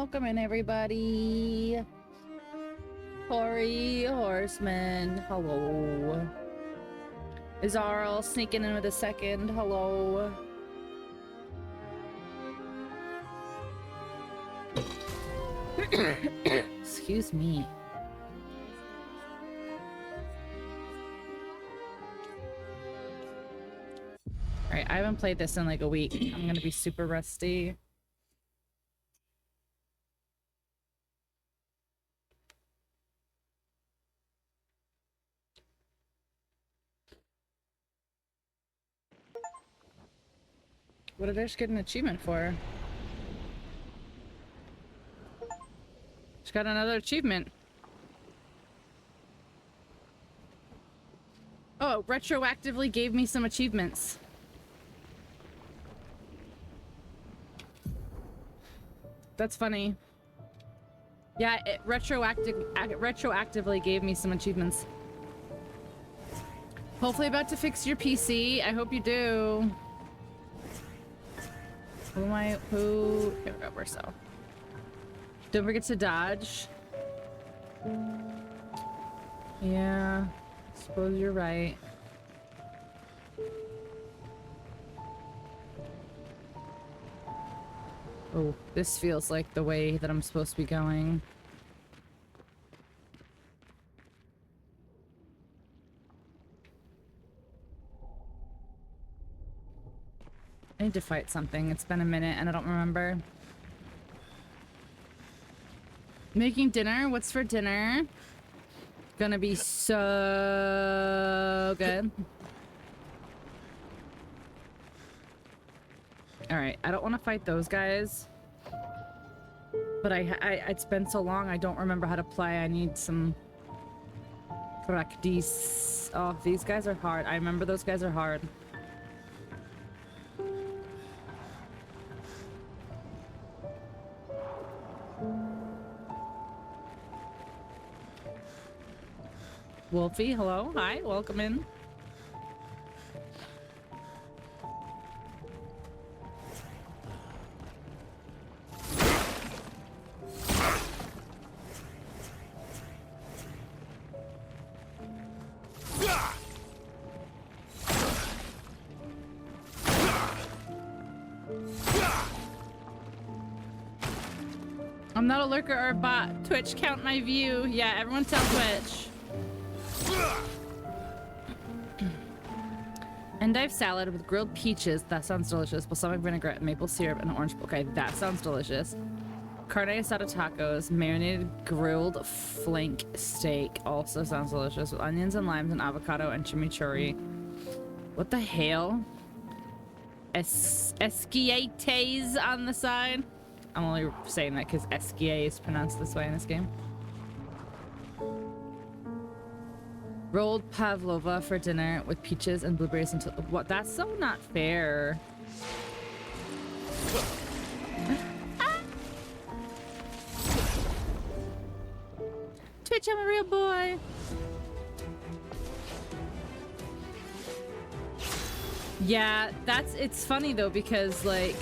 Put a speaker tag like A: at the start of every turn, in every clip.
A: Welcome in, everybody. Hori Horseman, hello. Izarl sneaking in with a second, hello. Excuse me. Alright, I haven't played this in like a week. I'm gonna be super rusty. What did I just get an achievement for? Just got another achievement. Oh, it retroactively gave me some achievements. That's funny. Yeah, it retroactively gave me some achievements. Hopefully about to fix your PC. I hope you do. Here we go, we're so. Don't forget to dodge. Yeah, suppose you're right. Oh, this feels like the way that I'm supposed to be going. I need to fight something. It's been a minute and I don't remember. Making dinner? What's for dinner? Gonna be so good. Alright, I don't want to fight those guys. But it's been so long, I don't remember how to play. I need some practice. Oh, these guys are hard. I remember those guys are hard. Wolfie, hello. Hi, welcome in. I'm not a lurker or a bot. Twitch, count my view. Yeah, everyone tell Twitch. Endive salad with grilled peaches. That sounds delicious. Balsamic vinaigrette, maple syrup, and orange. Okay, that sounds delicious. Carne asada tacos, marinated grilled flank steak. Also sounds delicious with onions and limes and avocado and chimichurri. What the hell? Esquiates on the side. I'm only saying that because esquier is pronounced this way in this game. Rolled pavlova for dinner with peaches and blueberries until what? That's so not fair. Twitch, I'm a real boy. Yeah, it's funny though because like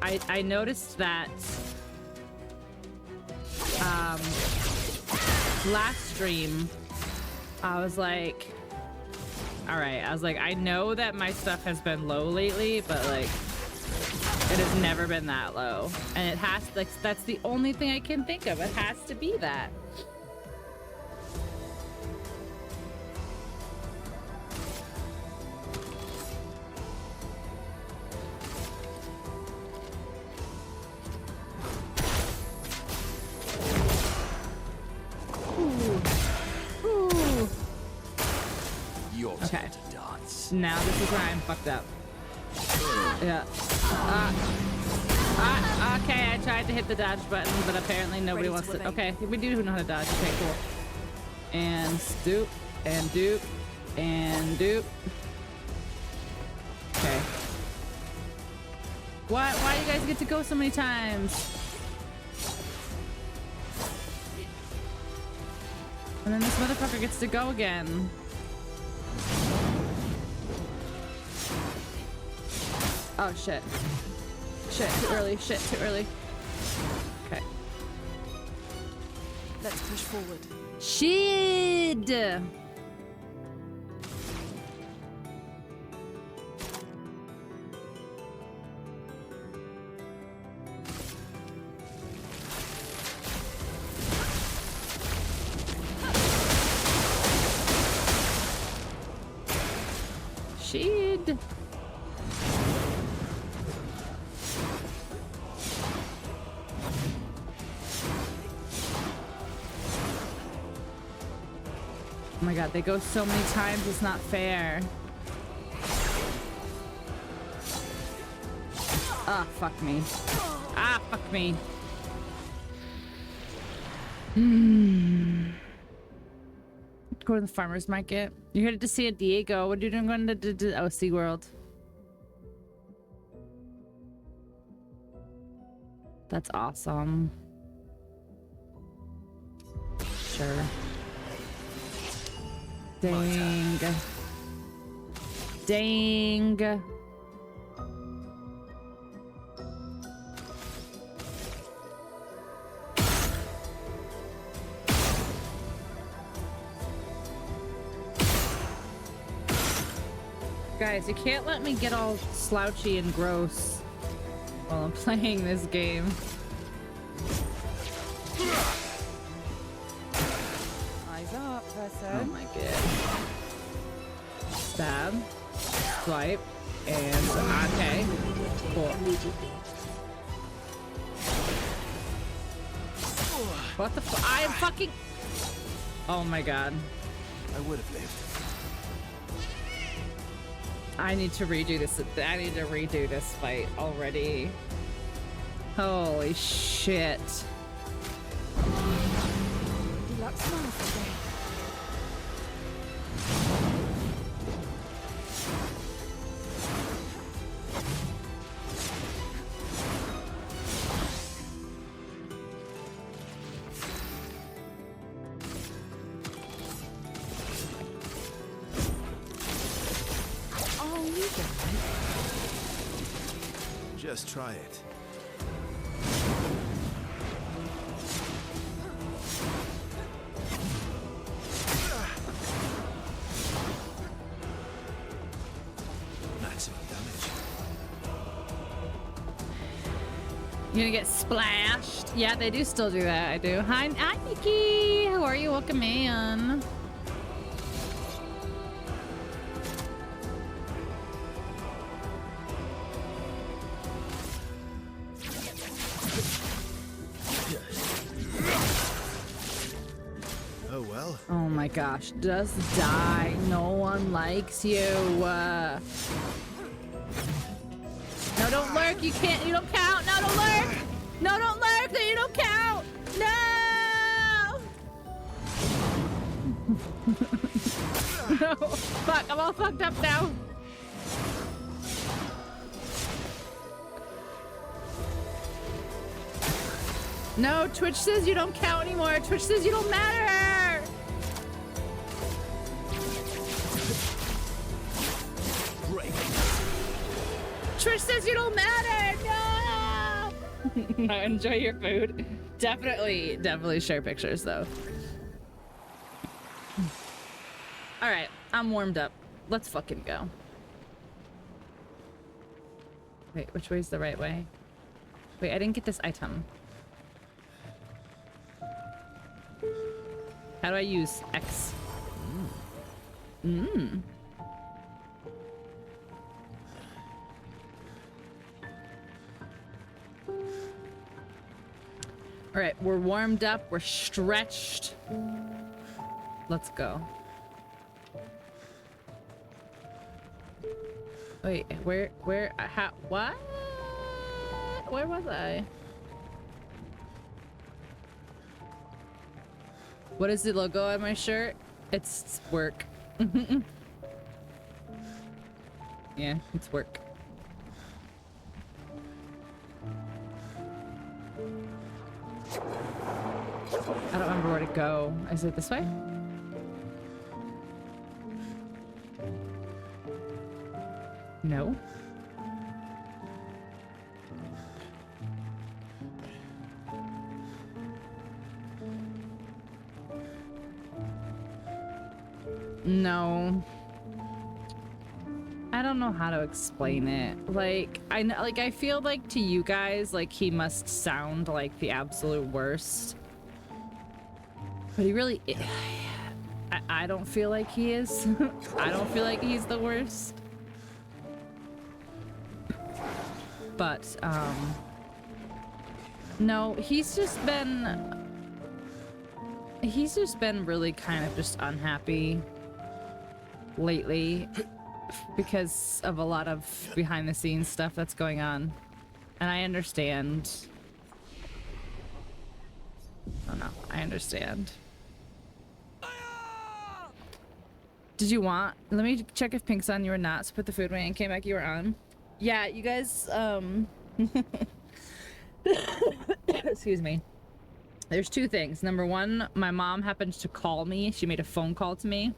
A: I noticed that last stream I was like, all right, I was like, I know that my stuff has been low lately, but like it has never been that low, and it has, like, that's the only thing I can think of. It has to be that. Okay. Now this is where I'm fucked up. Yeah. Okay, I tried to hit the dodge button, but apparently nobody wants to. Okay, we do know how to dodge. Okay, cool. And stoop, and dupe, and dupe. Okay. Why do you guys get to go so many times? And then this motherfucker gets to go again. Oh shit. Shit, too early. Shit, too early. Okay.
B: Let's push forward.
A: Shit! Shit! Oh my god, they go so many times, it's not fair. Ah, fuck me. Ah, fuck me. Go to the farmer's market. You're headed to San Diego. What are you doing going to SeaWorld? That's awesome. Sure. Dang. Dang. Guys, you can't let me get all slouchy and gross while I'm playing this game.
B: Eyes up, person.
A: Oh my god. Stab. Swipe. And okay. Cool. What the f- I am fucking- Oh my god.
C: I would have lived.
A: I need to redo this. I need to redo this fight already. Holy shit.
B: Deluxe smiles today.
C: Just try it. Maximum damage.
A: You're gonna get splashed. Yeah, they do still do that. I do. Hi, Nikki. How are you? Welcome in.
C: Oh well.
A: Oh my gosh, just die. No one likes you. No, don't lurk. You can't. You don't count. No, don't lurk. No, don't lurk. You don't count. No. No. Fuck. I'm all fucked up now. No, Twitch says you don't count anymore. Twitch says you don't matter.
C: Break.
A: Twitch says you don't matter. No. Enjoy your food. Definitely share pictures though. All right, I'm warmed up. Let's fucking go. Wait, which way's the right way? Wait, I didn't get this item. How do I use X? Mmm. All right, we're warmed up. We're stretched. Let's go. Wait, how, what? Where was I? What is the logo on my shirt? It's work. Yeah, it's work. I don't remember where to go. Is it this way? No. No. I don't know how to explain it. Like, I know, like, I feel like to you guys, like, he must sound like the absolute worst. But he really, I don't feel like he is. I don't feel like he's the worst. But, no, he's just been really kind of just unhappy lately because of a lot of behind the scenes stuff that's going on. And I understand. Oh no, I understand. Did you want? Let me check if Pink's on. You were not. So put the food away and came back. You were on. Yeah, you guys. Excuse me. There's two things. Number one, my mom happened to call me. She made a phone call to me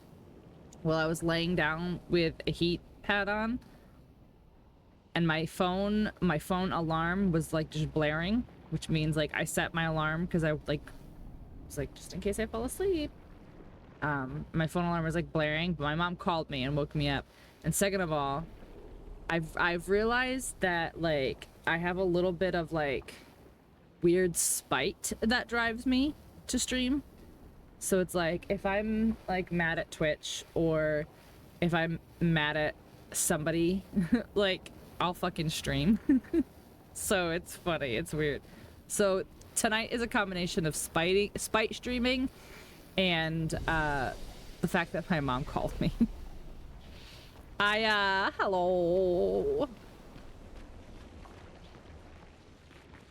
A: while I was laying down with a heat pad on, and my phone alarm was like just blaring, which means like I set my alarm because I like was like just in case I fall asleep. My phone alarm was like blaring, but my mom called me and woke me up. And second of all, I've realized that like I have a little bit of like weird spite that drives me to stream. So it's like if I'm like mad at Twitch or if I'm mad at somebody, like I'll fucking stream. So it's funny, it's weird. So tonight is a combination of spite streaming and the fact that my mom called me. Hello.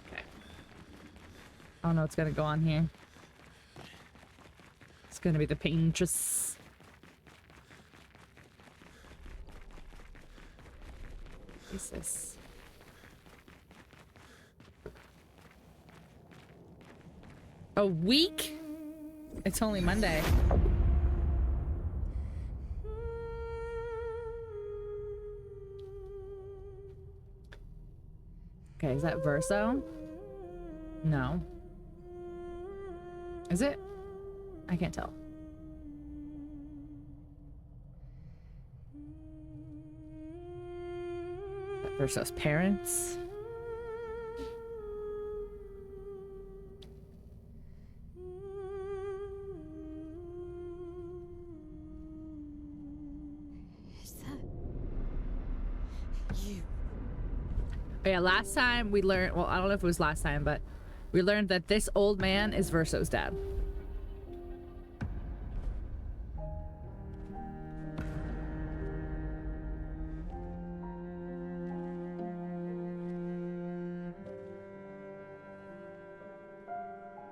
A: Okay. I don't know what's gonna go on here. It's gonna be the Pinxel. What is this? A week? It's only Monday. Okay, is that Verso? No. Is it? I can't tell. Is that Verso's parents? Oh yeah, last time we learned, well, I don't know if it was last time, but we learned that this old man is Verso's dad.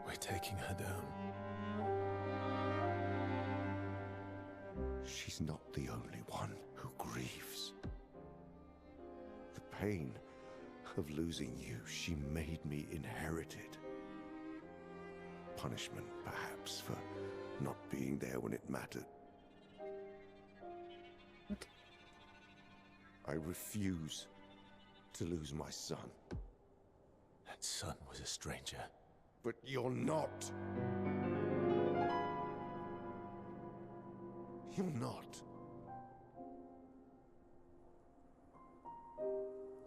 C: We're taking her down.
D: She's not the only one who grieves. The pain of losing you, she made me inherited. Punishment, perhaps, for not being there when it mattered.
A: What?
D: I refuse to lose my son.
C: That son was a stranger.
D: But you're not. You're not.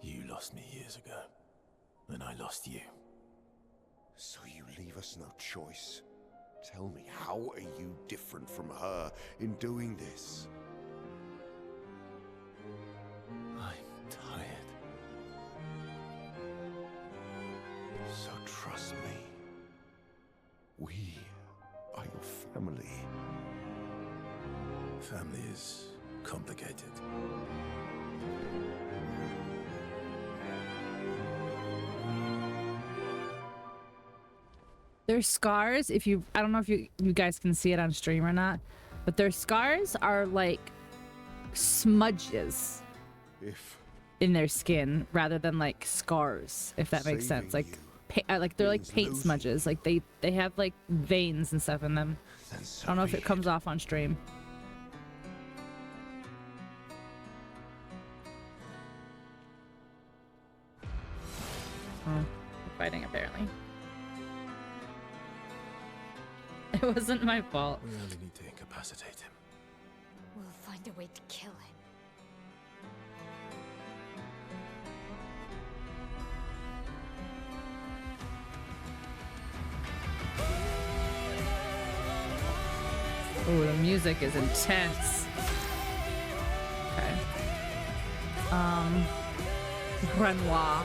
C: You lost me years ago, and I lost you.
D: So you leave us no choice. Tell me, how are you different from her in doing this?
C: I'm tired.
D: So trust me. We are your family.
C: Family is complicated.
A: Their scars, if you, I don't know if you guys can see it on stream or not, but their scars are like smudges in their skin rather than like scars, if that makes sense. Like, like they're like paint smudges. Like they have like veins and stuff in them. I don't know if it comes off on stream. Oh, they're fighting apparently. It wasn't my fault.
C: We only need to incapacitate him.
B: We'll find a way to kill him.
A: Ooh, the music is intense. Okay. Renoir.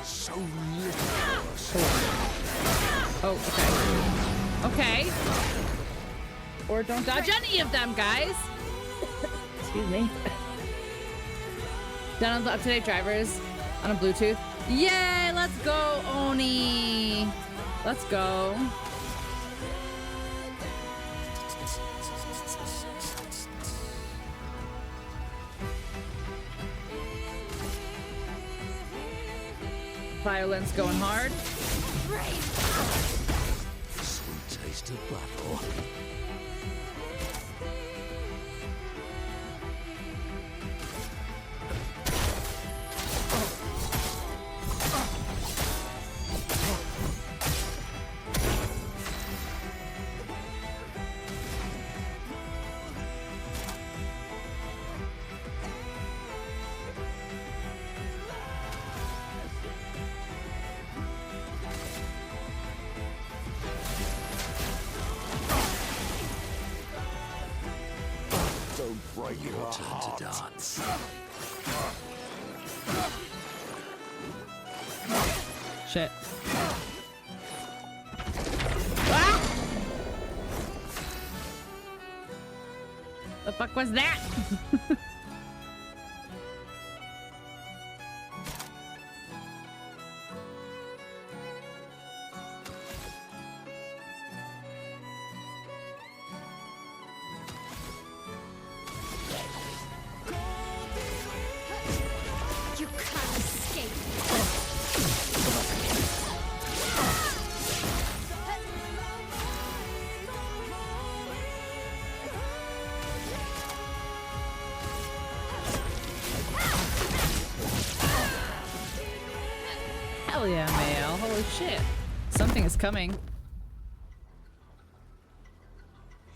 D: So little.
A: Oh, okay. Okay. Or don't dodge any of them, guys. Excuse me. Down the up-to-date drivers on a Bluetooth. Yay! Let's go, Oni. Let's go. Violence going hard.
D: Sweet taste of battle. Your turn to dance.
A: Shit. Ah! The fuck was that? Hell yeah, Mael. Holy shit. Something is coming.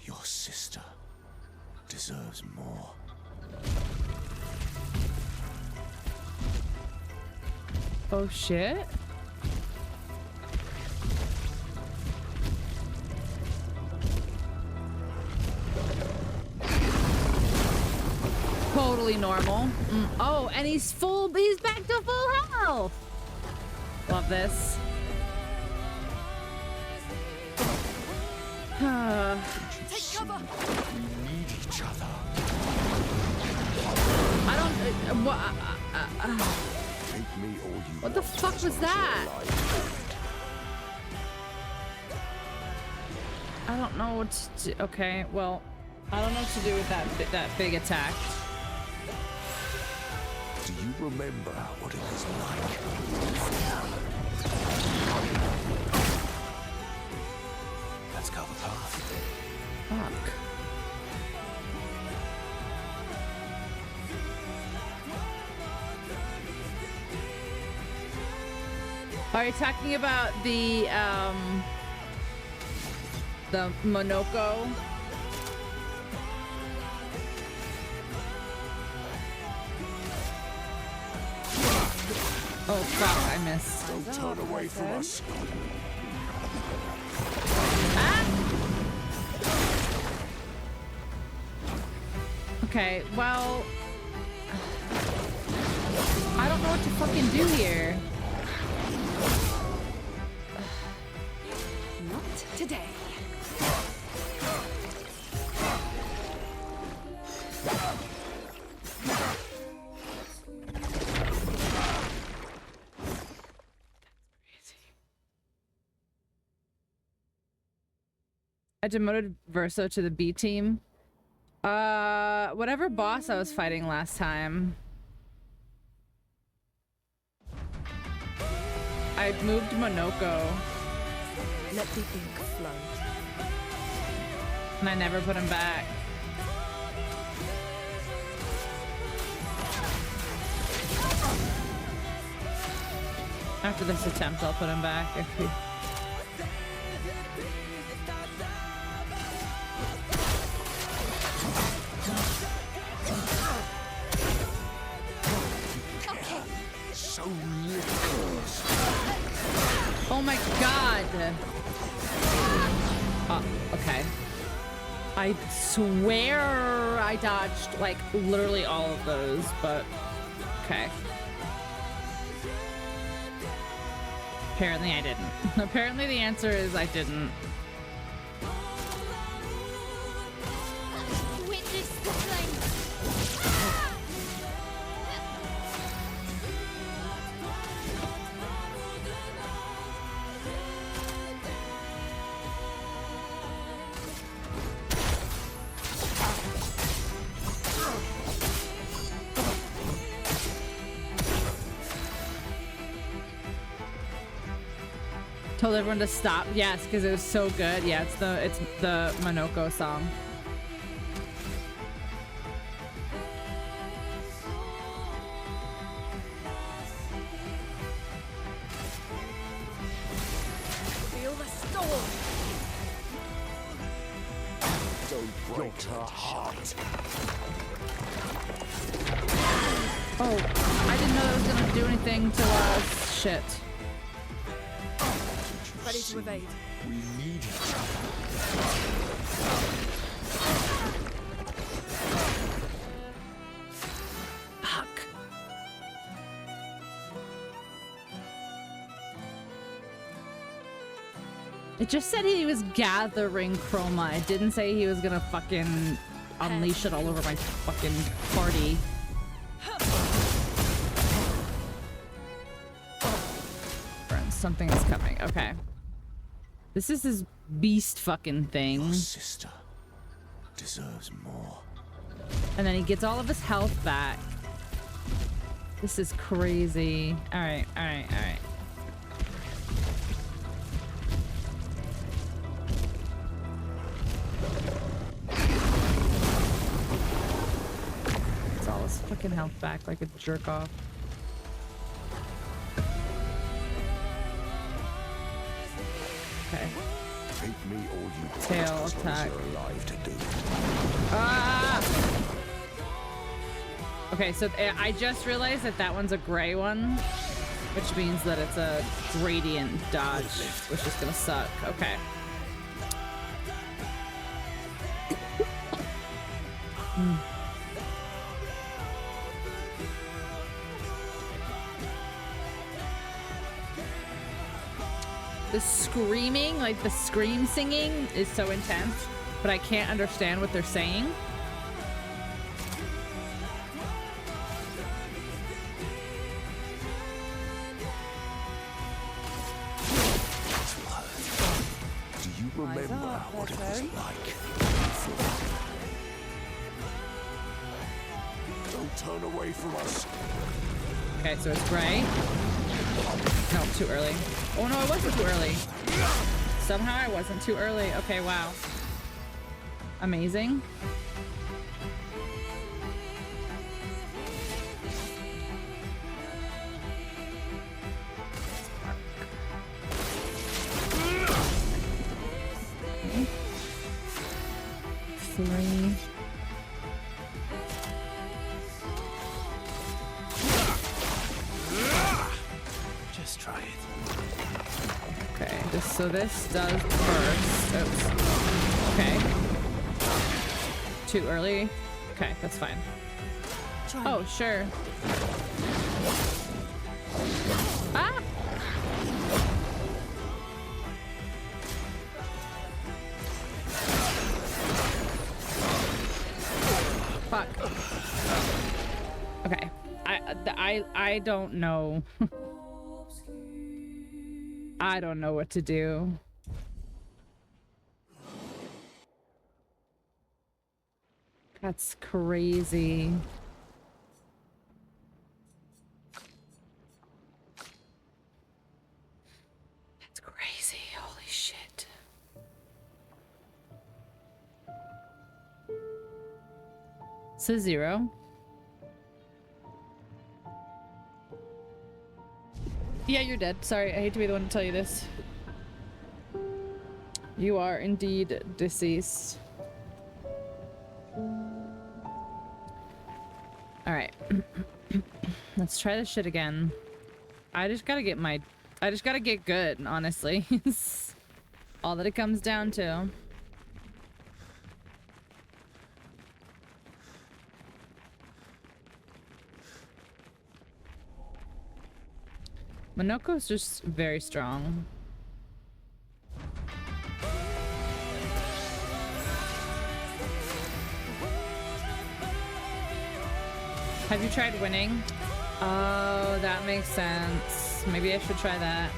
D: Your sister deserves more.
A: Oh shit. Totally normal. Oh, and he's back to full health. Love this.
B: Take cover.
D: We need each other.
A: I don't.
D: Take me all you
A: What the
D: want
A: fuck
D: as
A: was
D: long as
A: that?
D: you're alive.
A: I don't know what to do. Okay, well, I don't know what to do with that big attack.
D: Do you remember what it was like?
C: Let's go the path.
A: Fuck. Are you talking about the Monoko? Oh fuck, I missed.
D: Don't turn away from us.
A: Ah! Okay, well, I don't know what to fucking do here.
B: Not today.
A: I demoted Verso to the B team Whatever boss I was fighting last time. I moved Monoko.
E: Let the ink flow.
A: And I never put him back. After this attempt, I'll put him back.
D: So little.
A: Oh my god! Okay. I swear I dodged, like, literally all of those, but... Okay. Apparently I didn't. Apparently the answer is I didn't.
B: Witness the flame.
A: Told everyone to stop. Yes, because it was so good. Yeah, it's the Monoko song.
E: Feel the storm.
D: Don't break her heart.
A: Oh, I didn't know that was gonna do anything to us. Shit.
E: Ready to evade.
D: We need each other.
A: Fuck. It just said he was gathering chroma. It didn't say he was gonna fucking unleash it all over my fucking party. Friends, something is coming. Okay. This is his beast fucking thing.
D: Your sister deserves more.
A: And then he gets all of his health back. This is crazy. Alright, alright, alright. Gets all his fucking health back like a jerk off. Okay.
D: Take me all you want.
A: Tail
D: as long
A: attack.
D: as you're alive to do it.
A: Ah! Okay, so I just realized that that one's a gray one, which means that it's a gradient dodge, which is gonna suck. Okay. The screaming, like the scream singing, is so intense, but I can't understand what they're saying.
D: Do you remember what it was like? Don't turn away from us.
A: Okay, so it's gray. No, too early. Oh no, I wasn't too early. Somehow I wasn't too early. Okay, wow. Amazing. Three.
C: Just try it.
A: Okay, so this does burst. Oops. Okay. Too early? Okay, that's fine. Oh, sure. Ah! Fuck. Okay. I don't know. I don't know what to do. That's crazy. That's crazy. Holy shit. So 0. Yeah, you're dead. Sorry, I hate to be the one to tell you this. You are indeed deceased. Alright. Let's try this shit again. I just gotta get good, honestly. It's all that it comes down to. Minoko's just very strong. Have you tried winning? Oh, that makes sense. Maybe I should try that.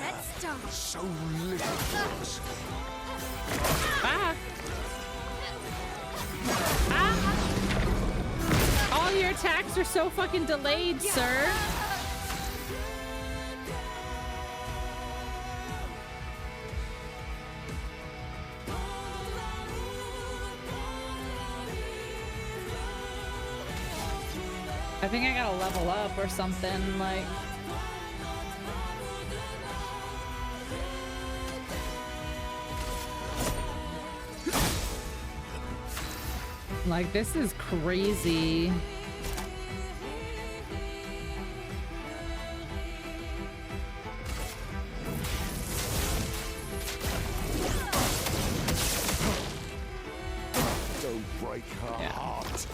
B: Let's start.
D: So little for us.
A: Ah! All your attacks are so fucking delayed, sir. I think I gotta level up or something, like... Like, this is crazy.
D: Don't break her heart.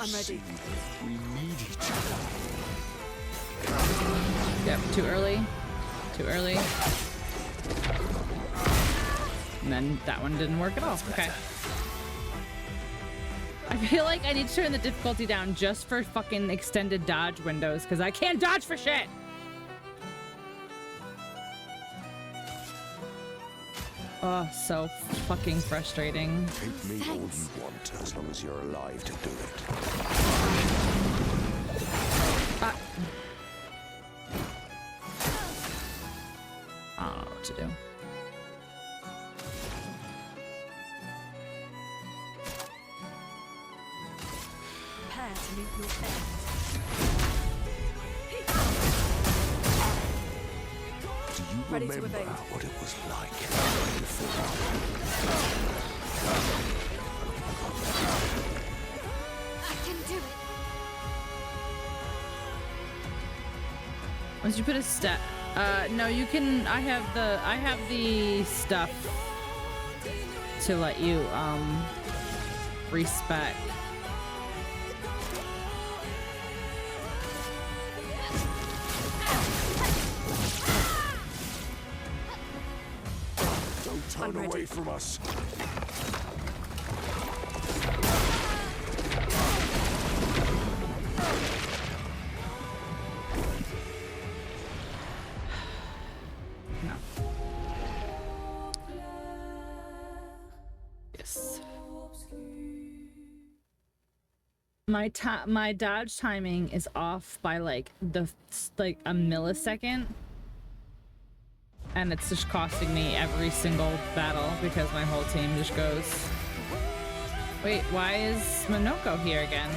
E: I'm ready.
D: We need each other.
A: Yep, too early. Too early. And then that one didn't work at all. Okay. I feel like I need to turn the difficulty down just for fucking extended dodge windows, because I can't dodge for shit! Oh, so fucking frustrating.
D: Keep me all you want, as long as you're alive to do it.
A: I don't know what to do.
E: Prepare to meet your end.
D: Do you
E: Ready to
D: remember
E: evade.
D: what it was like before?
B: I can do it.
A: Once you put a step, no, you can. I have the stuff to let you respec.
D: Don't turn
E: ready.
D: away from us.
A: No. Yes. My dodge timing is off by like a millisecond. And it's just costing me every single battle because my whole team just goes. Wait, why is Minoko here again?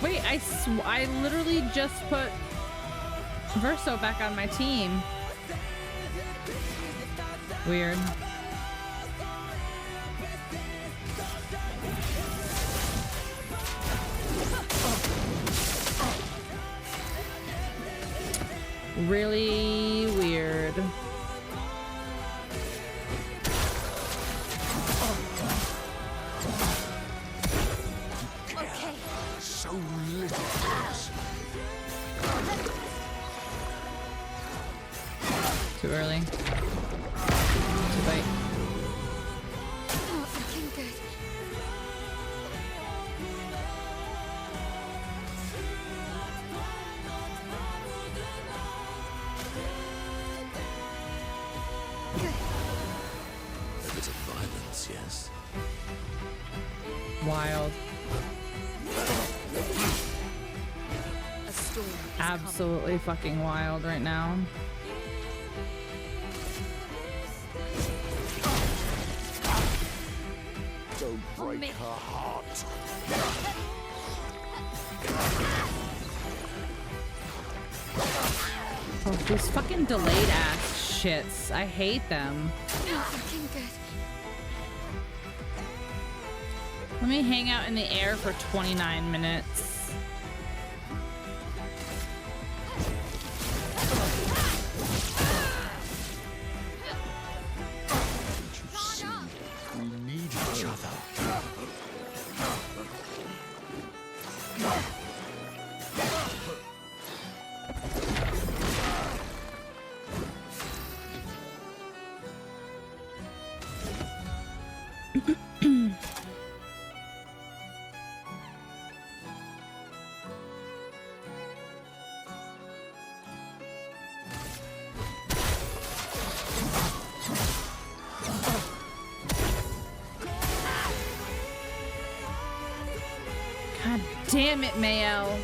A: Wait, I literally just put Verso back on my team. Weird. Really weird. early. Too late.
B: Not looking good.
C: A bit of violence, yes.
A: Wild.
E: A storm is
A: Absolutely fucking wild right now.
D: Don't break her heart.
A: Oh, these fucking delayed ass shits. I hate them.
B: Not looking good.
A: Let me hang out in the air for 29 minutes.
D: We need each other.
A: God damn it, Mayo.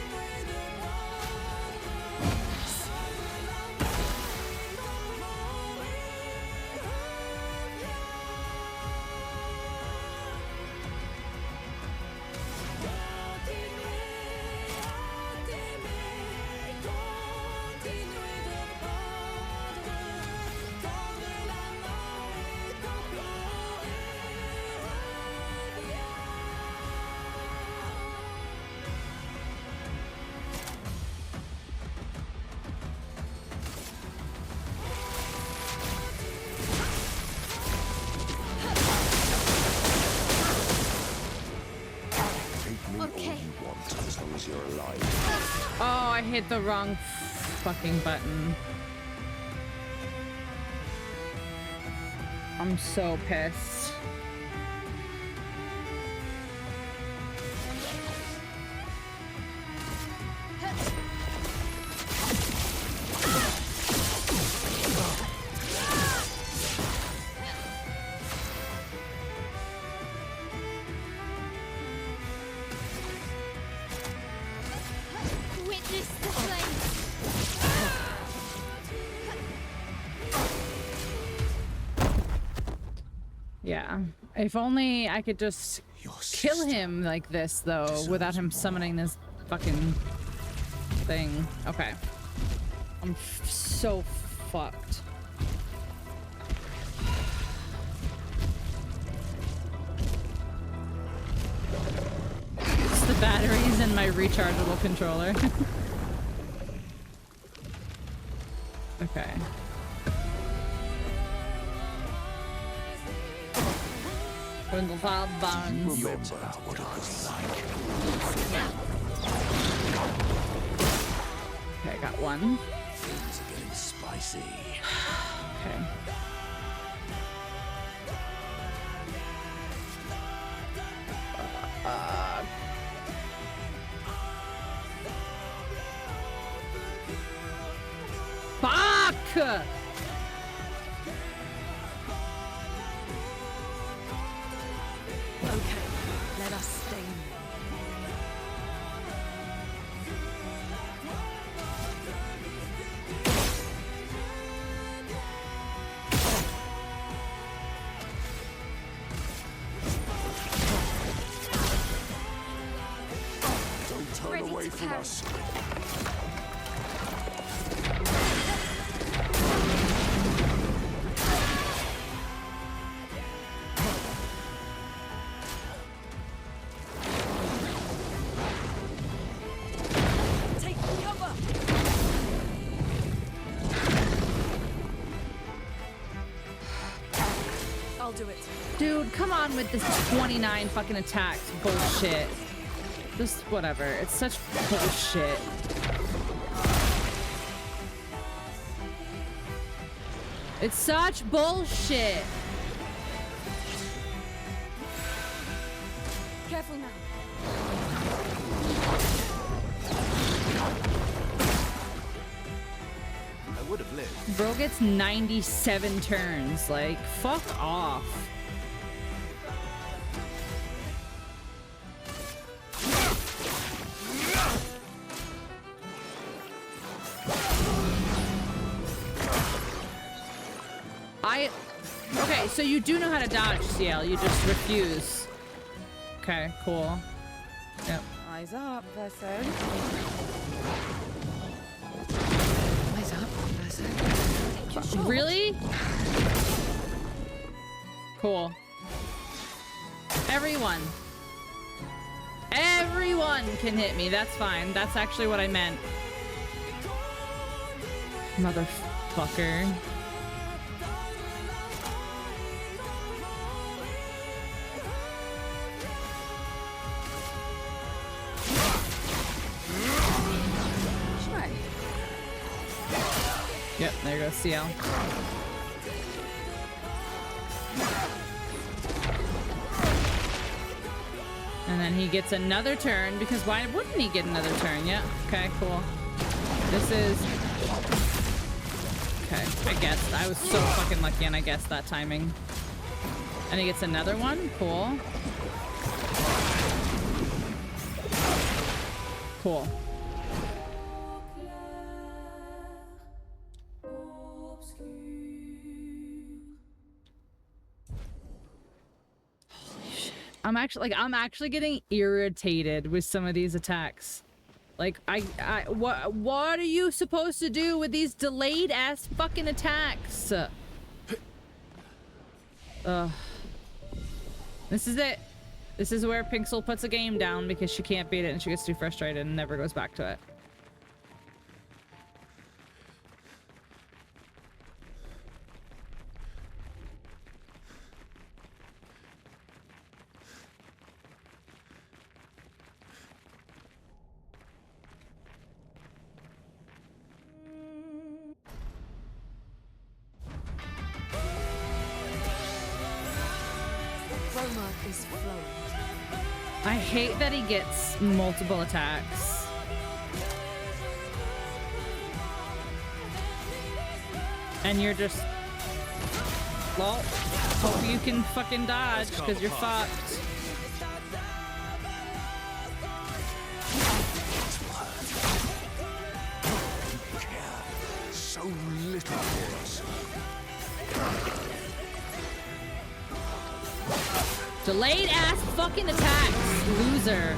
A: Oh, I hit the wrong fucking button. I'm so pissed.
B: Witness the flame.
A: Yeah. If only I could just
C: Your
A: kill
C: sister
A: him like this, though,
C: deserves
A: without him
C: more.
A: summoning this fucking thing. Okay. I'm so fucked. It's the batteries in my rechargeable controller. Okay. When the wild bones.
C: Remember what it was like.
A: Okay, I got one.
C: Things are getting spicy.
A: Okay. Fuck!
E: Okay, let us stay in there.
D: Don't turn
B: Ready
D: away
B: to
D: from
B: carry.
D: us.
E: Take cover! I'll do it.
A: Dude, come on with this 29 fucking attacks bullshit. Just whatever. It's such bullshit. It's such bullshit.
B: Careful now.
D: I would have lived.
A: Bro gets 97 turns. Like, fuck off. Okay, so you do know how to dodge, CL. You just refuse. Okay, cool. Yep.
E: Eyes up, person.
B: Eyes up, person.
A: Really? Cool. Everyone can hit me. That's fine. That's actually what I meant. Motherfucker. Yep, there goes CL. And then he gets another turn, because why wouldn't he get another turn? Yeah, okay, cool. This is... Okay, I guessed. I was so fucking lucky and I guessed that timing. And he gets another one? Cool. Cool. I'm actually getting irritated with some of these attacks. Like, what are you supposed to do with these delayed ass fucking attacks? This is it. This is where Pinxel puts a game down because she can't beat it and she gets too frustrated and never goes back to it.
E: Is flowing.
A: I hate that he gets multiple attacks. And you're just... Well, hope you can fucking dodge, because you're fucked.
D: So little for us.
A: Delayed ass fucking attacks, loser.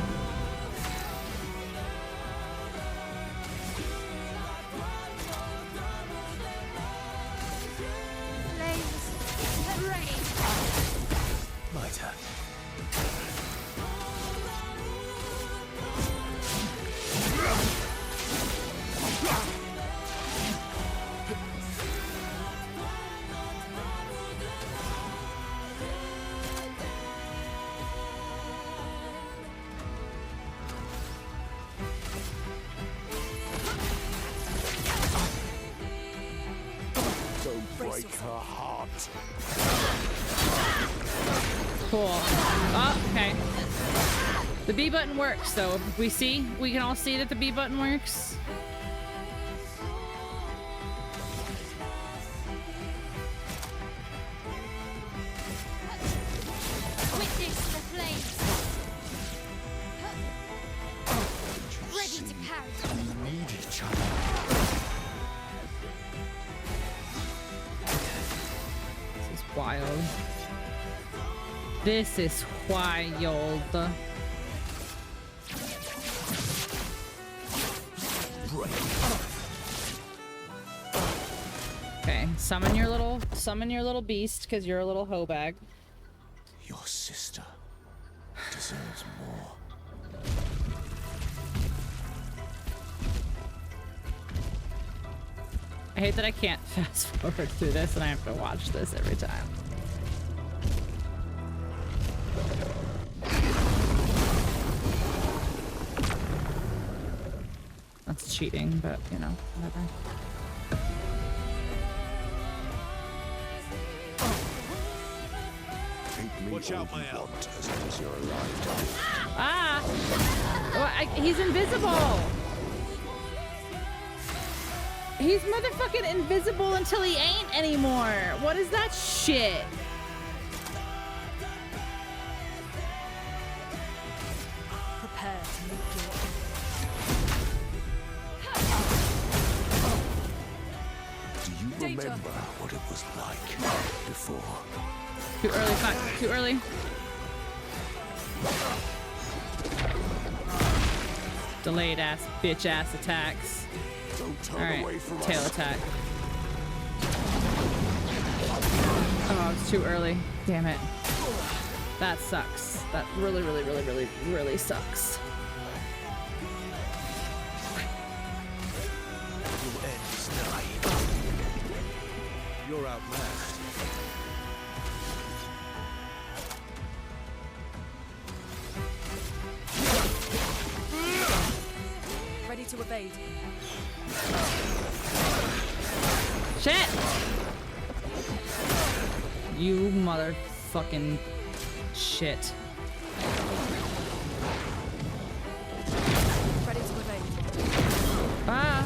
C: My turn.
D: Break her heart.
A: Cool. Oh, okay. The B button works, though. We can all see that the B button works.
B: Witness the flames. Ready to carry.
D: We need each other.
A: Wild. This is wild. Okay, summon your little beast, because you're a little hoe bag.
D: Your sister deserves more.
A: I hate that I can't fast forward through this and I have to watch this every time. That's cheating, but you know, whatever.
D: me
C: Watch
D: all
C: out,
D: you
C: my elf.
D: want as long as you're alive.
A: Ah! Oh, he's invisible! He's motherfucking invisible until he ain't anymore! What is that shit?
E: Prepare to meet your
D: Do you remember what it was like before?
A: Too early, fuck. Too early. Delayed ass, bitch ass attacks.
D: Don't turn
A: Alright,
D: away from
A: tail
D: us.
A: attack. Oh, it's too early. Damn it. That sucks. That really sucks.
C: Your end is nigh. You're outmatched.
E: ready to evade.
A: Shit! You motherfucking shit.
E: Ready to evade.
A: Ah!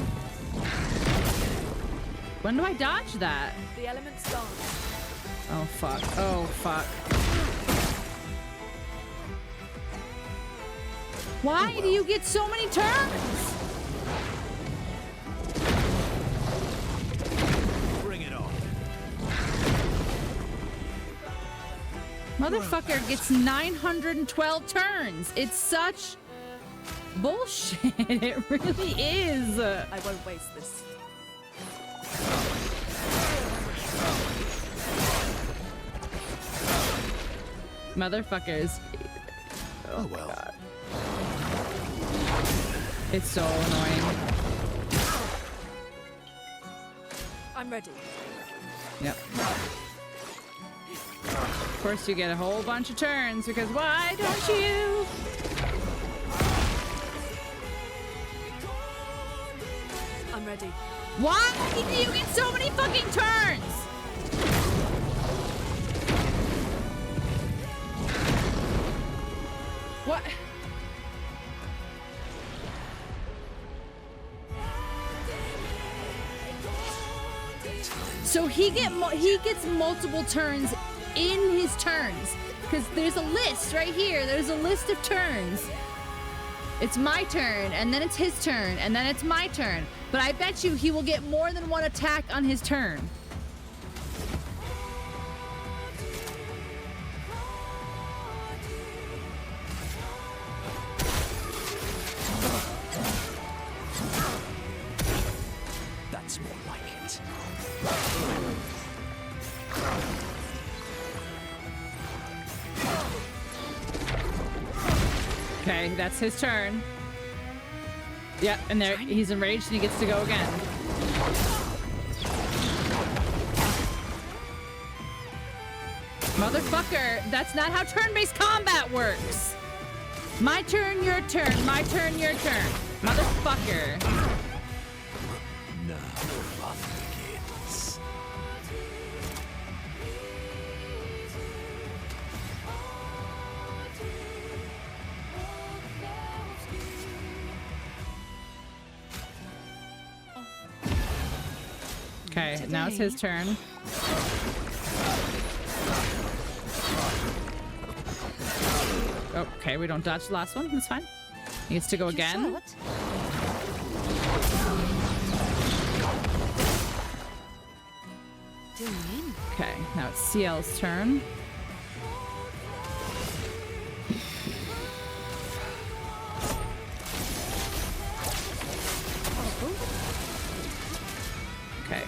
A: When do I dodge that?
E: The elements dance.
A: Oh fuck. Oh fuck. Why do you get so many turns?
C: Bring it on.
A: Motherfucker gets 912 turns. It's such bullshit. It really is.
E: I won't waste this.
A: Motherfuckers.
C: Oh well.
A: God. It's so annoying.
E: I'm ready.
A: Yep. Of course you get a whole bunch of turns because why don't you?
E: I'm ready.
A: Why do you get so many fucking turns? What? So he gets multiple turns in his turns because there's a list right here. There's a list of turns. It's my turn, and then it's his turn, and then it's my turn. But I bet you he will get more than one attack on his turn.
C: That's more like it.
A: Okay, that's his turn. Yep, and there he's enraged and he gets to go again. Motherfucker, that's not how turn-based combat works. My turn, your turn, my turn, your turn. Motherfucker.
C: Now fun begins.
A: Okay, now it's his turn. Oh, okay, we don't dodge the last one. That's fine. He gets to go again. Okay, now it's CL's turn. Okay.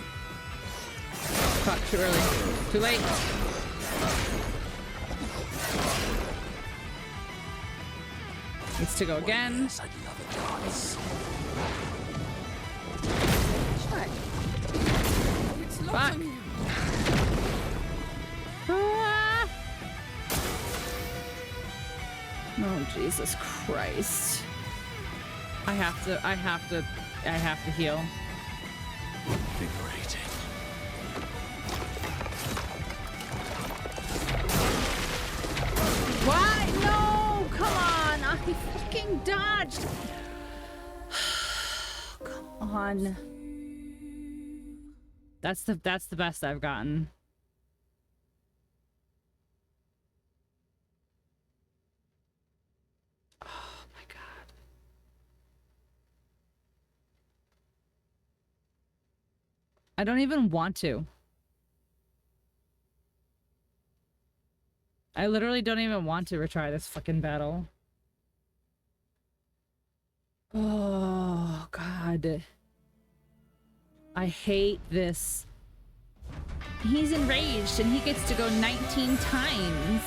A: Fuck, too early. Too late. Needs to go again.
C: Yes, I'd love a dance.
A: Fuck. Ah! Oh, Jesus Christ. I have to heal.
C: Invigorating.
A: fucking dodged! Come on. That's the best I've gotten. Oh my god. I don't even want to. I literally don't even want to retry this fucking battle. Oh god. I hate this. He's enraged and he gets to go 19 times.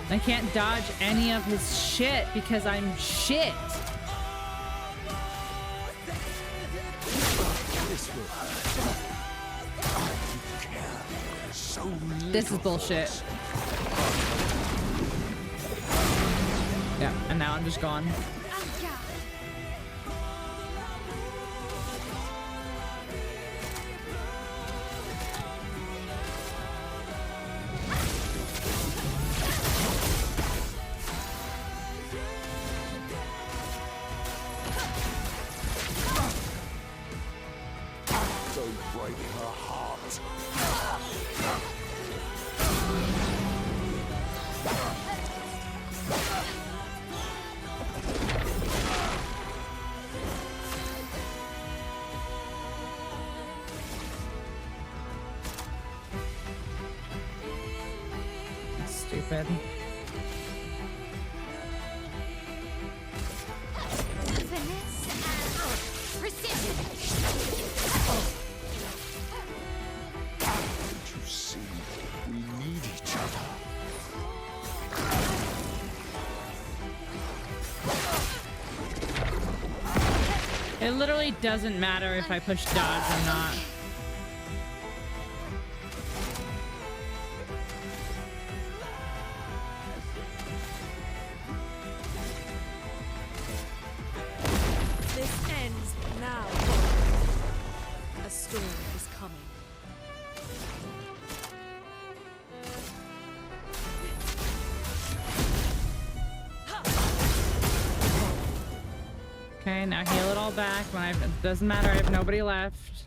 A: I can't dodge any of his shit because I'm shit. This is bullshit. Yeah, and now I'm just gone.
D: Don't break her heart.
A: Stupid.
B: Finesse and precision.
D: Don't you see? We need each other.
A: It literally doesn't matter if I push dodge or not.
E: This ends now. A storm is coming.
A: Okay, now heal it all back when it doesn't matter, I have nobody left.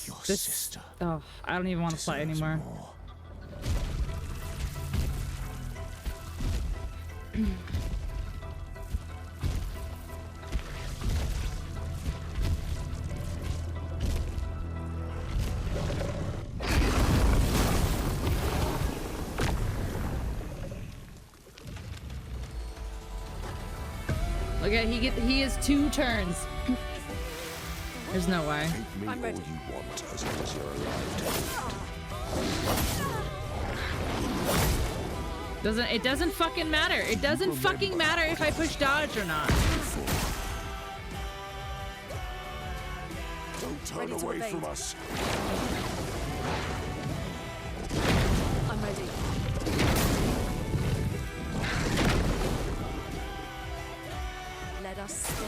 D: Your
A: This-
D: sister.
A: Oh, I don't even want to play
D: deserves
A: anymore.
D: more.
A: Look at he has 2 turns. There's no way.
D: Take me
E: I'm ready.
D: all you want as long as you're alive.
A: It doesn't fucking matter. It doesn't fucking matter if I push dodge or not.
D: Don't turn
E: Ready to
D: away
E: evade.
D: from us.
E: I'm ready. Let us stay.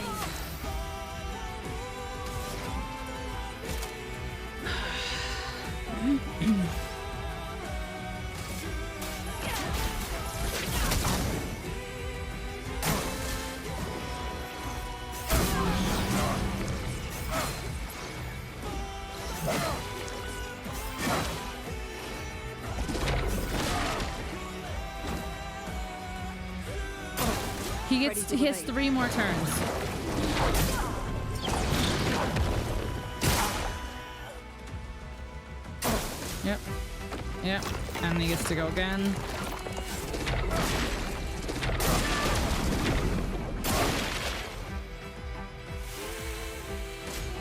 A: He has 3 more turns. Yep. Yep. And he gets to go again.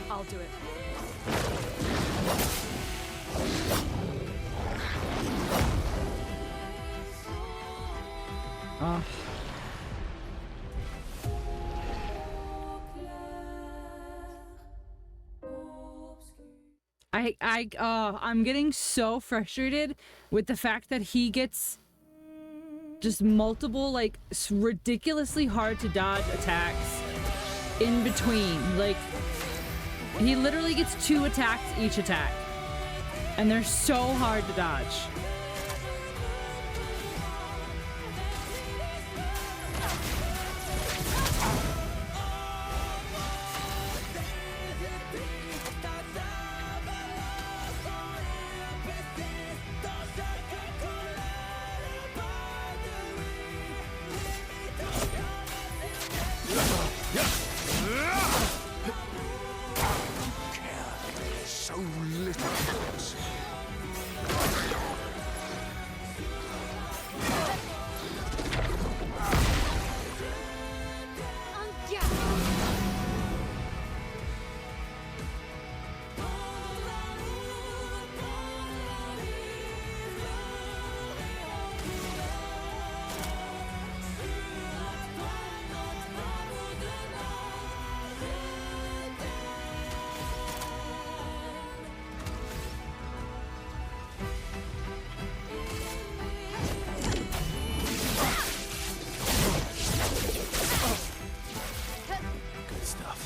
E: I'll do it.
A: Oh. I'm getting so frustrated with the fact that he gets just multiple, like, ridiculously hard to dodge attacks in between. Like, He literally gets 2 attacks each attack. And they're so hard to dodge.
D: So little.
C: Good stuff.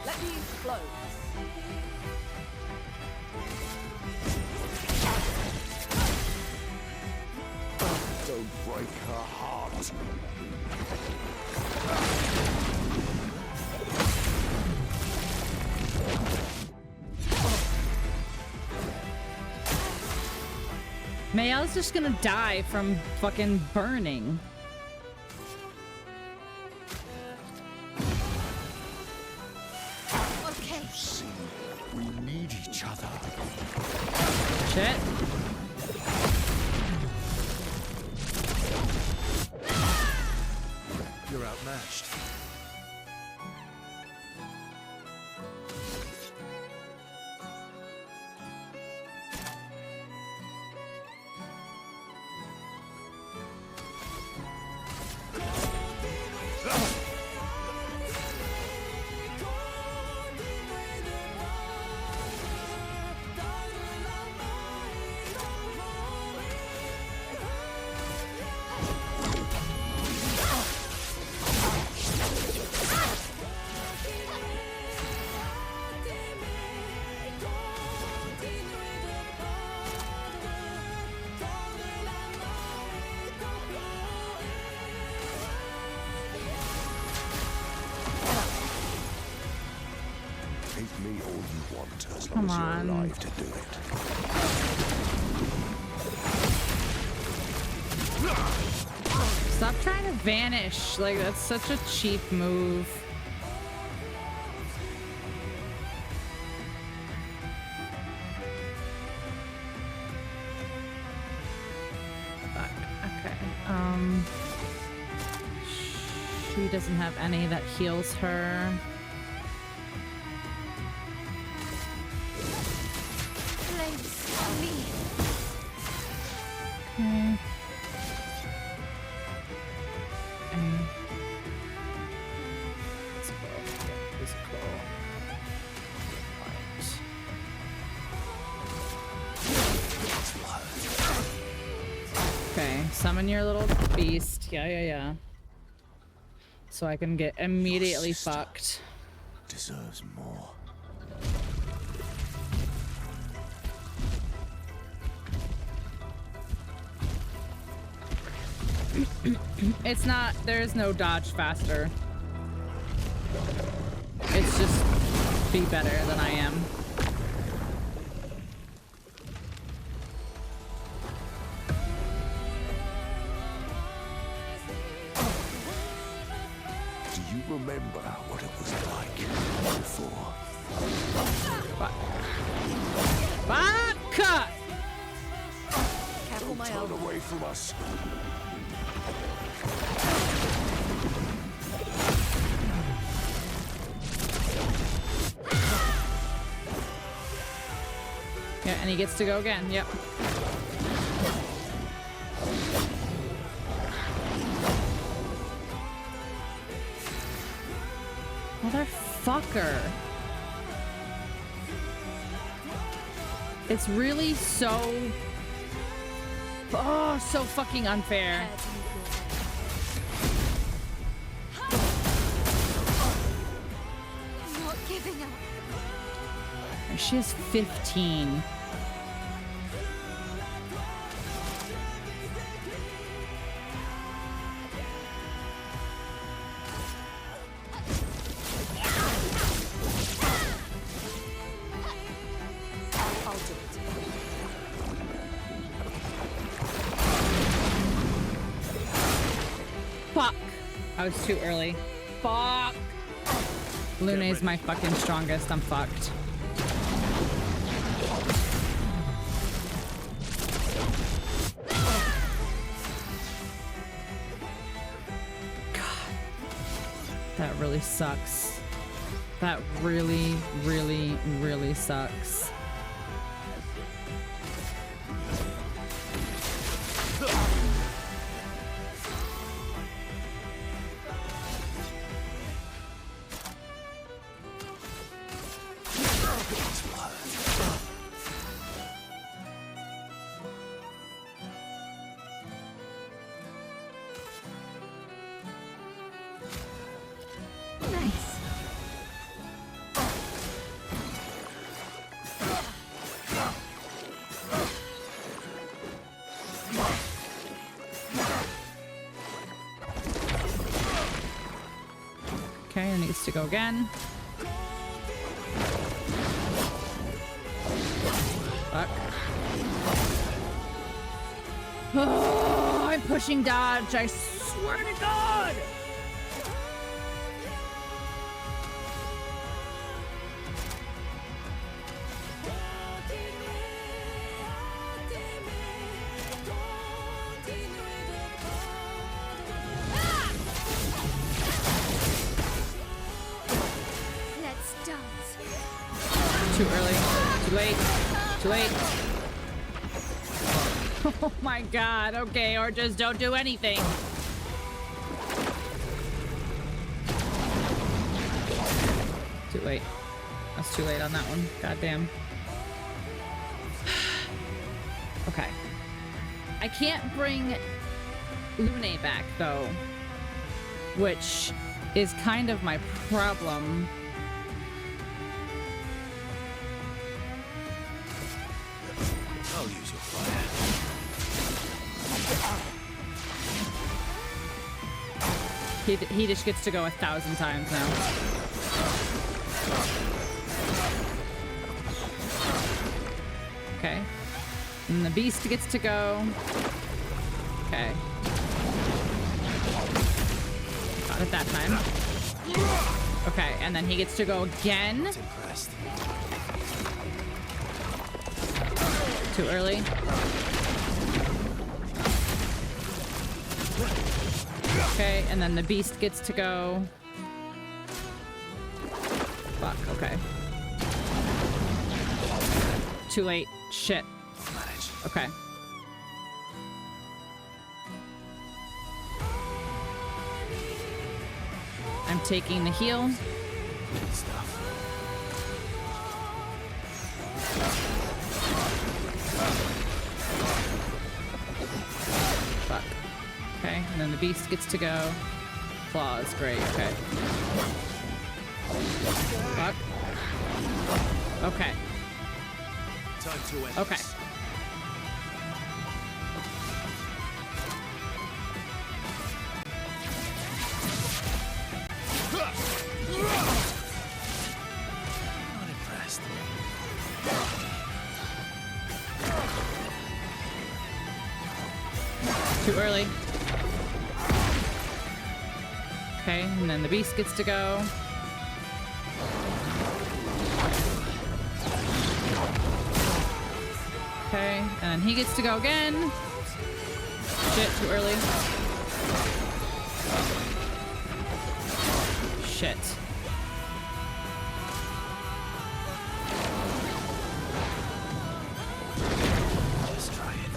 E: Let me flow.
D: Don't break her heart.
A: Mayel's just gonna die from fucking burning.
B: Okay.
D: See, we need each other.
A: Shit.
C: You're outmatched.
D: Hate me all you want, as long
A: Come
D: as
A: on.
D: you're alive to do it.
A: Stop trying to vanish. Like, that's such a cheap move. Fuck. Okay. She doesn't have any that heals her.
B: Flames on me.
A: Okay. Okay, summon your little beast. Yeah. So I can get immediately
C: sister.
A: fucked.
C: Deserves more.
A: It's not, there's no dodge faster. It's just be better than I am.
D: Do you remember what it was like before?
A: Fuck. Fuck!
E: Careful, my
D: Turn
E: elbow.
D: away from us.
A: Yeah, and he gets to go again. Yep. Motherfucker. It's really so Oh, so fucking unfair.
E: Prepare to meet your end.
B: I'm not giving up.
A: She is 15.
E: I'll do it.
A: Fuck. I was too early. Fuck. Luna's my fucking strongest. I'm fucked. God. That really sucks. That really, really, really sucks.
B: Nice.
A: Okay, and it needs to go again. Fuck. Oh, I'm pushing dodge. I swear to God.
B: Let's dance.
A: Too early. Too late. Too late. Oh my God. Okay, or just don't do anything. Too late. That's too late on that one. God damn. Okay. I can't bring Lune back though, which is kind of my problem.
C: I'll use your fire.
A: He just gets to go 1,000 times now. Okay. And the beast gets to go. Okay. Got it that time. Okay, and then he gets to go again.
C: Not impressed.
A: Too early. Okay, and then the beast gets to go. Fuck, okay. Too late. Shit.
C: Manage.
A: Okay. I'm taking the heal.
C: Good stuff.
A: Fuck. Okay, and then the beast gets to go. Claws, great, okay. Fuck. Okay,
C: Time to end
A: okay.
C: this. Not impressed.
A: Too early. Okay, and then the beast gets to go. Okay, and then he gets to go again. Shit, too early. Shit.
C: Just try it.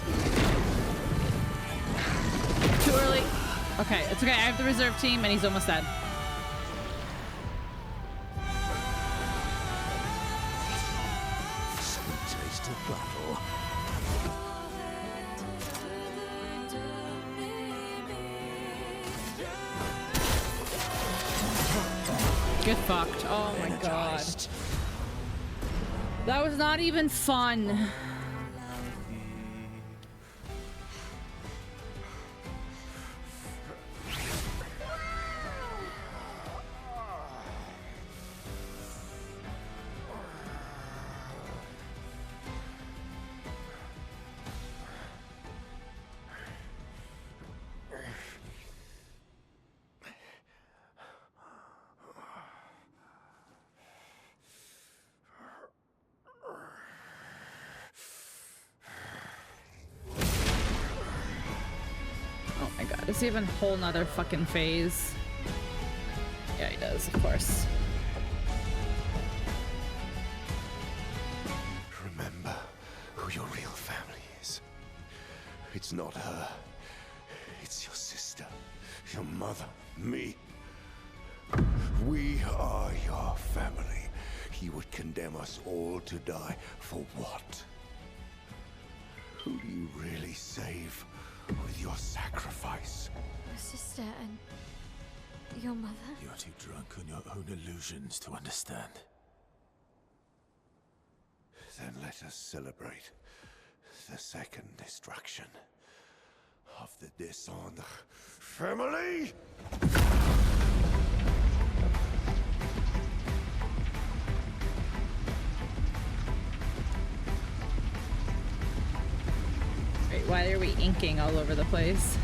A: Too early. Okay, it's okay. I have the reserve team and he's almost dead.
D: Sweet taste of battle.
A: Get fucked. Oh my god. That was not even fun. Does he have a whole nother fucking phase? Yeah, he does, of course.
D: Remember who your real family is. It's not her. It's your sister, your mother, me. We are your family. He would condemn us all to die for what? Who do you really save with your sacrifice?
B: Your sister and your mother?
C: You're too drunk on your own illusions to understand.
D: Then let us celebrate the second destruction of the Descendre family!
A: Wait, why are we inking all over the place?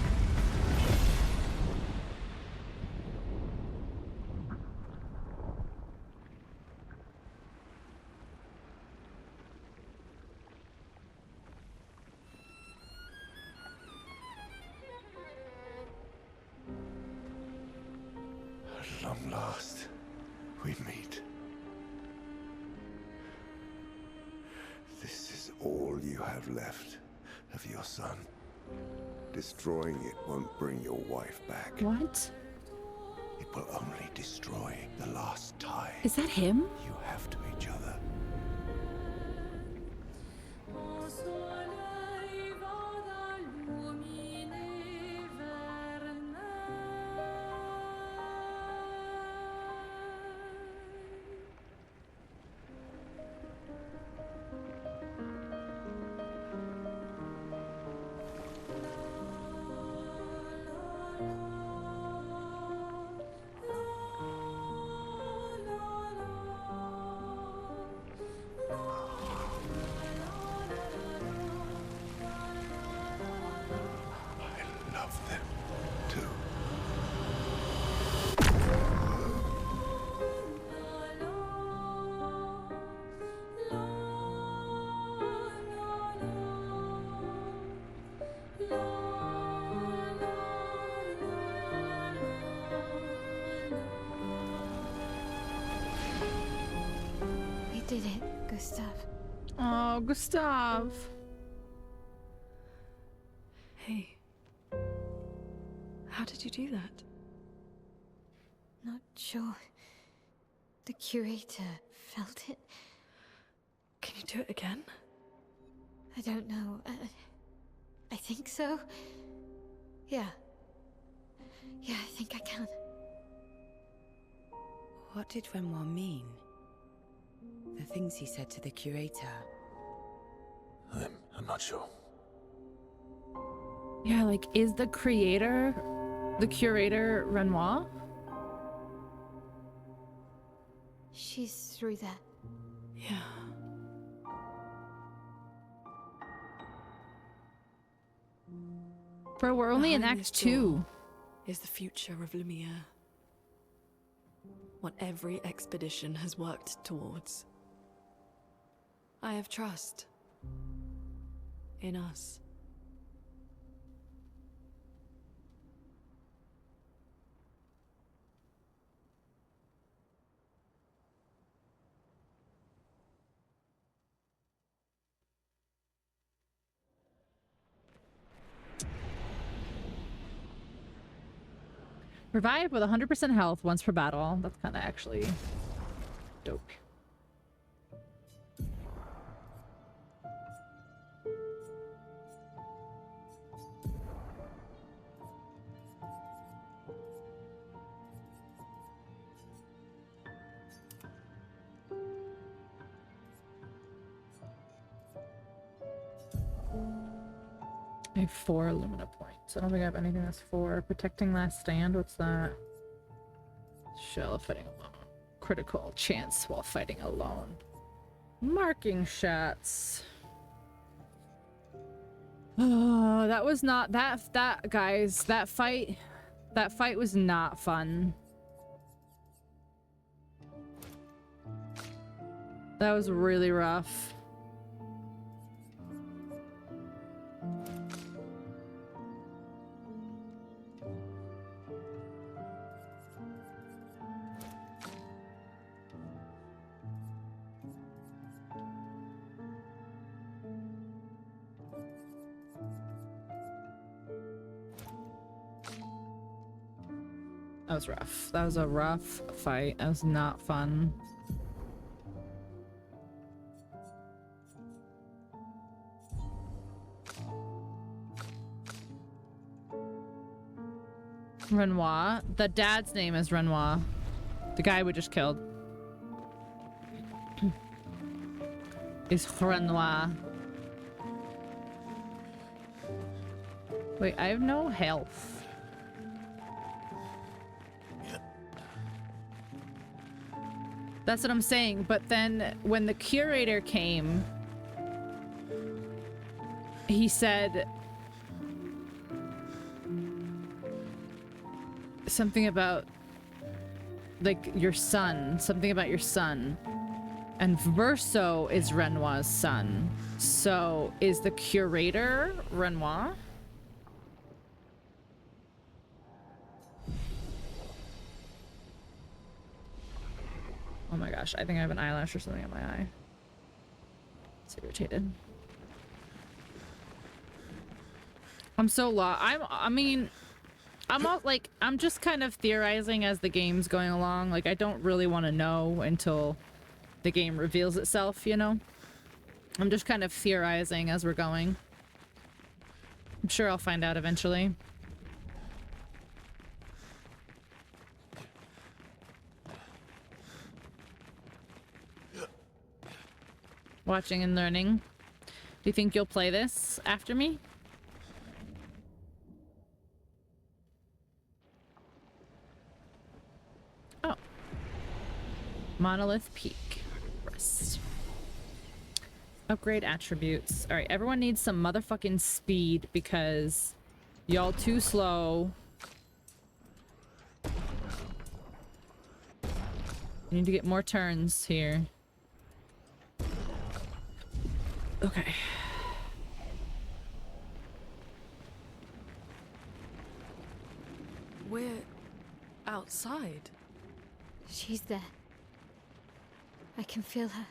D: At long last, we meet. This is all you have left of your son. Destroying it won't bring your wife back.
A: What?
D: It will only destroy the last tie
A: Is that him?
D: you have to each other.
B: Did it, Gustav?
A: Oh, Gustav.
E: Hey. How did you do that?
B: Not sure. The curator felt it.
E: Can you do it again?
B: I don't know. I think so. Yeah. Yeah, I think I can.
F: What did Renoir mean? The things he said to the curator.
C: I'm not sure.
A: Yeah, like, is the curator Renoir?
B: She's through there.
E: Yeah.
A: Bro, we're only in
E: Behind
A: Act
E: this
A: 2.
E: door is the future of Lumiere. What every expedition has worked towards. I have trust in us.
A: Revive with 100% health once per battle. That's kind of actually dope. I have 4 Illumina points. I don't think I have anything that's 4. Protecting Last Stand, what's that? Shell of fighting alone. Critical chance while fighting alone. Marking shots. Oh, that was not that guys, that fight was not fun. That was really rough. That was rough. That was a rough fight. That was not fun. Renoir? The dad's name is Renoir. The guy we just killed. Is Renoir. Wait, I have no health. That's what I'm saying, but then when the curator came, he said something about, like, your son. Something about your son. And Verso is Renoir's son. So, is the curator Renoir? Oh my gosh, I think I have an eyelash or something on my eye. It's irritated. I'm so lost. I mean, I'm all, like, I'm just kind of theorizing as the game's going along. Like, I don't really want to know until the game reveals itself, you know? I'm just kind of theorizing as we're going. I'm sure I'll find out eventually. Watching and learning. Do you think you'll play this after me? Oh. Monolith Peak. Rest. Upgrade attributes. Alright, everyone needs some motherfucking speed because y'all too slow. You need to get more turns here. Okay.
E: We're outside.
B: She's there. I can feel her.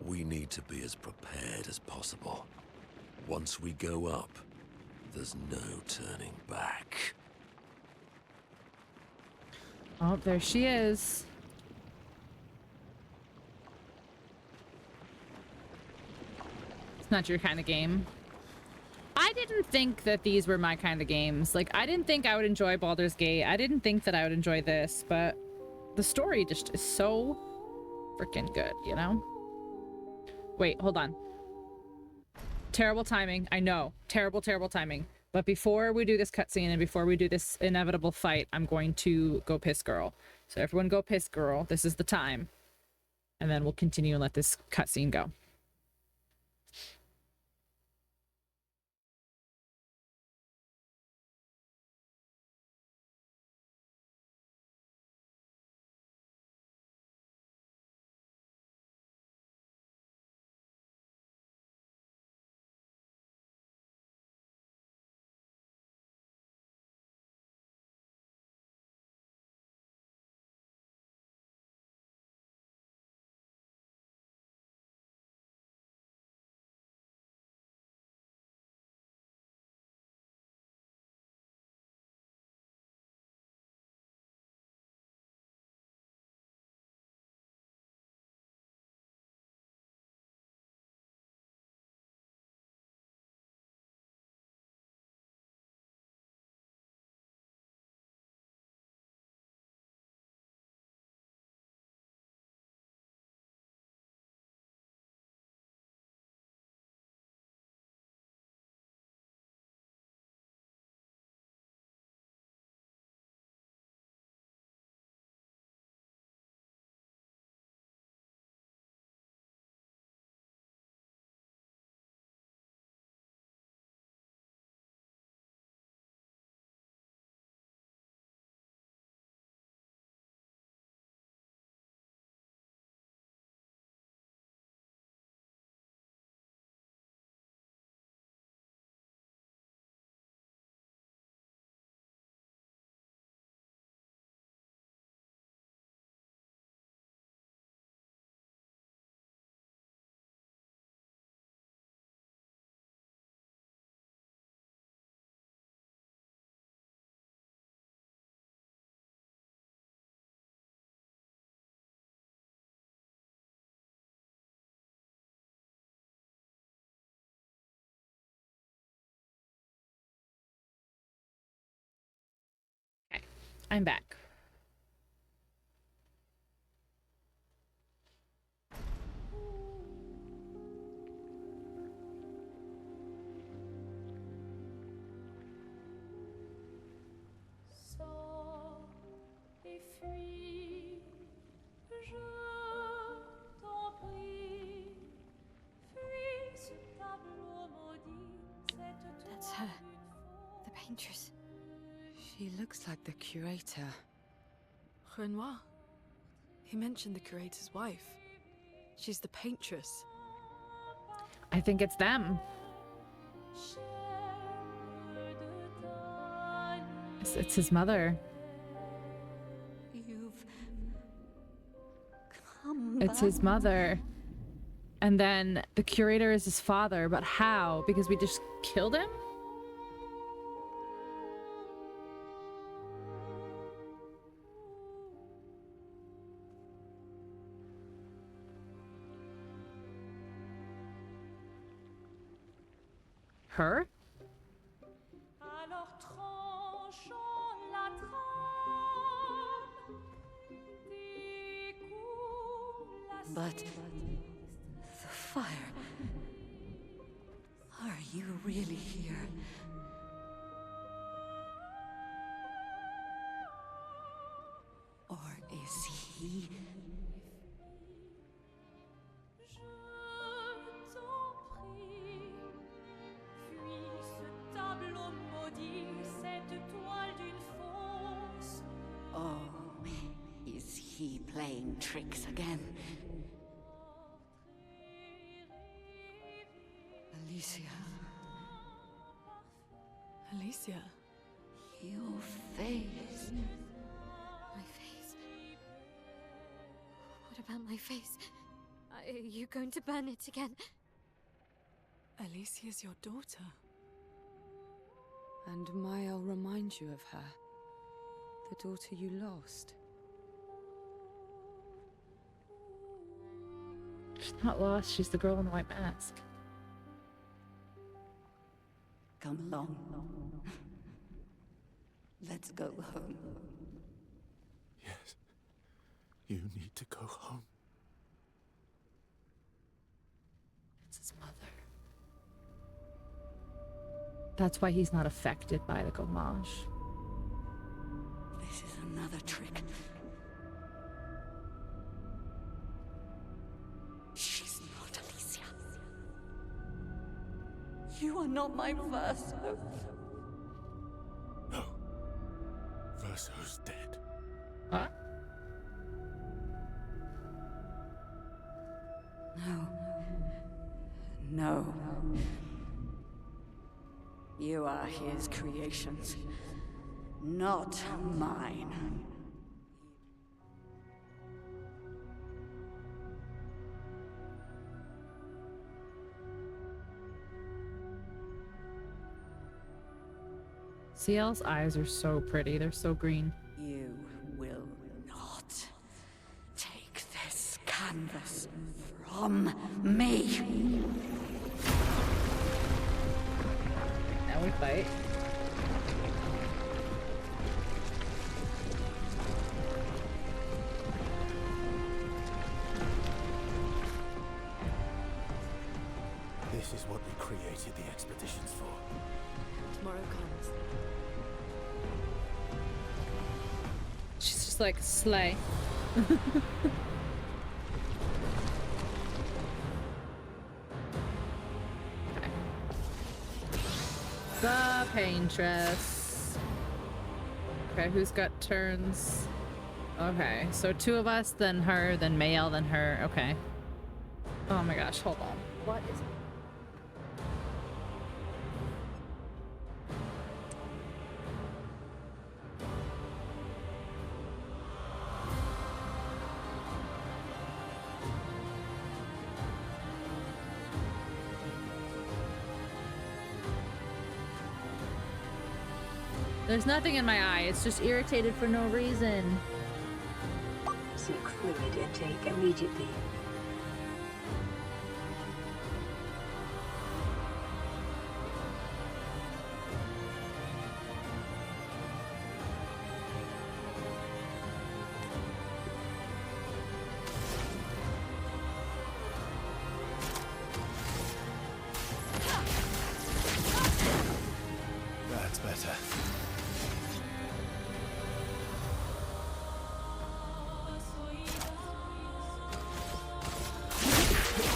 G: We need to be as prepared as possible. Once we go up, there's no turning back.
A: Oh, there she is. It's not your kind of game. I didn't think that these were my kind of games. Like, I didn't think I would enjoy Baldur's Gate. I didn't think that I would enjoy this, but the story just is so freaking good, you know? Wait, hold on. Terrible timing. I know. Terrible, terrible timing. But before we do this cutscene and before we do this inevitable fight, I'm going to go piss girl. So everyone go piss girl. This is the time. And then we'll continue and let this cutscene go. I'm back.
H: Sors et fuis, je t'en prie. Fuis ce tableau maudit, cette
B: That's
H: toile
B: her.
H: d'une
B: The paintress.
F: She looks like the curator.
E: Renoir. He mentioned the curator's wife. She's the paintress.
A: I think it's them. It's his mother.
B: You've come
A: It's his mother. And then the curator is his father, but how? Because we just killed him? Her?
H: Alors tranchons la trame, découle la
B: But the fire. Are you really here? Or is he?
H: Je t'en prie, fuis ce tableau maudit, cette toile d'une fausse.
B: Oh, is he playing tricks again? Alicia,
E: Alicia.
B: your face. My face? What about my face? Are you going to burn it again?
E: Alicia's your daughter.
F: And Mael reminds you of her. The daughter you lost.
A: She's not lost. She's the girl in the white mask.
B: Come along. Let's go home.
C: Yes. You need to go home.
A: It's his mother. That's why he's not affected by the gomage.
B: This is another trick. She's not Alicia. You are not my Verso.
C: No. Verso's dead.
A: Huh?
B: No. No. You are his creations, not mine.
A: CL's eyes are so pretty. They're so green.
B: You will not take this canvas from me.
A: Now we fight.
C: This is what we created the expeditions for.
E: Tomorrow comes.
A: She's just like, slay. Okay. The paintress. Okay, who's got turns? Okay, so two of us, then her, then Mael, then her. Okay. Oh my gosh, hold on. What is... There's nothing in my eye. It's just irritated for no reason.
I: Seek fluid intake immediately.
C: better.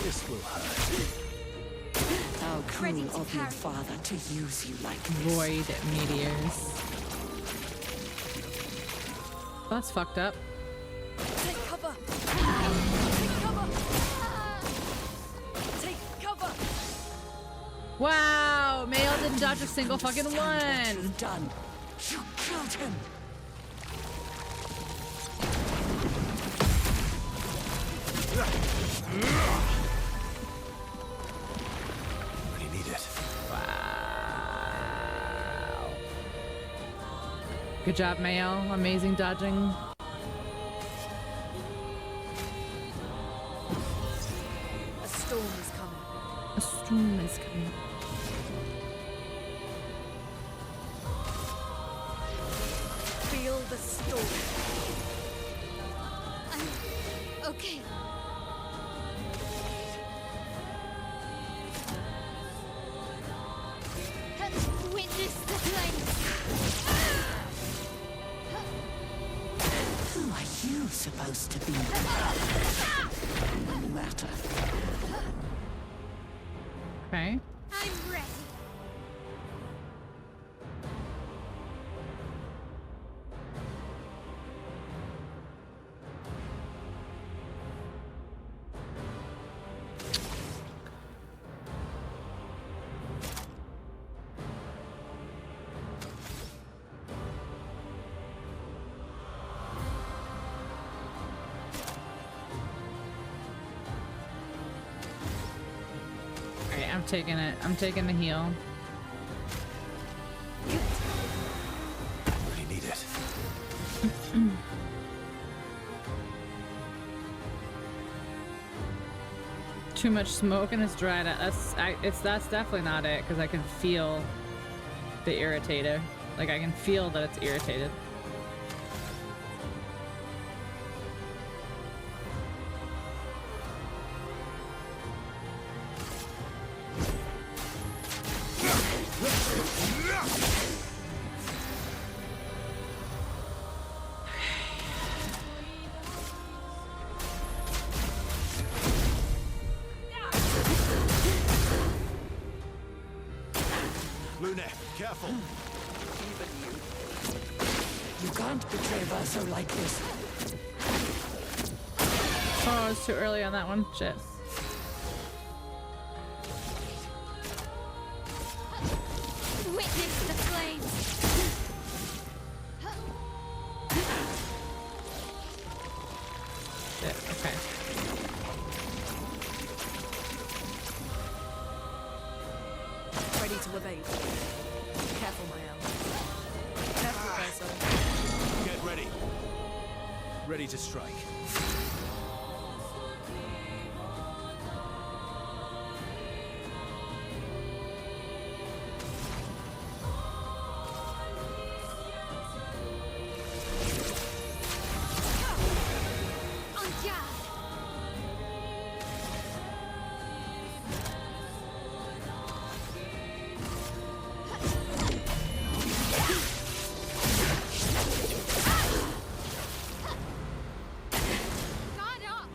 C: This will hurt.
F: How cruel of your father to use you like this.
A: Void meteors. Oh, that's fucked up.
E: Take cover! Take cover! Take cover!
A: Wow, Mael didn't dodge a single fucking one.
F: You've done. You killed him.
C: Really need it.
A: Wow. Good job, Mael. Amazing dodging.
E: A storm is coming.
A: A storm is coming.
E: Feel the storm.
B: Okay. Witness the flames.
F: Who are you supposed to be? No matter.
A: Okay.
B: I'm ready.
A: Alright, I'm taking it. I'm taking the heal.
C: Really need it.
A: Too much smoke and it's dried out. That's definitely not it, because I can feel the irritator. Like, I can feel that it's irritated.
C: Lune, careful.
F: You can't betray Verso like this.
A: Oh, it's too early on that one. Shit.
B: Witness the flames.
A: Shit. Okay.
E: Ready to evade. Careful, Mael. Careful, Verso.
C: Get ready. Ready to strike.
B: En garde. Guard up.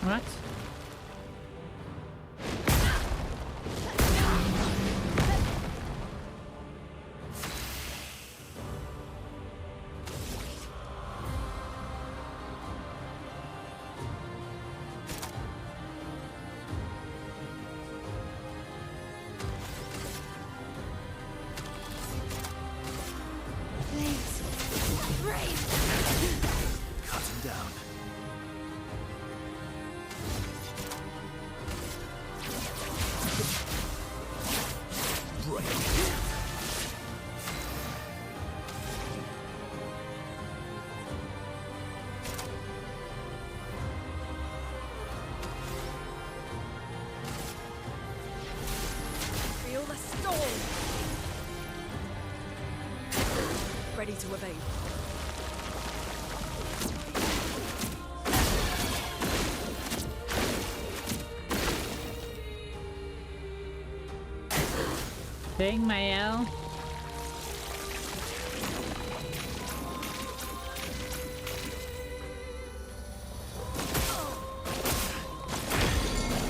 A: What?
B: Flames. Brave.
C: Cut him down.
E: Feel the storm. Ready to evade.
A: Bang my L.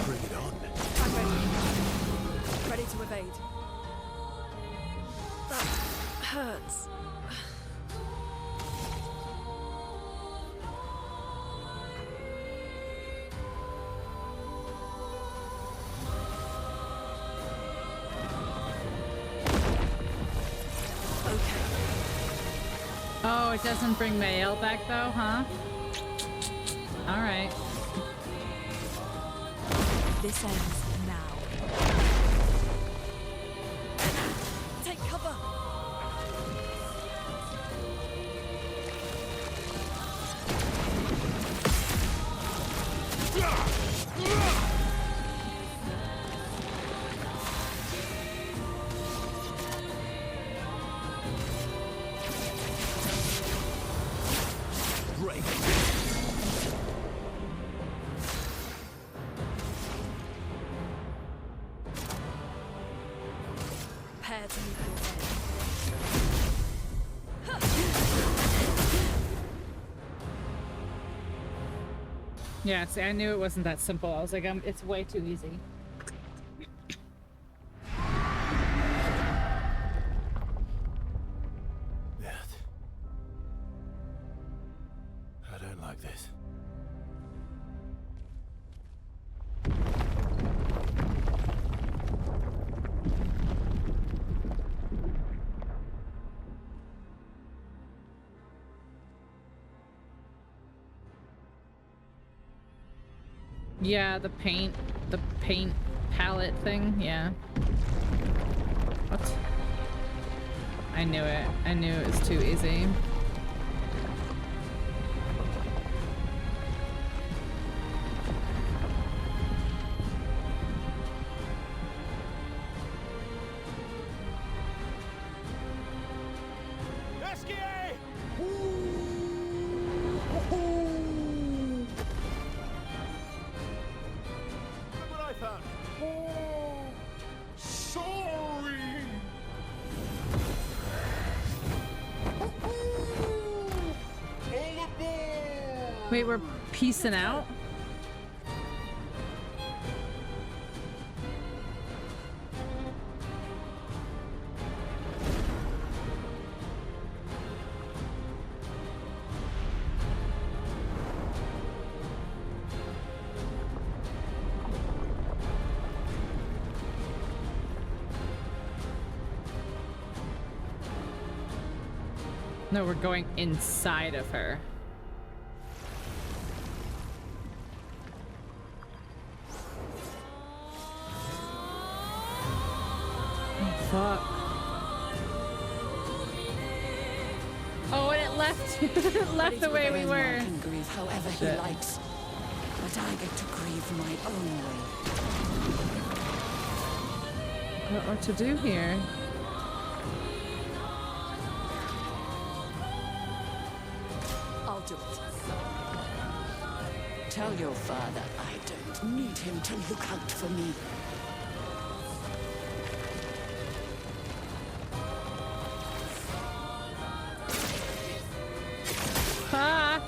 C: Bring it on.
E: I'm ready. Ready to evade. That hurts.
A: Oh, it doesn't bring Mael back though, huh? Alright.
E: This ends now. Take cover! Prepare to meet your end.
A: Yeah, see, I knew it wasn't that simple. I was like, it's way too easy.
C: I don't like this.
A: Yeah, the paint palette thing, yeah. What? I knew it. I knew it was too easy. Wait, we're peacing out? No, we're going inside of her. Fuck. Oh, and it left it left the way we were.
F: Can grieve however he likes, but I get to grieve my own way.
A: What to do here?
E: I'll do it.
F: Tell your father I don't need him to look out for me.
A: Ah!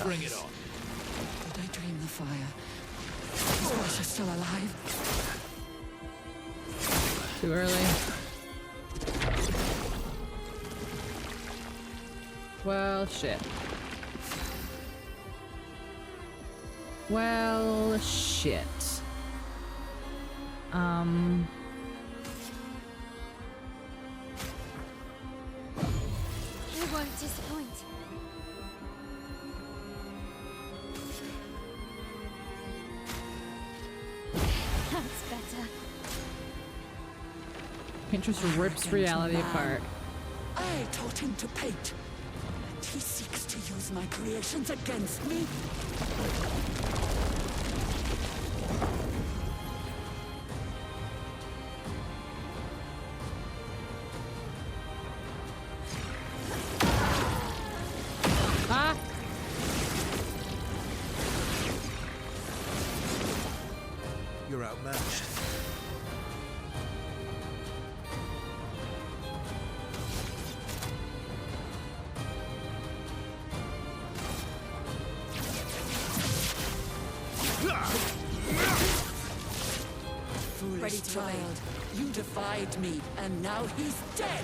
C: Bring it on.
F: Did I dream the fire? Is Russia still alive?
A: Too early. Well, shit. Well, shit. Pinterest rips reality apart.
J: I taught him to paint, and he seeks to use my creations against me.
A: Ah!
C: You're outmatched.
J: Foolish
E: Ready to
J: child,
E: obey.
J: you defied me, and now he's dead.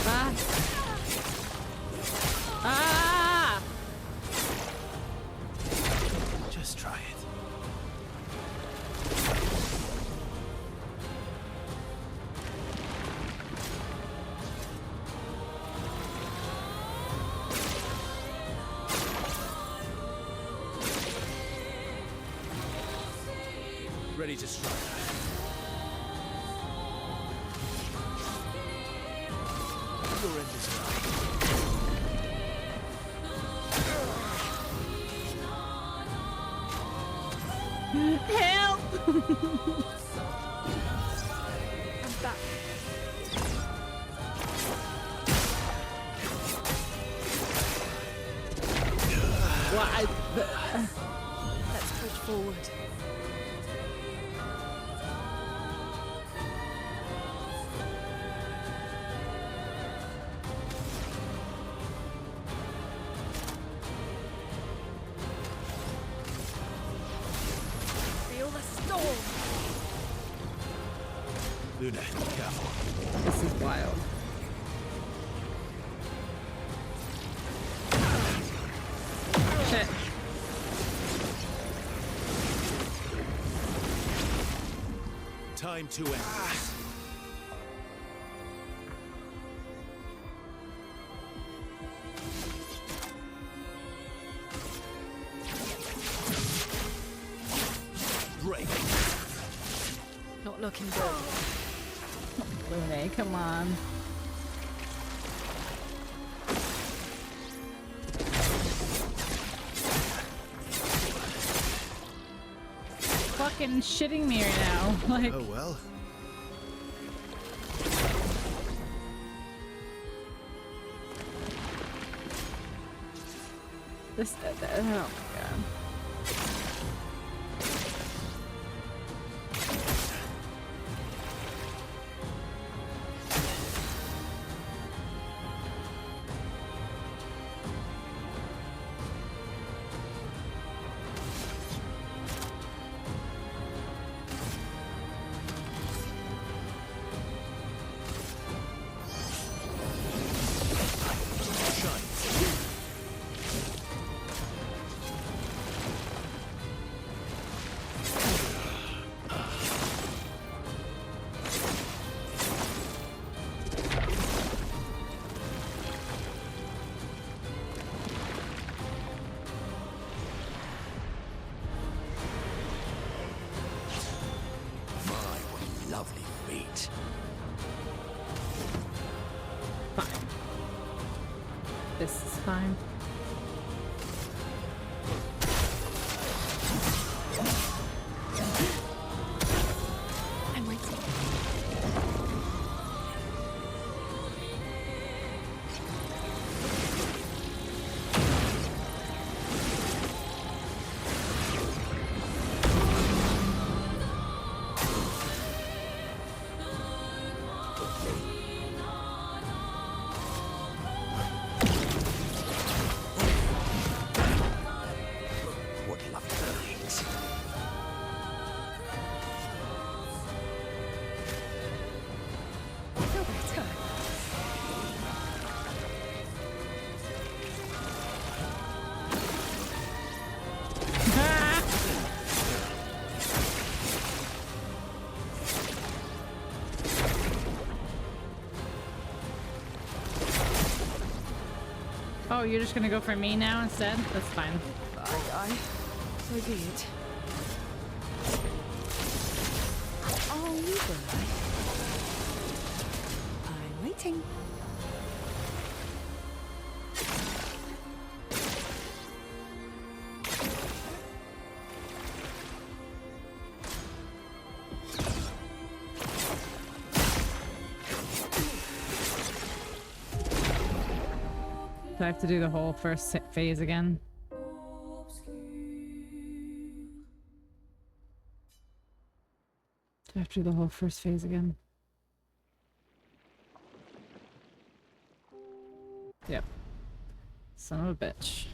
A: Ah! Ah!
C: Just try it. Ready to strike. Your end is nigh.
A: Help!
E: I'm back.
A: Why?
E: Let's push forward. Feel the storm.
C: Luna, careful.
A: This is wild. Shit.
C: Time to end this. Break.
E: Not looking good.
A: Lune, come on. Fucking shitting me right now. Like,
C: Oh well.
A: this. Oh my god.
G: My, what lovely feet.
A: Fine. This is fine.
E: I'm waiting.
G: What lovely feet.
E: I feel better.
A: Oh, you're just gonna go for me now instead? That's fine.
E: I so be it. Oh.
A: Do I have to do the whole first phase again? Do I have to do the whole first phase again? Yep. Son of a bitch.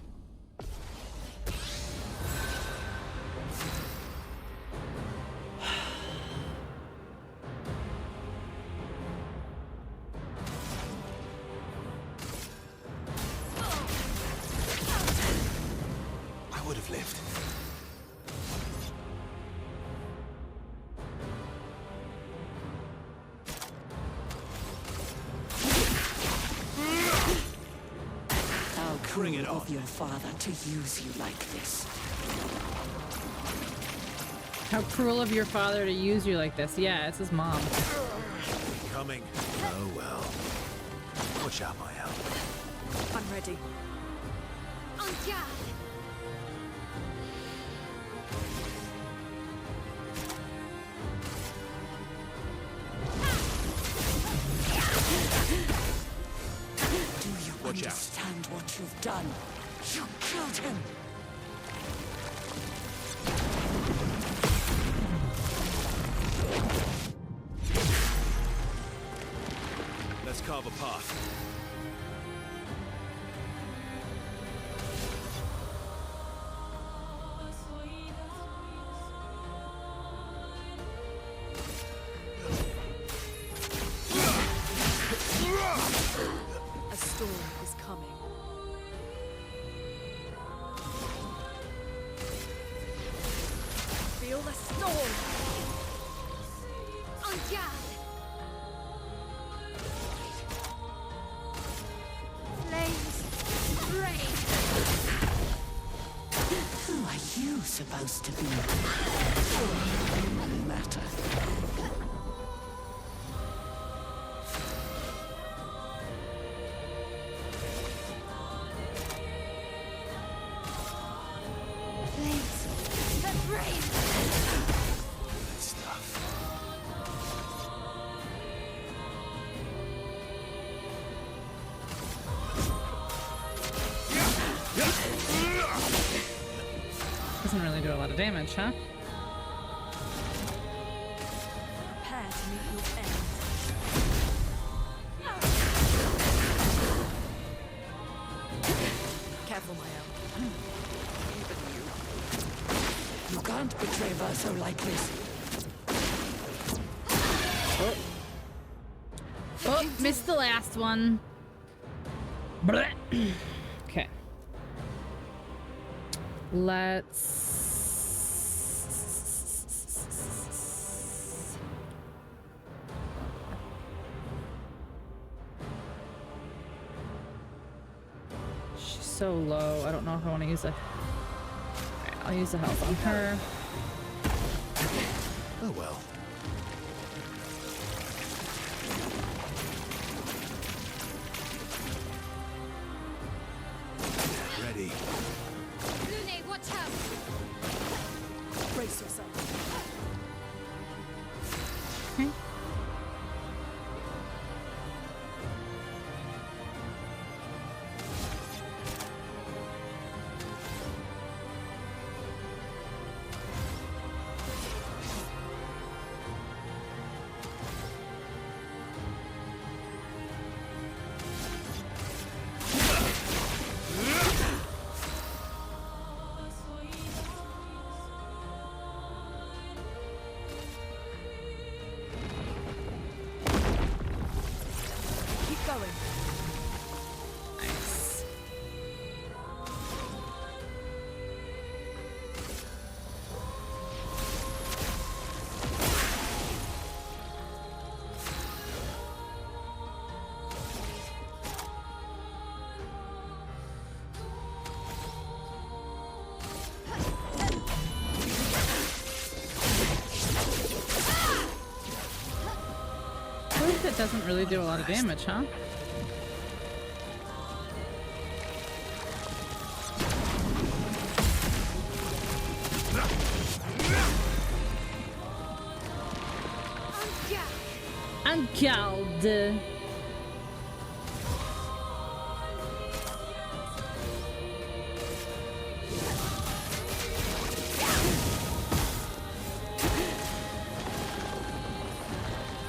C: I would have lived.
J: Bring it on. Of your father to use you like this.
A: How cruel of your father to use you like this. Yeah, it's his mom.
C: Coming. Oh well. Watch out, my help.
E: I'm ready.
B: En garde!
J: Do you understand what you've done? You killed him!
C: Let's carve a path.
E: A storm is coming. Feel the storm!
B: En garde! Flames rain!
J: Who are you supposed to be? No matter.
B: Flames that rain!
C: Good stuff.
A: Doesn't really do a lot of damage, huh?
E: Prepare to meet your end. Careful, my own.
J: You can't betray Verso like this.
A: Oh, missed the last one. Blech. Okay. Let's... She's so low. I don't know if I want to use a... Alright, I'll use the health on her.
C: Oh well. Ready.
B: Lune, watch out!
E: Brace yourself.
A: Okay.
E: Keep going.
A: Nice. That doesn't really do a lot of damage, huh? En garde.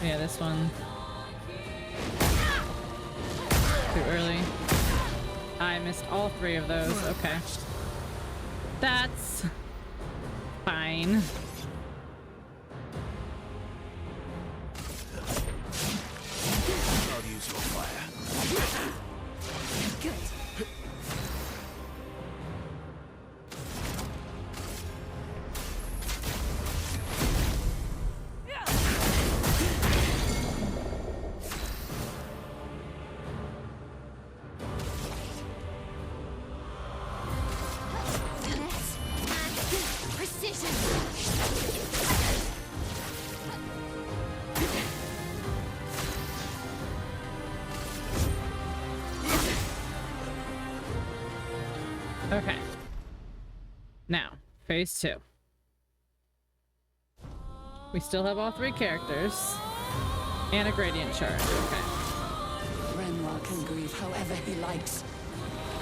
A: Yeah, this one. Too early. I missed all 3 of those. Okay. That's fine.
C: I'll use your fire.
J: Good.
B: Finesse and precision.
A: Okay. Now, phase 2. We still have all 3 characters. And a gradient chart. Okay.
J: Renoir can grieve however he likes,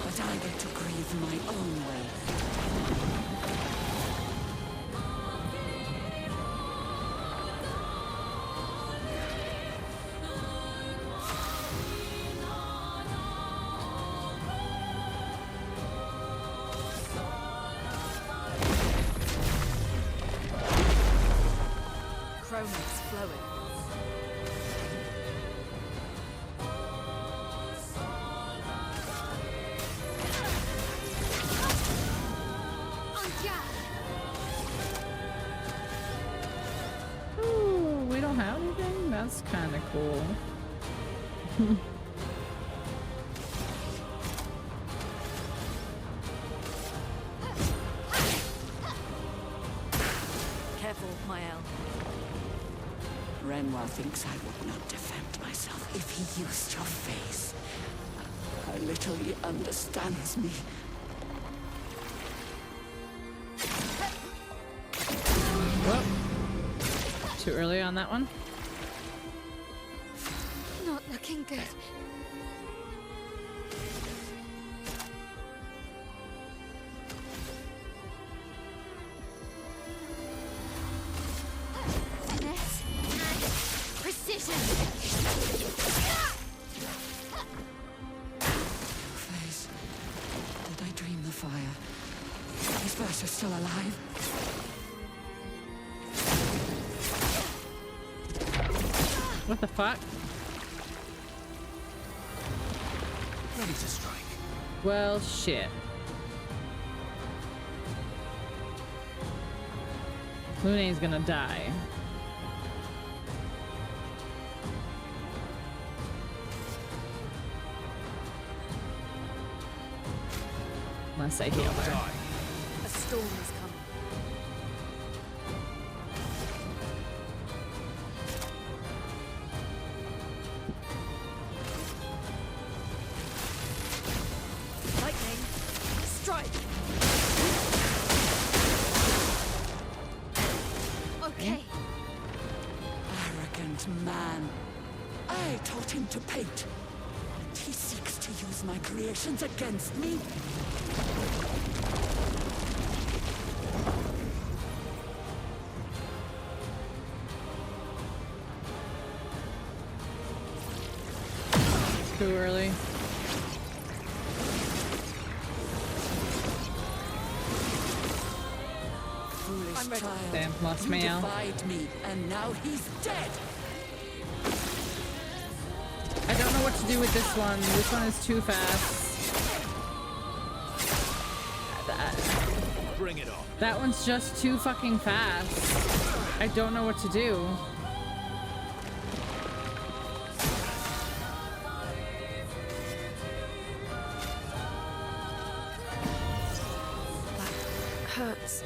J: but I get to grieve my own way.
E: Chroma's flowing.
A: Ooh, we don't have anything? That's kind of cool.
E: Careful, Mael.
J: Renoir thinks I would not defend myself if he used your face. How little he understands me.
A: Too early on that one?
B: Not looking good. Finesse and precision.
J: Face. Did I dream the fire? Is Bertha still alive?
A: What the fuck?
C: Ready to strike.
A: Well, shit. Lune's gonna die. Unless I heal her.
E: A storm is coming. Lightning, strike.
B: Okay.
J: Arrogant man. I taught him to paint. And he seeks to use my creations against me.
A: Too early.
J: Foolish
E: I'm ready.
J: child.
A: Damn, lost
J: you
A: Mael.
J: defied me, and now he's dead.
A: I don't know what to do with this one. This one is too fast.
C: Bring it on.
A: That one's just too fucking fast. I don't know what to do.
E: Hurts.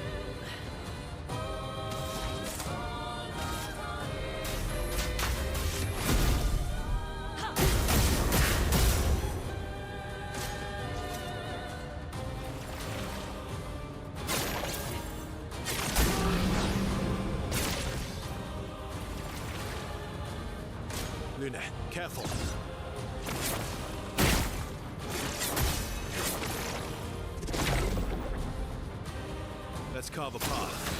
C: Luna, careful. Let's carve a path.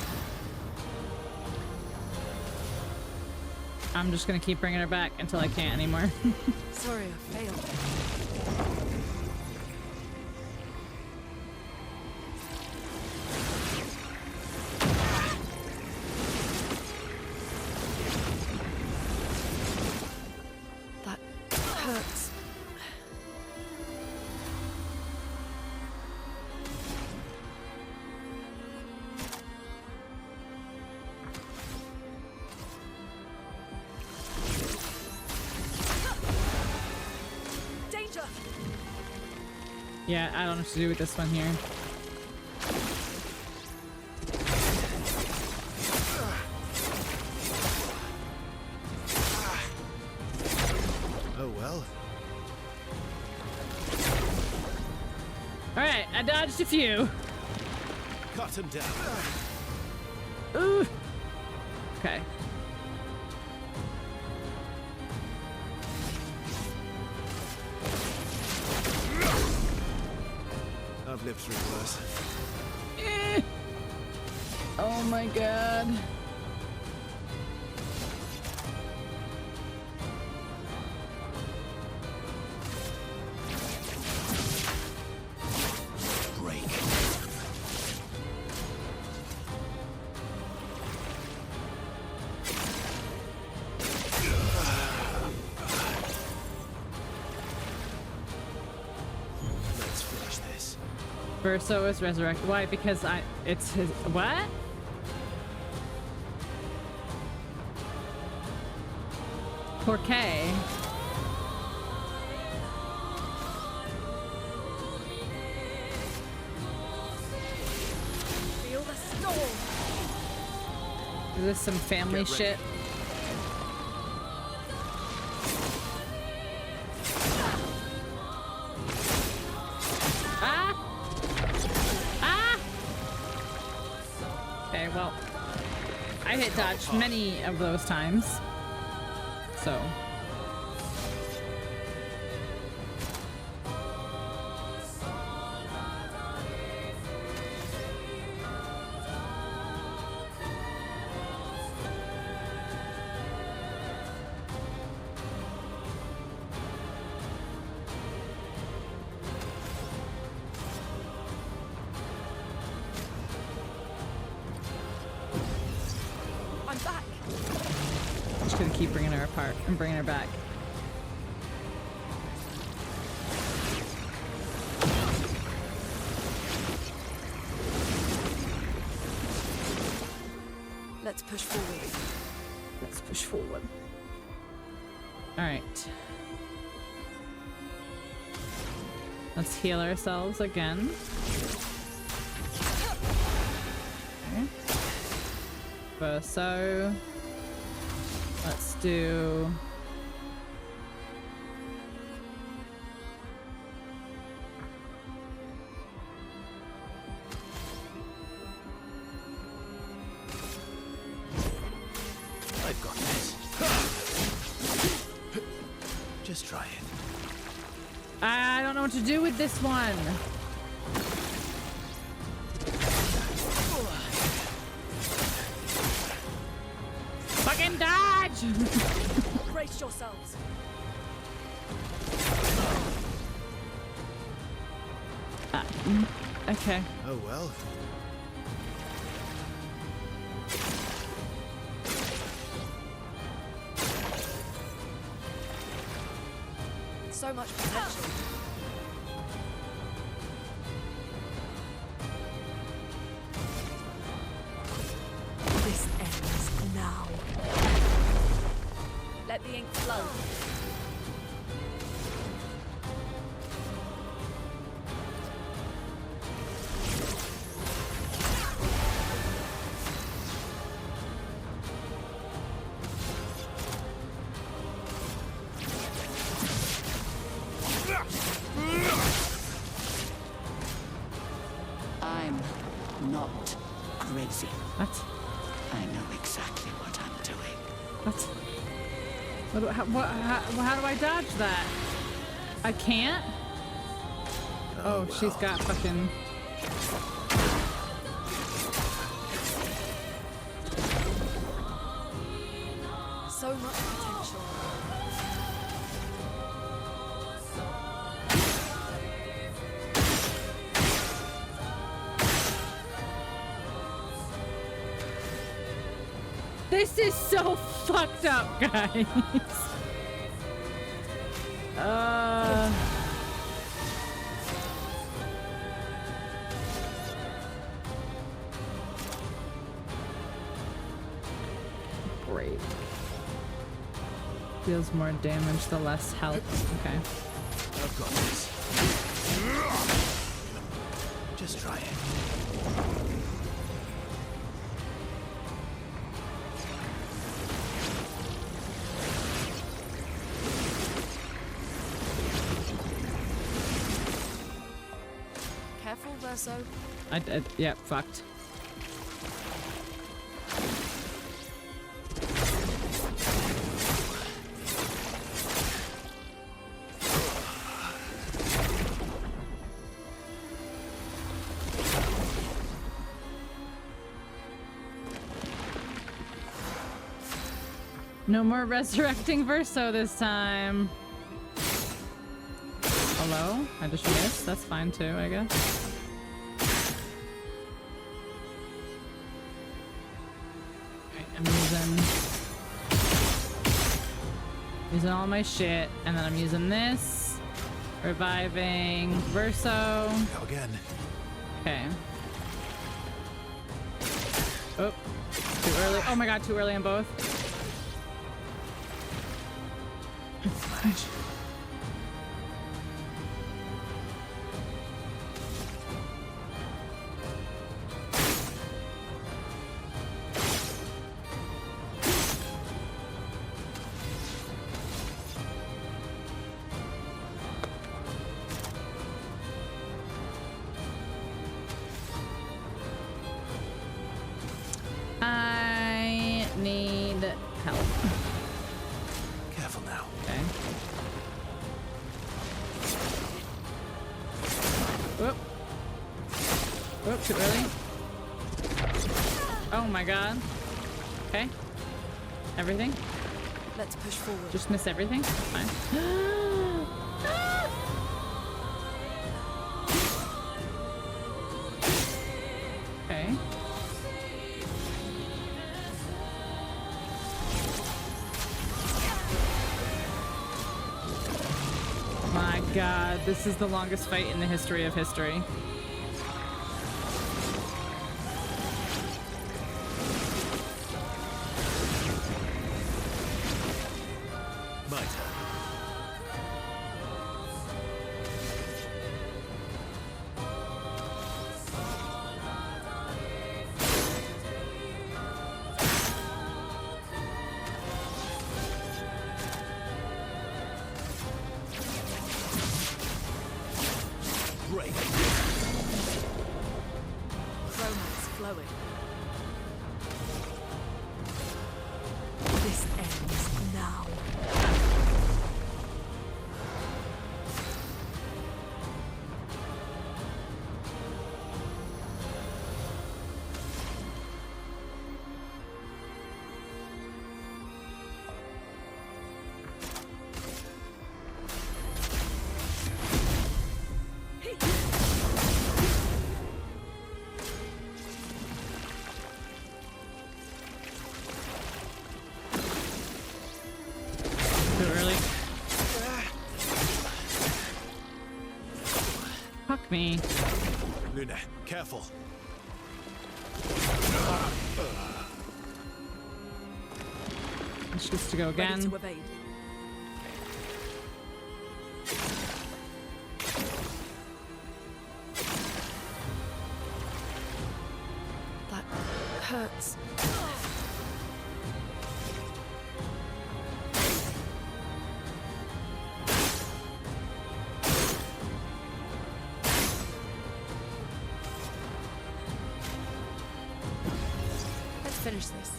A: I'm just gonna keep bringing her back until I can't anymore.
E: Sorry, I failed. That hurts. Danger!
A: Yeah, I don't know what to do with this one here.
C: Oh well.
A: Alright, I dodged a few.
C: Cut him down.
A: Ooh. Okay.
C: I've lived through worse.
A: Eh. Oh my god.
C: Break. Let's finish this.
A: Verso is resurrected. Why? Because it's his. What? Porqué?
E: Feel the storm!
A: Is this some family
C: Get ready.
A: shit? Ah! Ah! Okay, well, I hit dodge many of those times, so.
E: I'm back!
A: Just gonna keep bringing her apart and bringing her back.
E: Let's push forward.
A: Let's push forward. All right. Let's heal ourselves again. Okay. So let's do.
C: I've got this. Just try it.
A: I don't know what to do with this one. Fucking dodge!
E: Brace yourselves.
A: Okay.
C: Oh well.
E: So much potential. This ends now. Let the ink flow.
J: I'm not crazy.
A: What?
J: I know exactly what I'm doing.
A: What? How do I dodge that? I can't? Oh, she's got fucking...
E: So So much potential.
A: This is so fucked up, guys. Great. Deals more damage the less health. Okay.
C: I've got this. Just try it.
E: Careful, Verso.
A: Yeah, fucked. No more resurrecting Verso this time. Hello? I just missed. That's fine too, I guess. Okay, I'm using all my shit, and then I'm using this. Reviving Verso.
C: Go again.
A: Okay. Oh, too early. Oh my god, too early on both.
C: Manage.
A: I need help.
C: Careful now.
A: Okay. Whoop. Whoop, too early. Oh my god. Okay. Everything?
E: Let's push forward.
A: Just miss everything? Fine. Okay. My god, this is the longest fight in the history of history.
C: My turn. Great.
E: Romance flowing. This ends now.
A: Too early. Fuck me.
C: Luna, careful.
A: It's just to go
E: Ready
A: again.
E: to evade. That hurts. Let's finish this.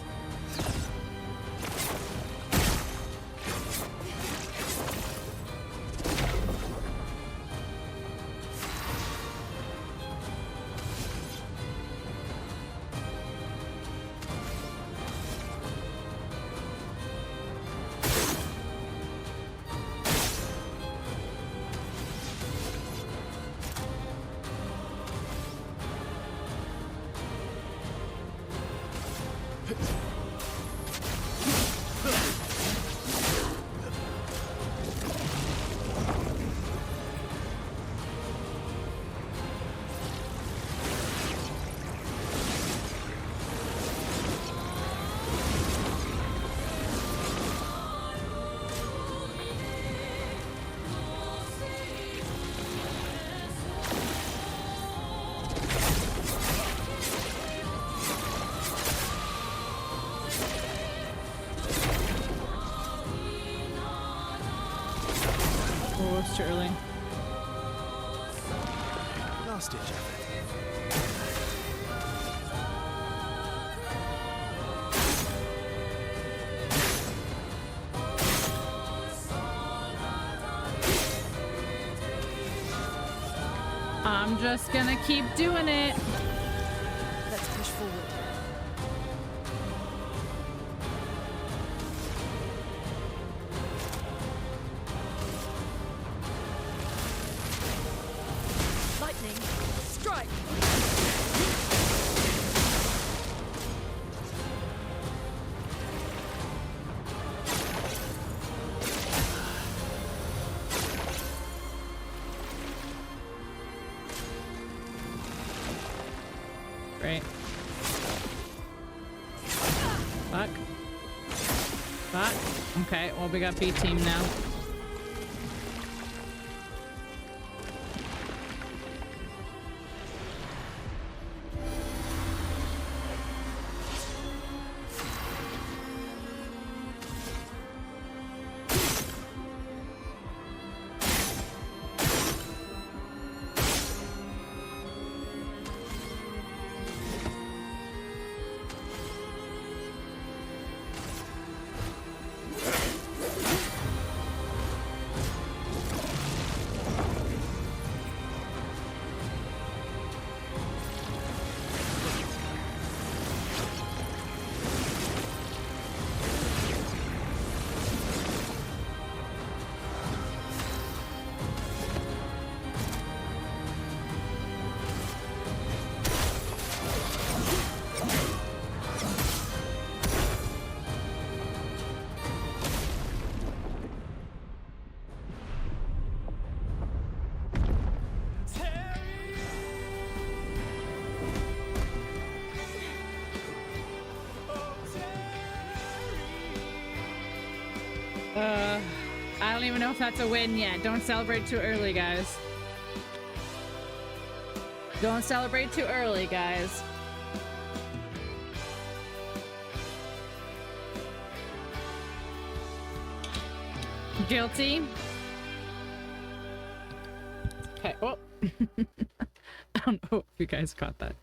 A: it's too early.
C: Last ditch effort.
A: I'm just gonna keep doing it.
E: Let's push forward. Lightning, strike!
A: Great. Fuck. Fuck. Okay, well, we got B team now. I don't even know if that's a win yet. Don't celebrate too early, guys. Don't celebrate too early, guys. Guilty. Okay. Oh. I don't know if you guys caught that.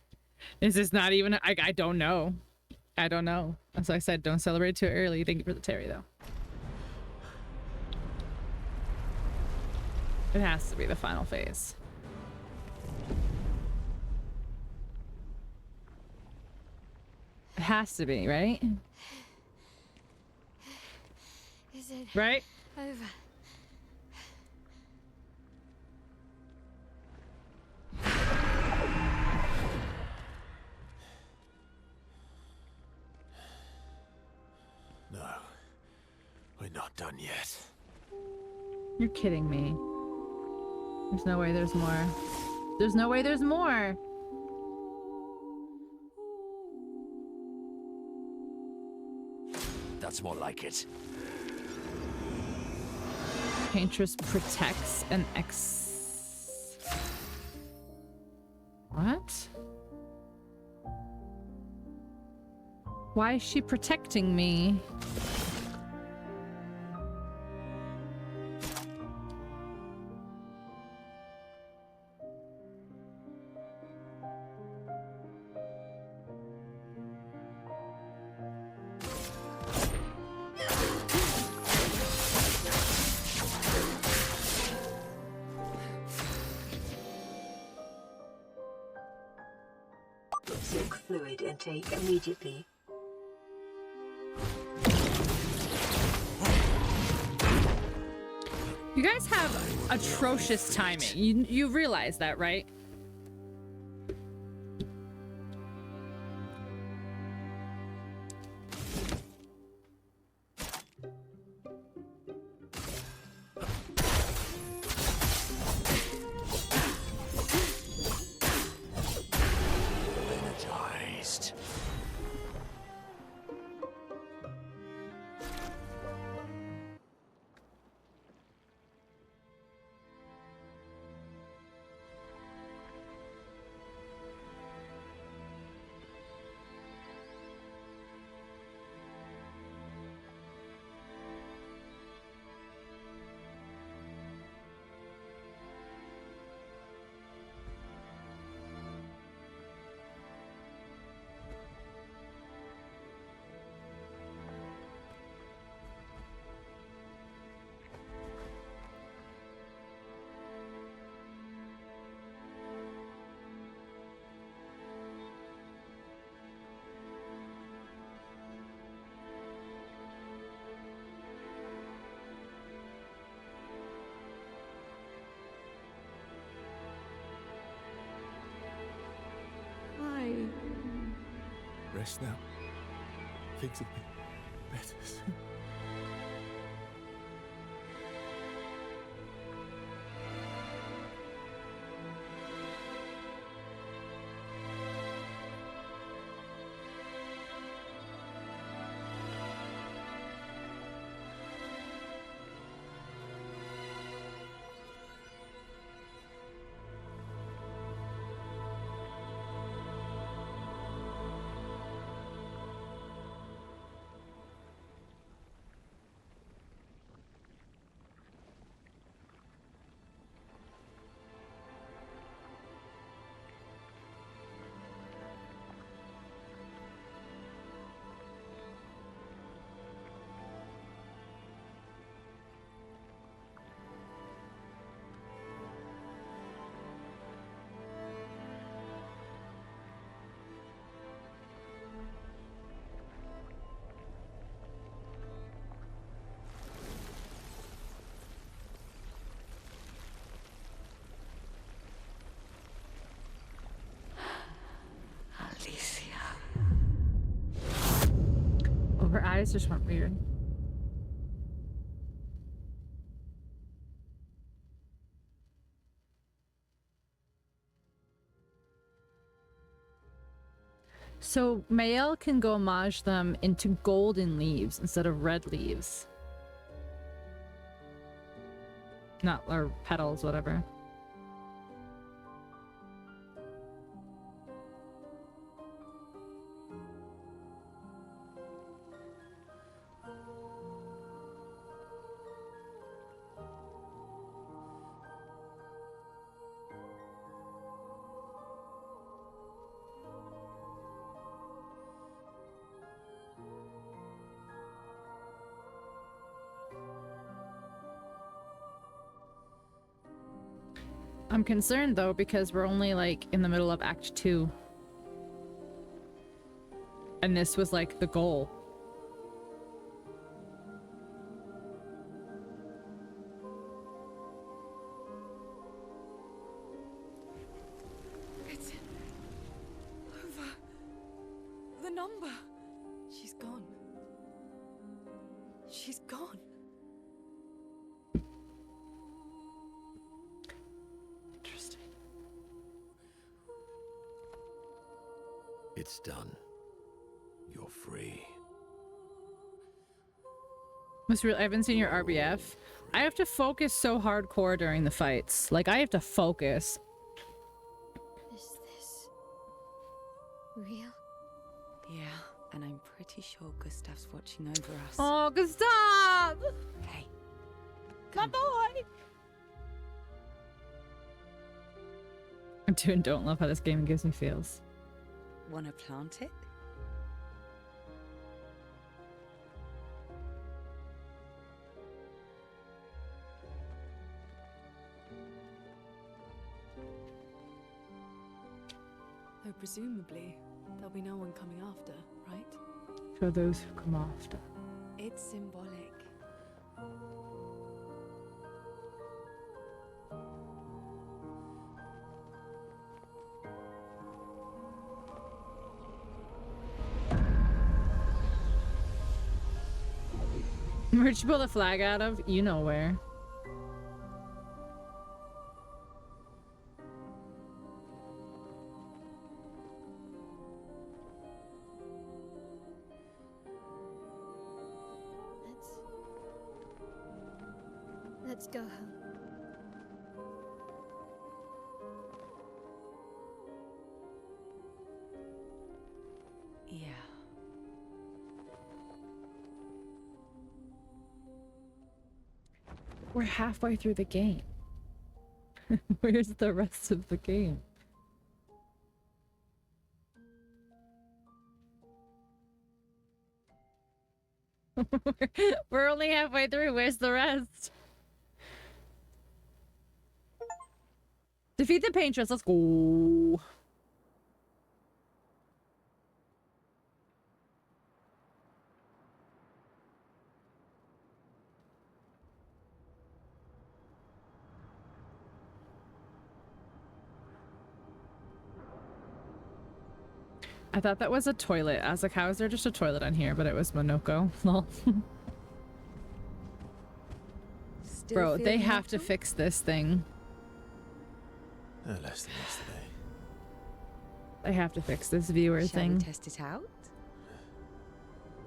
A: This is not even. I don't know. I don't know. As I said, don't celebrate too early. Thank you for the Terry, though. It has to be the final phase. It has to be, right?
B: Is it
A: right?
B: over?
C: No, we're not done yet.
A: You're kidding me. There's no way there's more. There's no way there's more.
G: That's more like it.
A: Paintress protects an ex... What? Why is she protecting me?
I: Toxic fluid intake immediately.
A: You guys have atrocious timing. You realize that, right?
G: Energized.
C: rest now. Things will be better soon.
A: Oh, her eyes just went weird. So Mael can go homage them into golden leaves instead of red leaves. Not, or petals, whatever. I'm concerned though because we're only like in the middle of Act 2. And this was like the goal.
J: It's over. The number. She's gone. She's gone.
A: Interesting.
G: It's done. You're free.
A: I haven't seen your RBF. I have to focus so hardcore during the fights. Like, I have to focus.
B: Is this real?
F: Yeah, and I'm pretty sure Gustav's watching over us.
A: Oh, Gustav!
F: Okay.
A: My boy! I do and don't love how this game gives me feels.
F: Wanna plant it?
E: Though presumably, there'll be no one coming after, right?
A: For those who come after.
E: It's symbolic.
A: Where'd you pull the flag out of? You know where.
B: Let's go home.
F: Yeah.
A: We're halfway through the game. Where's the rest of the game? We're only halfway through. Where's the rest? Defeat the Paintress. Let's go. I thought that was a toilet. I was like, how is there just a toilet on here? But it was Monoko. Lol. Bro, they have to fix this thing.
C: Less than yesterday.
A: They have to fix this viewer
F: Shall
A: thing.
F: we test it out?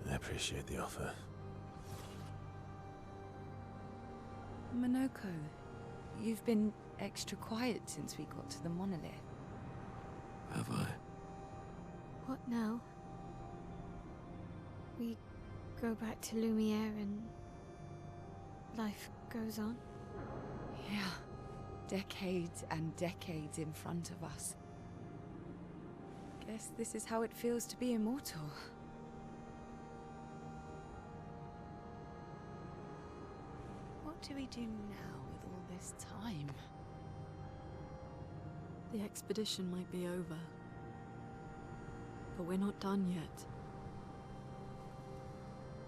C: I appreciate the offer.
F: Monoko, you've been extra quiet since we got to the monolith.
G: Have I?
B: What now? We go back to Lumiere and life goes on?
F: Yeah. Decades and decades in front of us. Guess this is how it feels to be immortal. What do we do now with all this time?
E: The expedition might be over. But we're not done yet.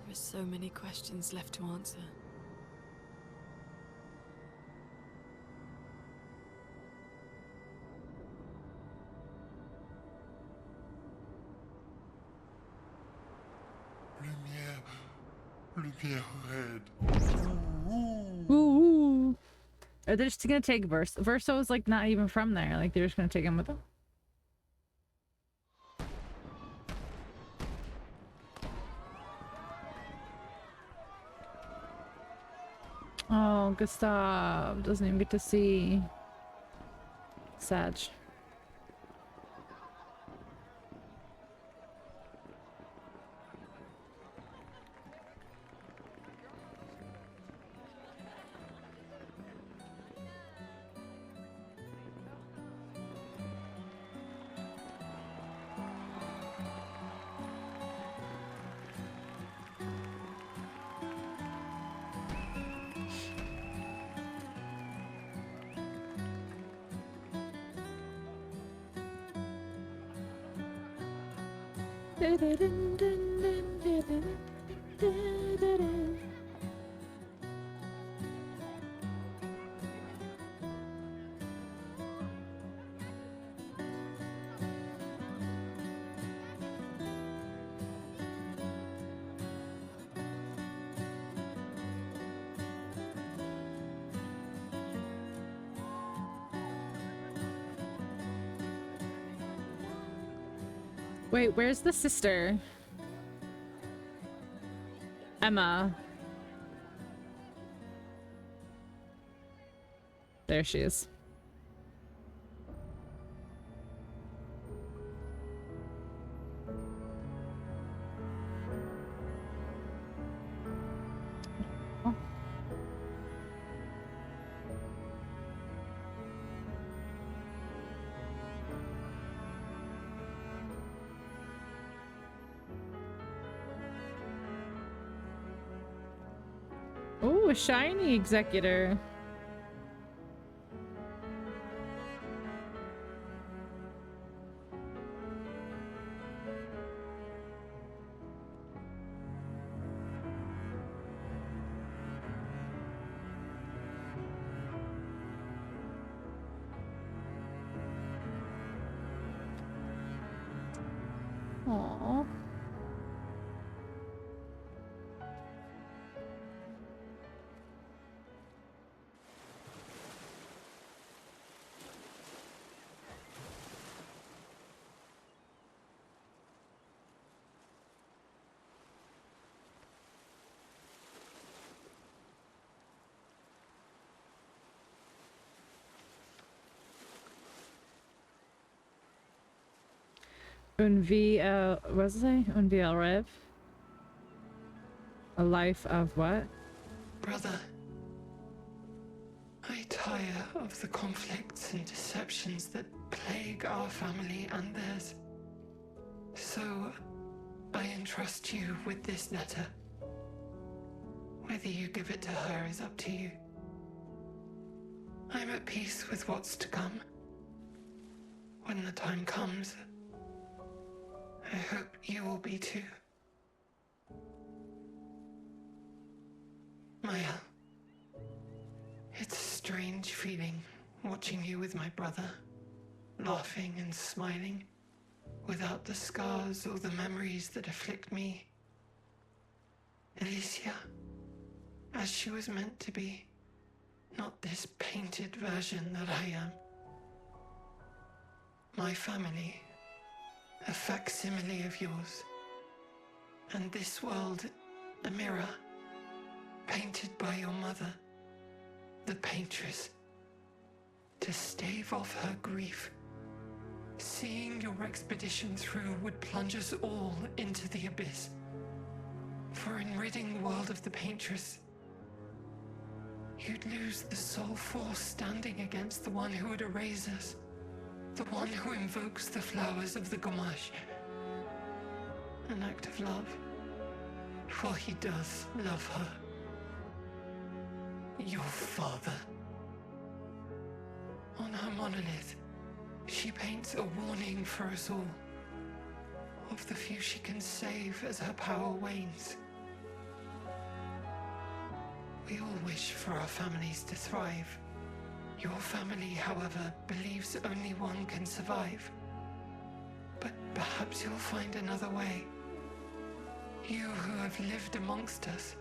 E: There are so many questions left to answer.
D: Lumiere red.
A: Ooh. Are they just gonna take Verso's like not even from there? Like they're just gonna take him with them? Oh, Gustav doesn't even get to see Sag. Wait, where's the sister? Emma. There she is. Oh, a shiny executor. Aww. What does it say? Un vie al rêve? A life of what?
K: Brother, I tire of the conflicts and deceptions that plague our family and theirs. So, I entrust you with this letter. Whether you give it to her is up to you. I'm at peace with what's to come. When the time comes, I hope you will be too. Maya, it's a strange feeling watching you with my brother, laughing and smiling, without the scars or the memories that afflict me. Alicia, as she was meant to be, not this painted version that I am. My family, a facsimile of yours, and this world, a mirror, painted by your mother, the paintress, to stave off her grief. Seeing your expedition through would plunge us all into the abyss. For in ridding the world of the paintress, you'd lose the sole force standing against the one who would erase us, the one who invokes the flowers of the gommage. An act of love, for he does love her. Your father. On her monolith, she paints a warning for us all, of the few she can save as her power wanes. We all wish for our families to thrive. Your family, however, believes only one can survive. But perhaps you'll find another way. You who have lived amongst us,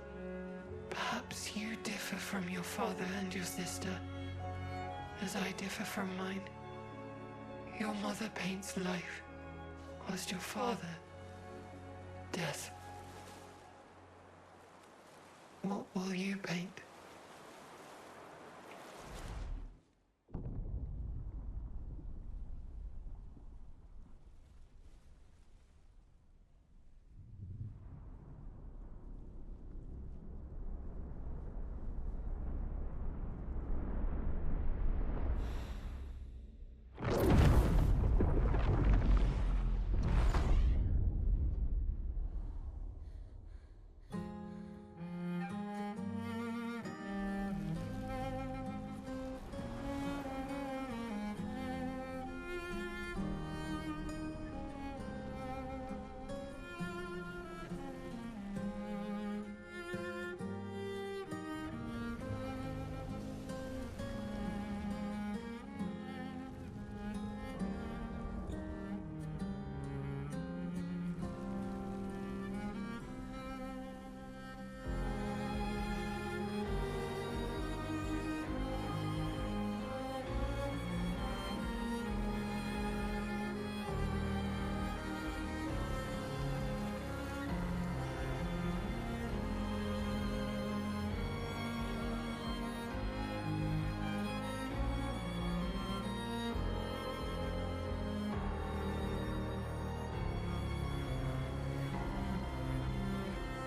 K: perhaps you differ from your father and your sister, as I differ from mine. Your mother paints life, whilst your father, death. What will you paint?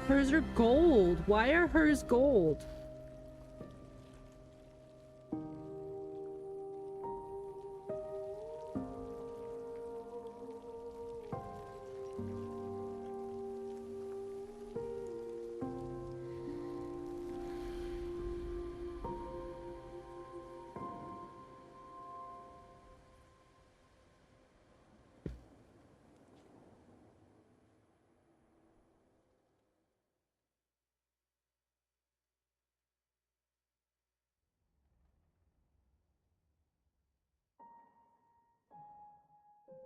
A: Hers are gold. Why are hers gold?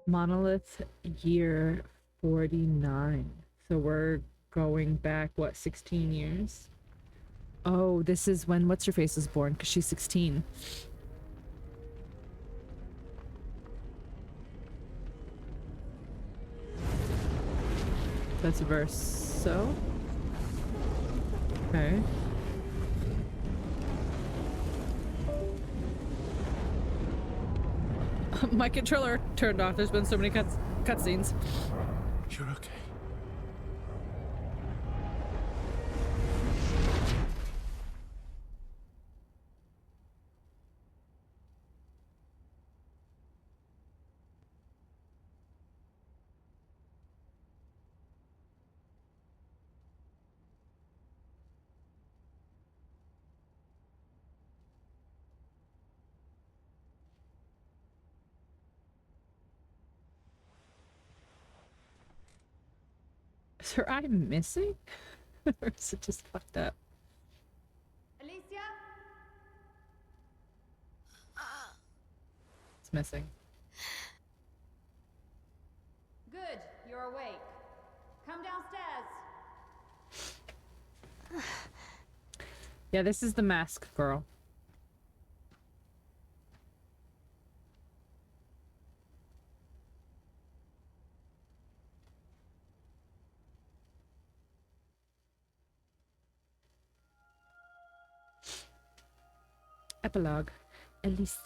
A: Monolith year 49. So we're going back, what, 16 years? Oh, this is when What's-Her-Face was born, because she's 16. That's a verse. So? Okay. My controller turned off. There's been so many cutscenes.
C: You're okay.
A: Is her eye missing? Or is it just fucked up?
H: Alicia?
A: It's missing.
H: You're awake. Come downstairs.
A: Yeah, this is the mask girl. Epilogue. Alicia.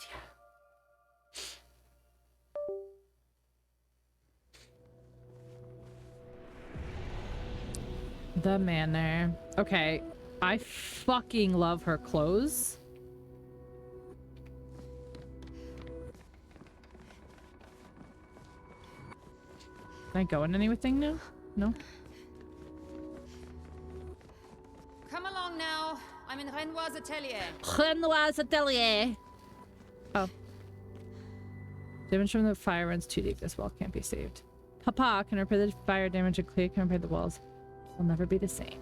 A: The manor. Okay. I fucking love her clothes. Can I go in anything now? No?
H: Come along now. I'm in Renoir's atelier.
A: Renoir's atelier. Oh. Damage from the fire runs too deep. This wall can't be saved. Papa can repair the fire damage and Clair can repair the walls. Will never be the same.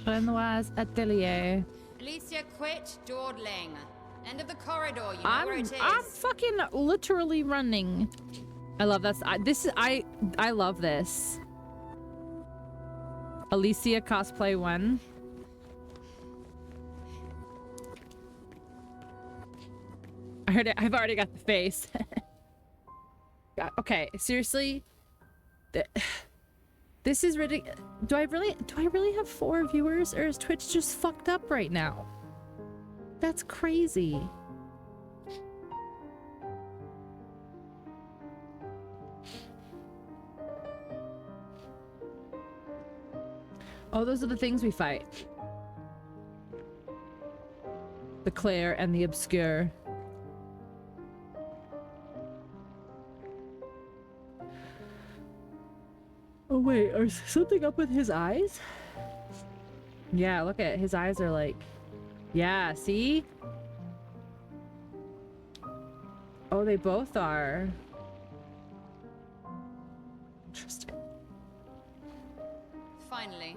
A: Renoir's atelier.
H: Alicia, quit dawdling. End of the corridor. You know where it is.
A: I'm fucking literally running. I love this. I love this. Alicia cosplay 1. I've already got the face. God, okay, seriously. This is ridiculous. Do I really have 4 viewers, or is Twitch just fucked up right now? That's crazy. Oh, those are the things we fight. The Clair and the Obscur. Oh wait, is something up with his eyes? Yeah, look at his eyes are like... Yeah, see? Oh, they both are. Interesting.
H: Finally.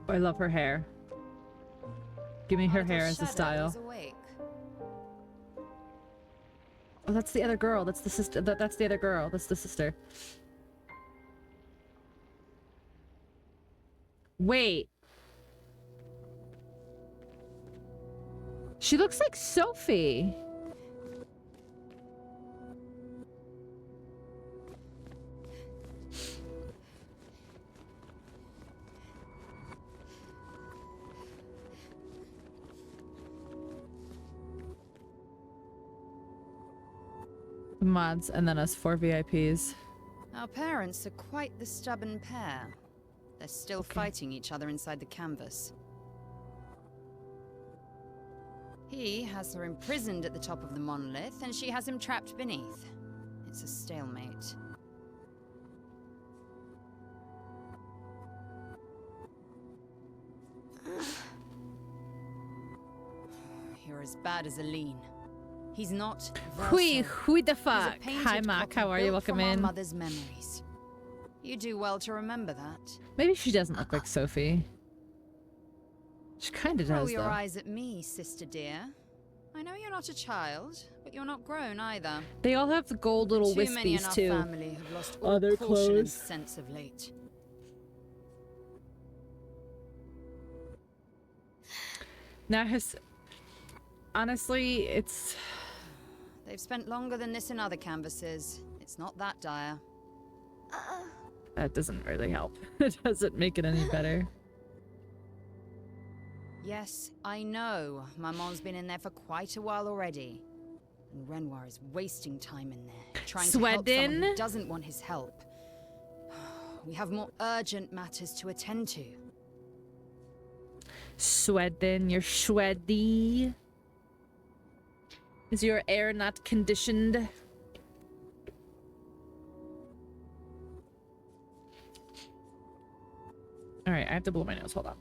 A: I love her hair. Give me her hair as a style. Oh, that's the other girl. That's the sister. That's the other girl. That's the sister. Wait. She looks like Sophie. Mods and then us 4 VIPs.
H: Our parents are quite the stubborn pair. They're still fighting each other inside the canvas. He has her imprisoned at the top of the monolith, and she has him trapped beneath. It's a stalemate. You're as bad as Aline. He's not.
A: Who the fuck? Hi, Mark. How are you? Welcome in.
H: Mother's memories. You do well to remember that.
A: Maybe she doesn't look like Sophie. She kind of does,
H: Roll your
A: though.
H: eyes at me, sister dear. I know you're not a child, but you're not grown either.
A: They all have the gold little
H: Too many in
A: wispies
H: our
A: too.
H: family have lost all
A: their
H: caution and
A: clothes.
H: sense of late.
A: Now, honestly, it's...
H: They've spent longer than this in other canvases. It's not that dire.
A: That doesn't really help. It doesn't make it any better.
H: Yes, I know. Maman's been in there for quite a while already. And Renoir is wasting time in there, trying to help someone who doesn't want his help. We have more urgent matters to attend to.
A: Sweden, you're sweaty. Is your air not conditioned? Alright, I have to blow my nose. Hold on.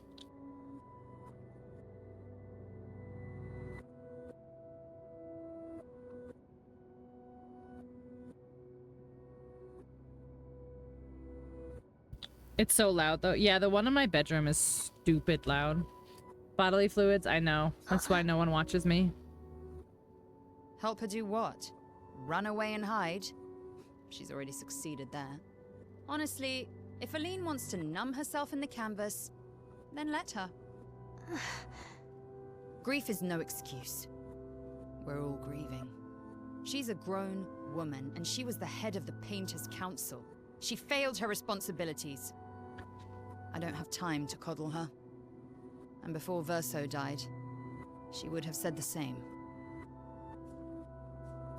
A: It's so loud though. Yeah, the one in my bedroom is stupid loud. Bodily fluids, I know. That's why no one watches me.
H: Help her do what? Run away and hide? She's already succeeded there. Honestly, if Aline wants to numb herself in the canvas, then let her. Grief is no excuse. We're all grieving. She's a grown woman, and she was the head of the Painters' Council. She failed her responsibilities. I don't have time to coddle her. And before Verso died, she would have said the same.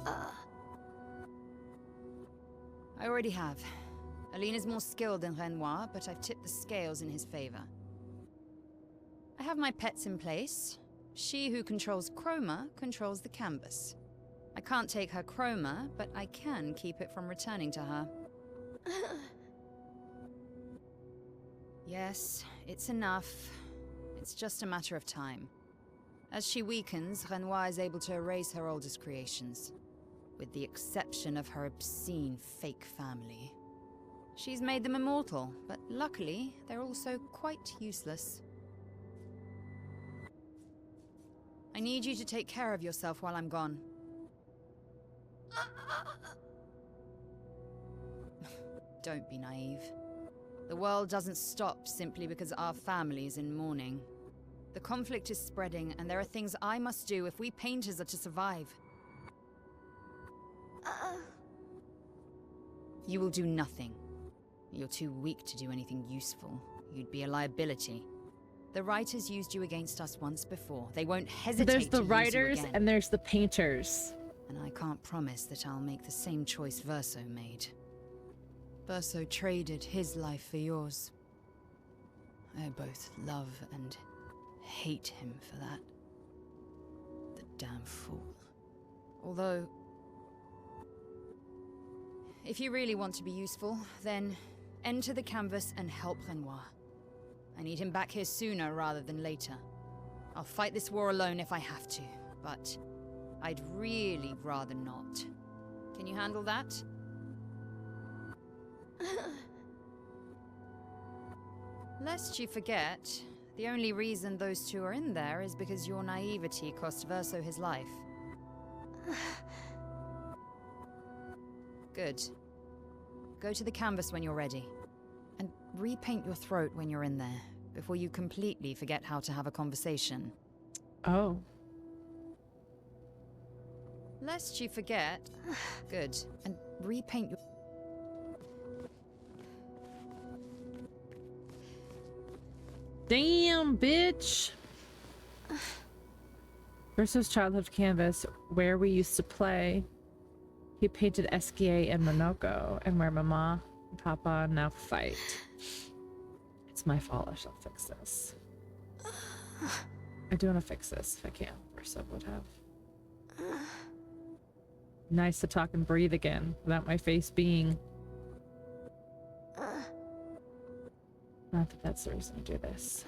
H: I already have. Aline is more skilled than Renoir, but I've tipped the scales in his favor. I have my pets in place. She who controls chroma controls the canvas. I can't take her chroma, but I can keep it from returning to her. Yes, it's enough. It's just a matter of time. As she weakens, Renoir is able to erase her oldest creations, with the exception of her obscene fake family. She's made them immortal, but luckily, they're also quite useless. I need you to take care of yourself while I'm gone. Don't be naive. The world doesn't stop simply because our family is in mourning. The conflict is spreading, and there are things I must do if we painters are to survive. You will do nothing. You're too weak to do anything useful. You'd be a liability. The writers used you against us once before. They won't hesitate to use you again.
A: There's the writers and there's the painters.
H: And I can't promise that I'll make the same choice Verso made. Verso traded his life for yours. I both love and hate him for that. The damn fool. Although, if you really want to be useful, then enter the canvas and help Renoir. I need him back here sooner rather than later. I'll fight this war alone if I have to, but I'd really rather not. Can you handle that? Lest you forget, the only reason those two are in there is because your naivety cost Verso his life. Good. Go to the canvas when you're ready. And repaint your throat when you're in there, before you completely forget how to have a conversation.
A: Oh.
H: Lest you forget. Good. And repaint your...
A: Damn, bitch! Versus childhood canvas, where we used to play. He painted Esquier and Monoko, and where Mama and Papa now fight. It's my fault, I shall fix this. I do want to fix this if I can, or so would have. Nice to talk and breathe again, without my face being... Not that that's the reason to do this.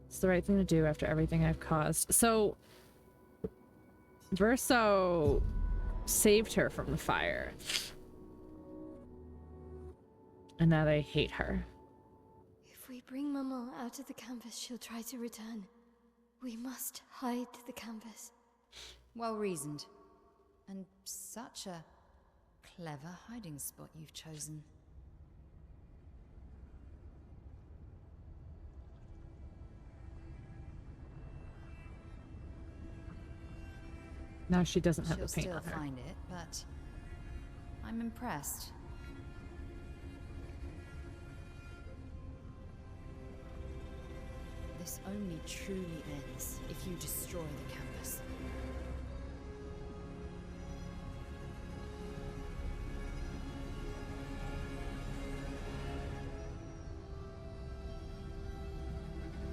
A: It's the right thing to do after everything I've caused. So, Verso saved her from the fire. And now they hate her.
B: If we bring Maman out of the canvas, she'll try to return. We must hide the canvas.
H: Well reasoned. And such a clever hiding spot you've chosen.
A: Now she doesn't have the paint
H: She'll
A: on
H: still
A: her.
H: find it, but I'm impressed. This only truly ends if you destroy the canvas.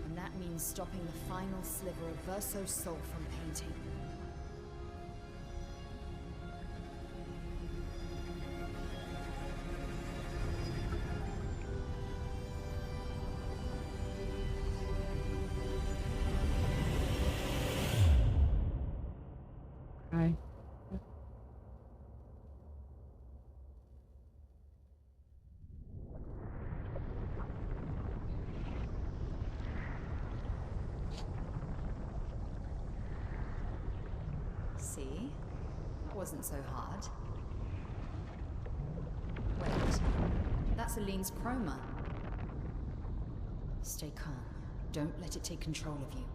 H: And that means stopping the final sliver of Verso's soul from painting.
A: Right.
H: See? That wasn't so hard. Wait. That's Aline's chroma. Stay calm. Don't let it take control of you.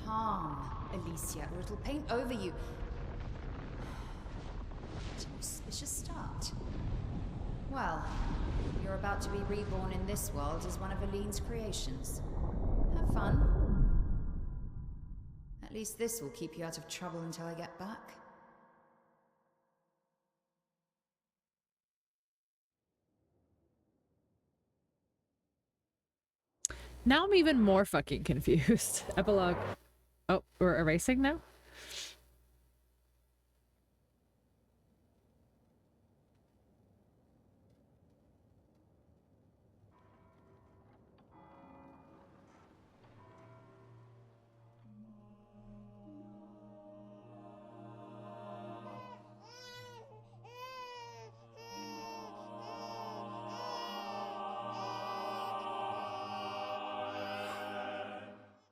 H: Calm, Alicia, or it'll paint over you. What an auspicious start. Well, you're about to be reborn in this world as one of Aline's creations. Have fun. At least this will keep you out of trouble until I get back.
A: Now I'm even more fucking confused. Epilogue. Oh, we're erasing now?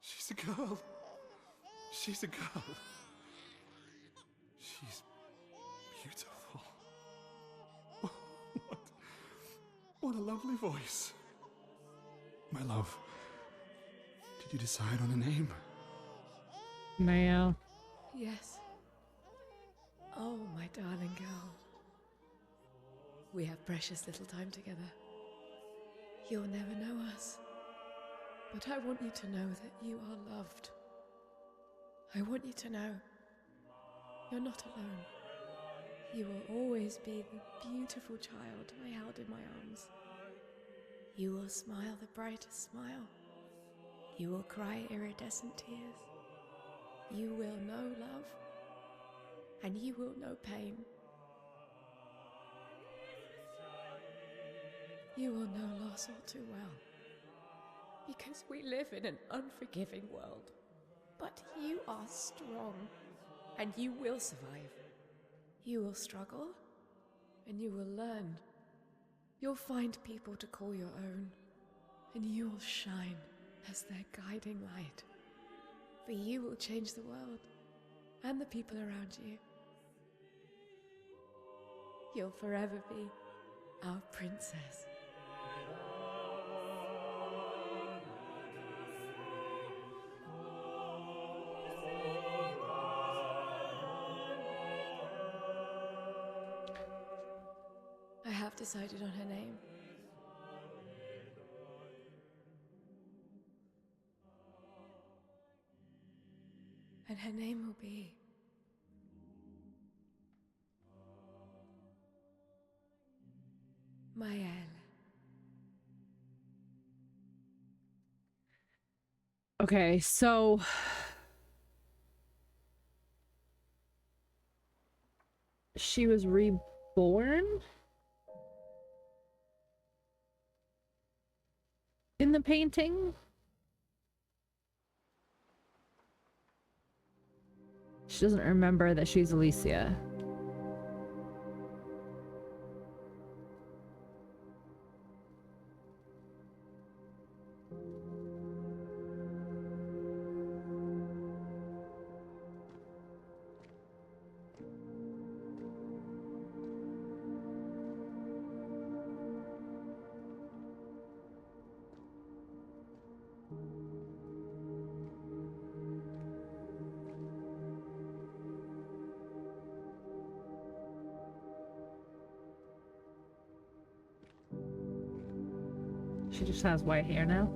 C: She's a girl. She's a girl. She's beautiful. What a lovely voice. My love, did you decide on a name?
A: Mayo.
E: Yes. Oh, my darling girl. We have precious little time together. You'll never know us. But I want you to know that you are loved. I want you to know you're not alone. You will always be the beautiful child I held in my arms. You will smile the brightest smile. You will cry iridescent tears. You will know love, and you will know pain. You will know loss all too well. Because we live in an unforgiving world. But you are strong, and you will survive. You will struggle, and you will learn. You'll find people to call your own, and you will shine as their guiding light. For you will change the world, and the people around you. You'll forever be our princess. I have decided on her name. And her name will be... Mael.
A: Okay, so... She was reborn? In the painting? She doesn't remember that she's Alicia. She just has white hair now.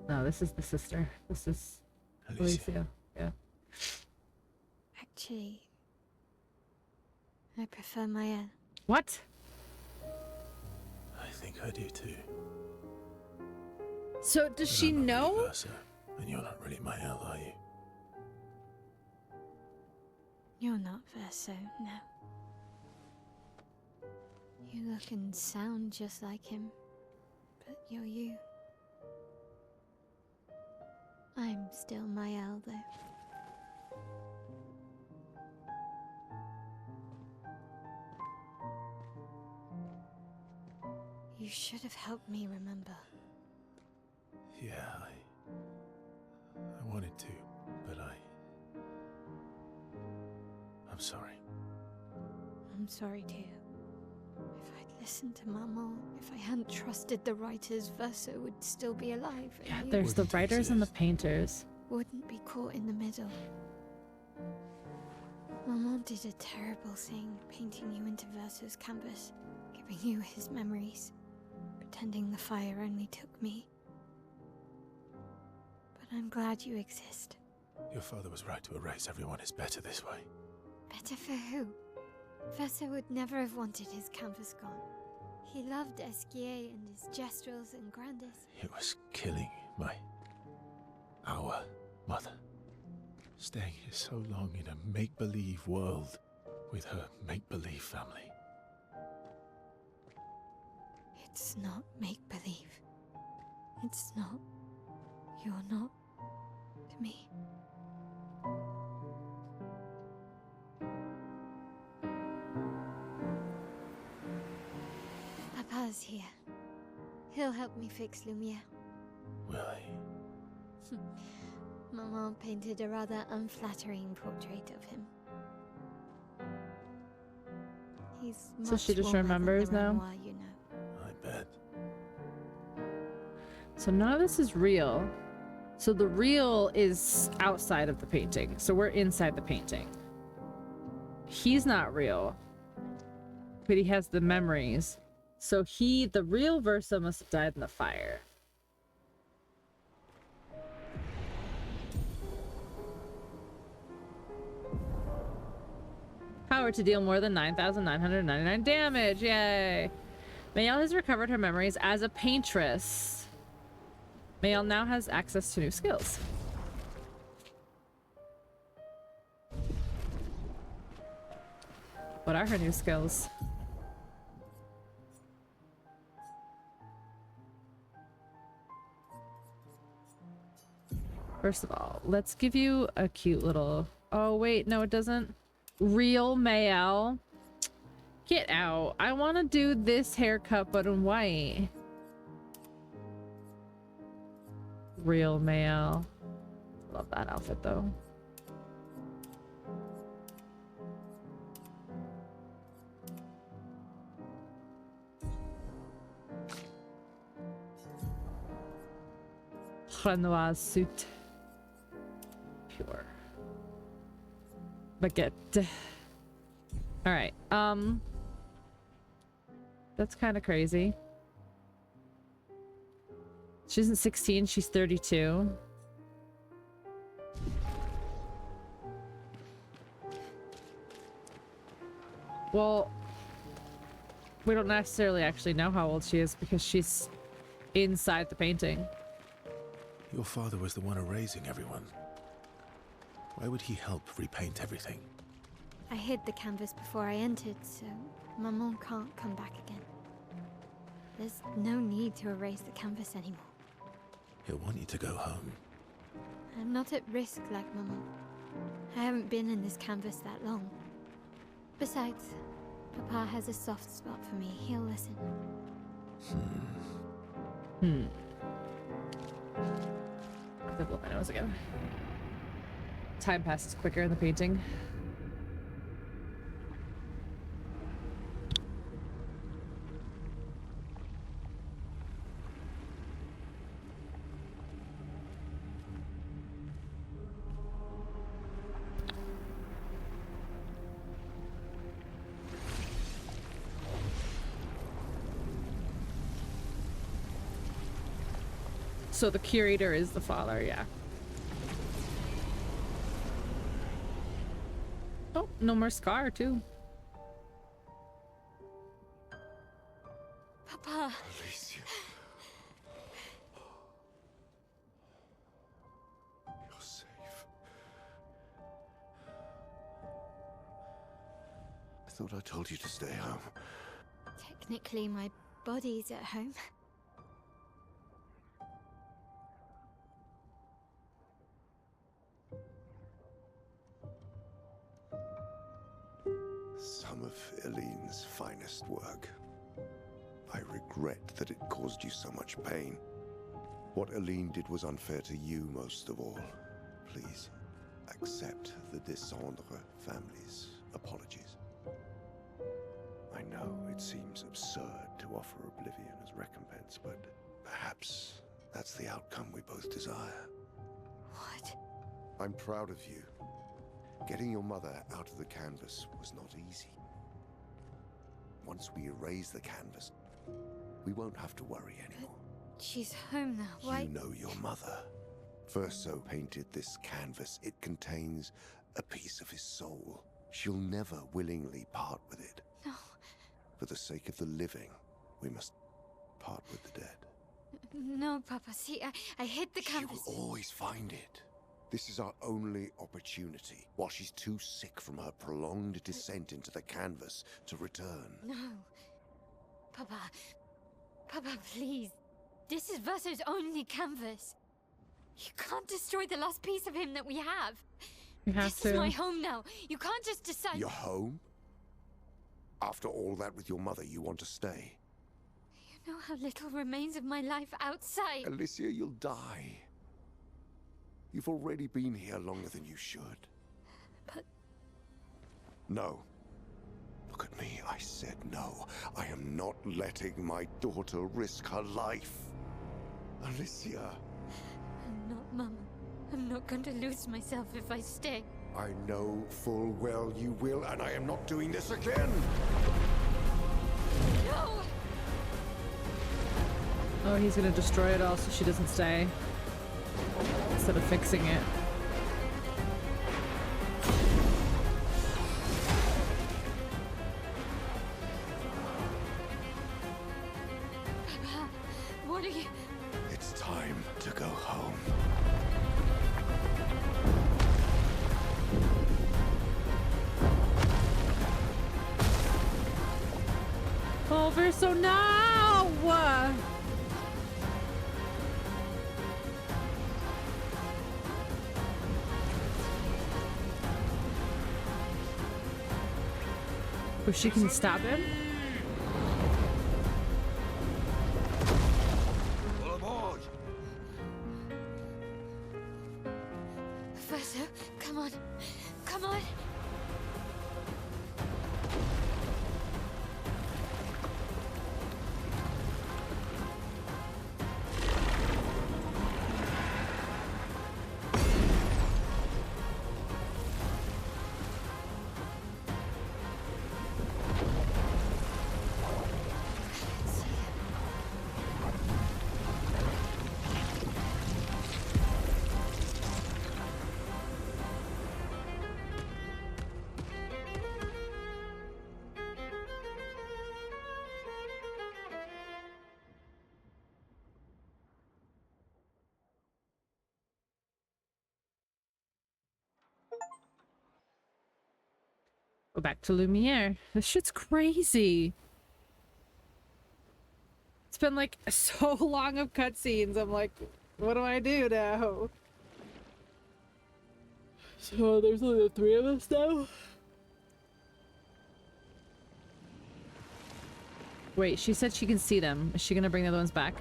A: No, this is the sister. This is Alicia. Yeah.
B: Actually, I prefer Maya.
A: What?
C: I think I do too.
A: So does she know?
C: Really Versa, and you're not really Mael, are you?
B: You're not Verso, no. You look and sound just like him, but you're you. I'm still Mael, though. You should have helped me remember.
C: Yeah, I wanted to, but I
G: I'm sorry.
B: I'm sorry too. If I'd listened to Maman, if I hadn't trusted the writers, Verso would still be alive.
A: Yeah,
B: and
A: there's the writers and the painters.
B: wouldn't be caught in the middle. Maman did a terrible thing, painting you into Verso's canvas, giving you his memories, pretending the fire only took me. But I'm glad you exist.
C: Your father was right to erase everyone. It's better this way.
B: Better for who? Verso would never have wanted his canvas gone. He loved Esquier and his gestrels and grandes.
C: It was killing our mother. Staying here so long in a make-believe world with her make-believe family.
B: It's not make-believe. It's not. You're not to me. Papa's here. He'll help me fix Lumiere.
C: Will he?
B: Maman painted a rather unflattering portrait of him. He's
A: So
B: much
A: she just
B: warmer than
A: remembers
B: the
A: now?
B: Renoir, you know.
C: I bet.
A: So none of this is real. So the real is outside of the painting. So we're inside the painting. He's not real. But he has the memories. So the real Versa must have died in the fire. Power to deal more than 9,999 damage. Yay. Mayel has recovered her memories as a paintress. Mayel now has access to new skills. What are her new skills? First of all, let's give you a cute little... Oh, wait. No, it doesn't. Real Mayel. Get out. I want to do this haircut, but in white. Real Mayel. Love that outfit, though. Renoir suit. Pure. Baguette. All right. That's kind of crazy. She isn't 16, she's 32. Well, we don't necessarily actually know how old she is because she's inside the painting.
C: Your father was the one erasing everyone. Why would he help repaint everything?
B: I hid the canvas before I entered, so Maman can't come back again. There's no need to erase the canvas anymore.
C: He'll want you to go home.
B: I'm not at risk like Maman. I haven't been in this canvas that long. Besides, Papa has a soft spot for me. He'll listen.
A: I blow my nose again. Time passes quicker in the painting. So the curator is the father, yeah. Oh, no more scar, too.
B: Papa!
D: Alicia. You're safe. I thought I told you to stay home.
B: Technically, my body's at home.
D: Some of Eileen's finest work. I regret that it caused you so much pain. What Eileen did was unfair to you most of all. Please, accept the Descendre family's apologies. I know it seems absurd to offer oblivion as recompense, but perhaps that's the outcome we both desire.
B: What?
D: I'm proud of you. Getting your mother out of the canvas was not easy. Once we erase the canvas, we won't have to worry anymore.
B: She's home now. Why?
D: You know your mother. Verso painted this canvas. It contains a piece of his soul. She'll never willingly part with it.
B: No.
D: For the sake of the living, we must part with the dead.
B: No, Papa. See, I hid the canvas.
D: She will always find it. This is our only opportunity, while she's too sick from her prolonged descent into the canvas to return.
B: No. Papa. Papa, please. This is Verso's only canvas. You can't destroy the last piece of him that we have.
A: You have
B: This is my home now. You can't just decide.
D: Your home? After all that with your mother, you want to stay?
B: You know how little remains of my life outside.
D: Alicia, you'll die. You've already been here longer than you should.
B: But...
D: No. Look at me, I said no. I am not letting my daughter risk her life. Alicia.
B: I'm not, Mama. I'm not going to lose myself if I stay.
D: I know full well you will, and I am not doing this again!
B: No!
A: Oh, he's gonna destroy it all so she doesn't stay. Instead of fixing it.
B: Papa, what are you...
D: It's time to go home.
A: Oh, Verso, now! Or she can stab him?
B: Verso, come on. Come on.
A: Go back to Lumiere. This shit's crazy. It's been like so long of cutscenes. I'm like, what do I do now? So there's only the three of us now? Wait, she said she can see them. Is she gonna bring the other ones back?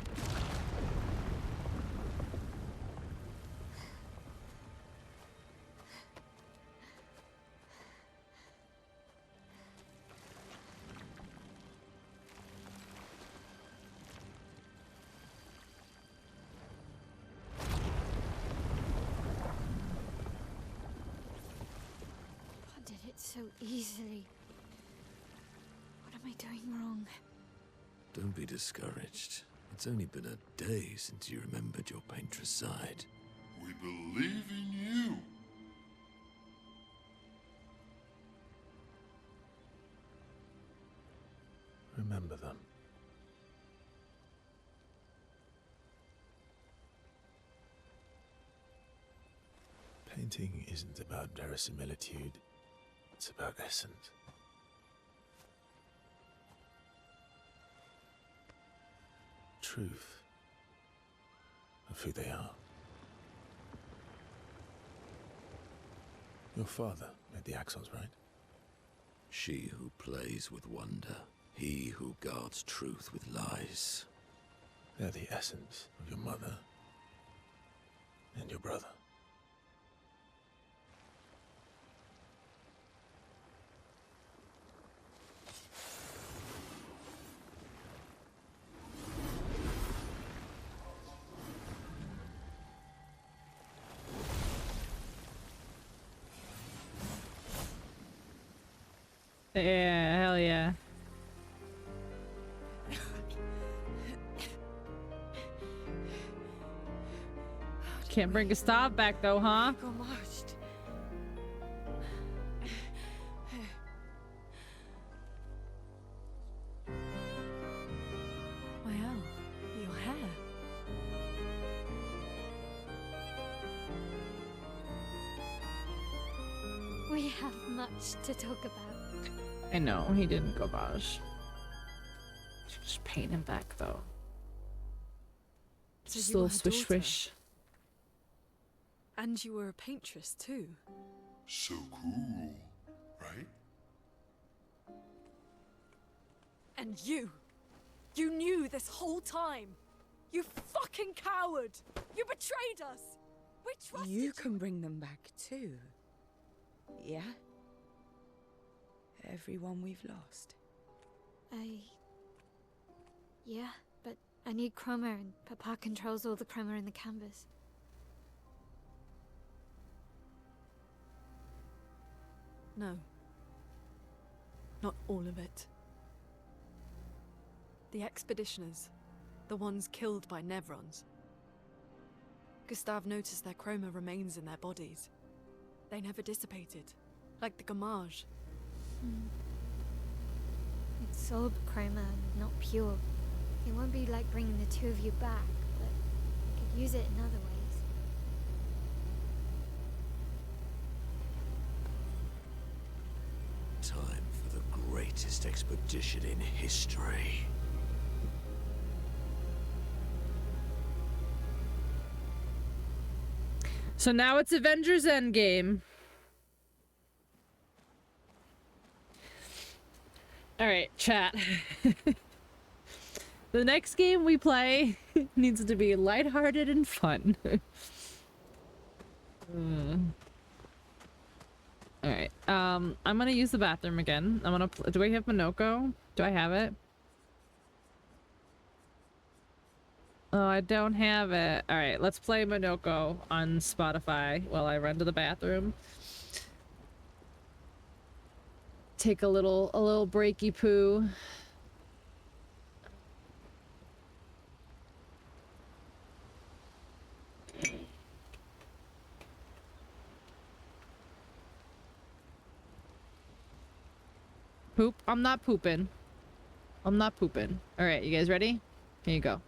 B: So easily. What am I doing wrong?
G: Don't be discouraged. It's only been a day since you remembered your painter's side.
L: We believe in you.
C: Remember them. Painting isn't about verisimilitude. It's about essence. Truth of who they are. Your father made the axles, right?
G: She who plays with wonder, he who guards truth with lies.
C: They're the essence of your mother and your brother.
A: Yeah, hell yeah. Can't bring Gustav back though, huh?
E: Well, your hair.
B: We have much to talk about.
A: I know, he didn't go Bosch. Should just paint him back though.
E: So
A: Just
E: you
A: a little
E: were her
A: swish
E: daughter?
A: swish.
E: And you were a paintress too.
L: So cool, right?
E: And you knew this whole time. You fucking coward! You betrayed us! We trusted
F: You can bring them back too. Yeah? Everyone we've lost.
B: Yeah, but I need chroma and Papa controls all the chroma in the canvas.
E: No. Not all of it. The expeditioners. The ones killed by Nevrons. Gustav noticed their chroma remains in their bodies. They never dissipated, like the Gamage.
B: It's soul chroma, not pure. It won't be like bringing the two of you back, but I could use it in other ways.
G: Time for the greatest expedition in history.
A: So now it's Avengers Endgame. Alright, chat. The next game we play needs to be lighthearted and fun. Alright, I'm gonna use the bathroom again. I'm gonna do I have Minoko? Do I have it? Oh, I don't have it. Alright, let's play Minoko on Spotify while I run to the bathroom. Take a little breaky poo. Poop? I'm not pooping. I'm not pooping. Alright, you guys ready? Here you go.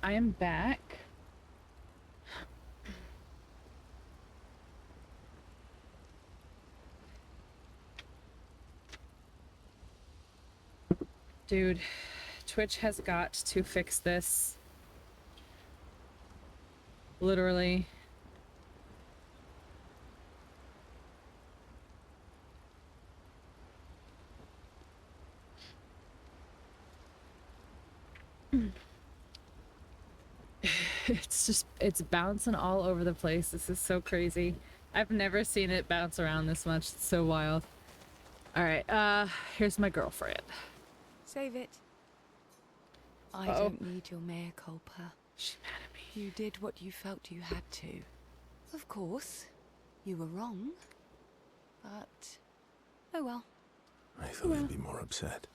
A: I am back. Dude, Twitch has got to fix this. Literally. It's bouncing all over the place. This is so crazy. I've never seen it bounce around this much. It's so wild. All right, here's my girlfriend.
F: Save it. I
A: Uh-oh.
F: don't need your mea culpa.
A: She's mad at me.
F: You did what you felt you had to. Of course, you were wrong. But, oh well.
G: I thought you'd be more upset.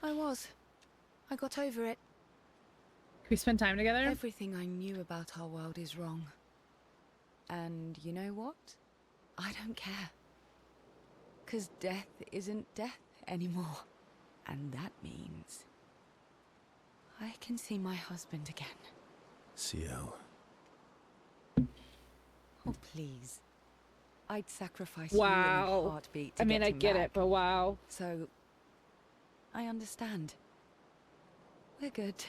F: I was. I got over it.
A: Can we spend time together?
F: Everything I knew about our world is wrong. And you know what? I don't care. 'Cause death isn't death anymore. And that means I can see my husband again.
G: CL.
F: Oh, please. I'd sacrifice you in a
A: Wow.
F: heartbeat to
A: I mean,
F: get
A: I
F: him
A: get
F: back.
A: it, but wow.
F: So, I understand. We're good.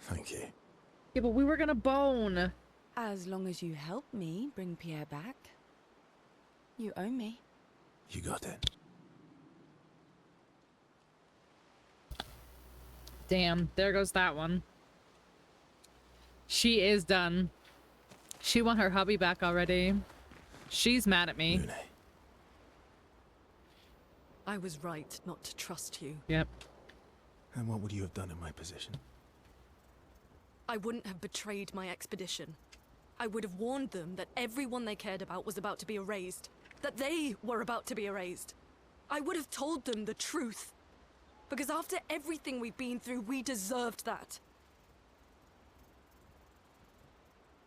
G: Thank you.
A: Yeah, but we were gonna bone.
F: As long as you help me bring Pierre back. You owe me.
G: You got it.
A: Damn, there goes that one. She is done. She won her hubby back already. She's mad at me.
G: Lune.
M: I was right not to trust you.
A: Yep.
G: And what would you have done in my position?
M: I wouldn't have betrayed my expedition. I would have warned them that everyone they cared about was about to be erased. That they were about to be erased. I would have told them the truth. Because after everything we've been through, we deserved that.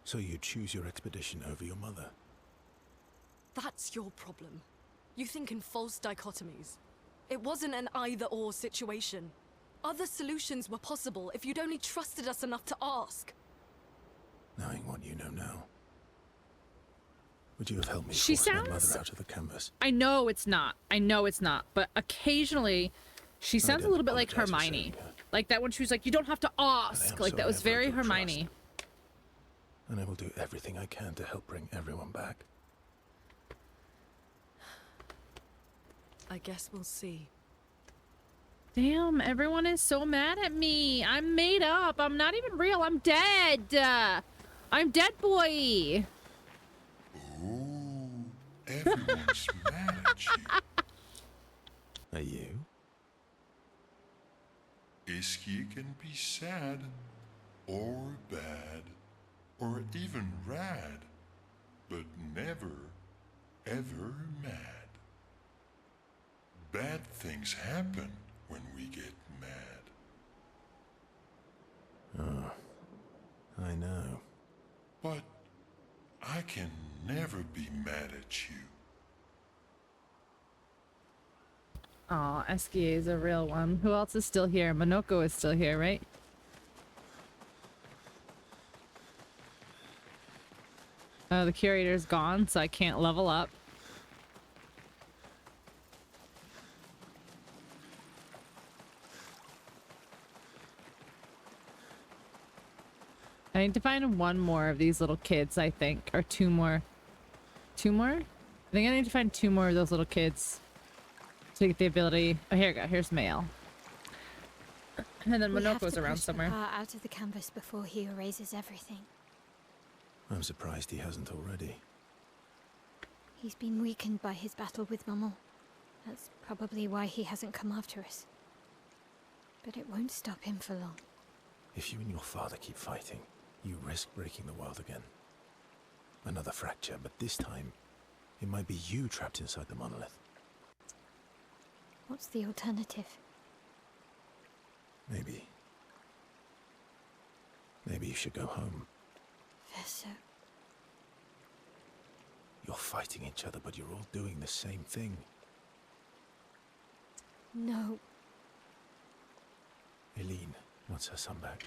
G: So you choose your expedition over your mother?
M: That's your problem. You think in false dichotomies. It wasn't an either-or situation. Other solutions were possible if you'd only trusted us enough to ask.
G: Knowing what you know now, would you have helped me
A: She
G: force my
A: sounds-
G: mother out of the canvas?
A: I know it's not. I know it's not. But occasionally, she sounds a
G: don't
A: little bit like
G: apologize for
A: Hermione.
G: saying that.
A: Like that when she was like, you don't have to ask. Like that
G: sorry
A: was
G: I
A: very
G: broke your
A: Hermione.
G: And I will do everything I can to help bring everyone back.
M: I guess we'll see.
A: Damn, everyone is so mad at me. I'm made up. I'm not even real. I'm dead. I'm dead, boy.
L: Ooh, everyone's mad at you.
G: Are you?
L: Iskia can be sad, or bad, or even rad, but never, ever mad. Bad things happen when we get mad.
G: Oh, I know.
L: But I can never be mad at you.
A: Aw, Esquier is a real one. Who else is still here? Monoko is still here, right? The curator's gone, so I can't level up. I need to find one more of these little kids, I think. Or two more. Two more? I think I need to find two more of those little kids to get the ability. Oh, here we go. Here's Mail. And then
B: We have
A: Monoko's
B: to
A: around
B: push
A: somewhere.
B: Papa out of the canvas before he erases everything.
G: I'm surprised he hasn't already.
B: He's been weakened by his battle with Maman. That's probably why he hasn't come after us. But it won't stop him for long.
G: If you and your father keep fighting, you risk breaking the world again. Another fracture, but this time, it might be you trapped inside the monolith.
B: What's the alternative?
G: Maybe you should go home.
B: Verso.
G: You're fighting each other, but you're all doing the same thing.
B: No.
G: Eileen wants her son back.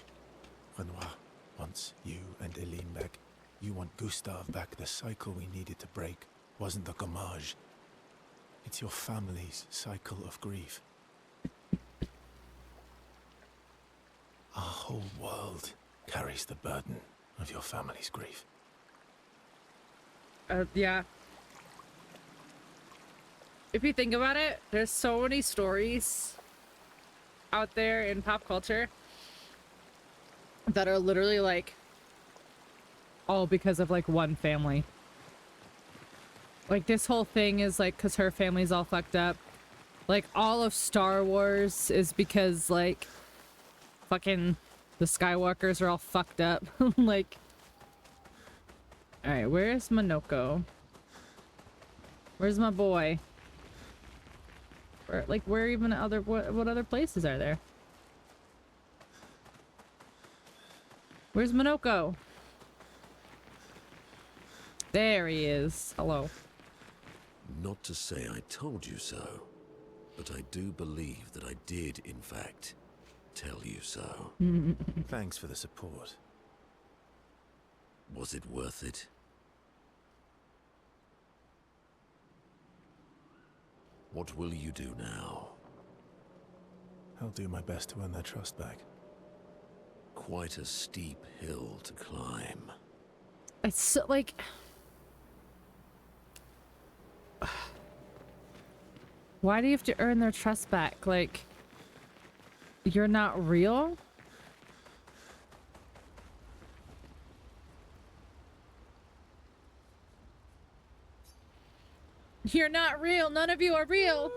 G: Renoir wants you and Eileen back. You want Gustave back. The cycle we needed to break wasn't the gommage. It's your family's cycle of grief. Our whole world carries the burden of your family's grief.
A: Yeah. If you think about it, there's so many stories out there in pop culture that are literally like all because of like one family. Like this whole thing is like because her family's all fucked up. Like all of Star Wars is because like fucking the Skywalkers are all fucked up. Like, all right, where's Monoko? Where's my boy? Where even other what other places are there? Where's Monoko? There he is. Hello.
N: Not to say I told you so, but I do believe that I did, in fact, tell you so.
G: Thanks for the support.
N: Was it worth it? What will you do now?
G: I'll do my best to win their trust back.
N: Quite a steep hill to climb.
A: It's so, like... Why do you have to earn their trust back? Like, you're not real? You're not real. None of you are real.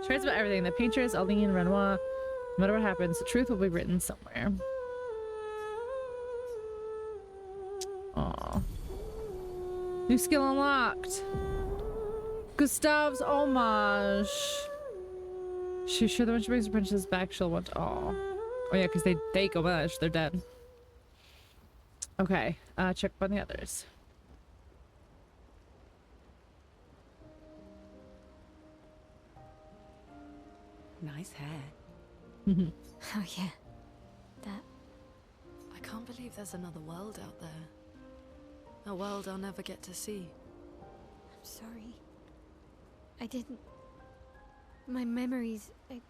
A: She writes about everything. The painters, Aline, Renoir. No matter what happens, the truth will be written somewhere. Aww. New skill unlocked. Gustave's homage. She's sure that when she brings her princess back, she'll want to. Oh yeah, because they homage. They're dead. Okay, check up on the others.
F: Nice hair.
B: Oh yeah, that.
M: I can't believe there's another world out there. A world I'll never get to see.
B: I'm sorry. I didn't. My memories. I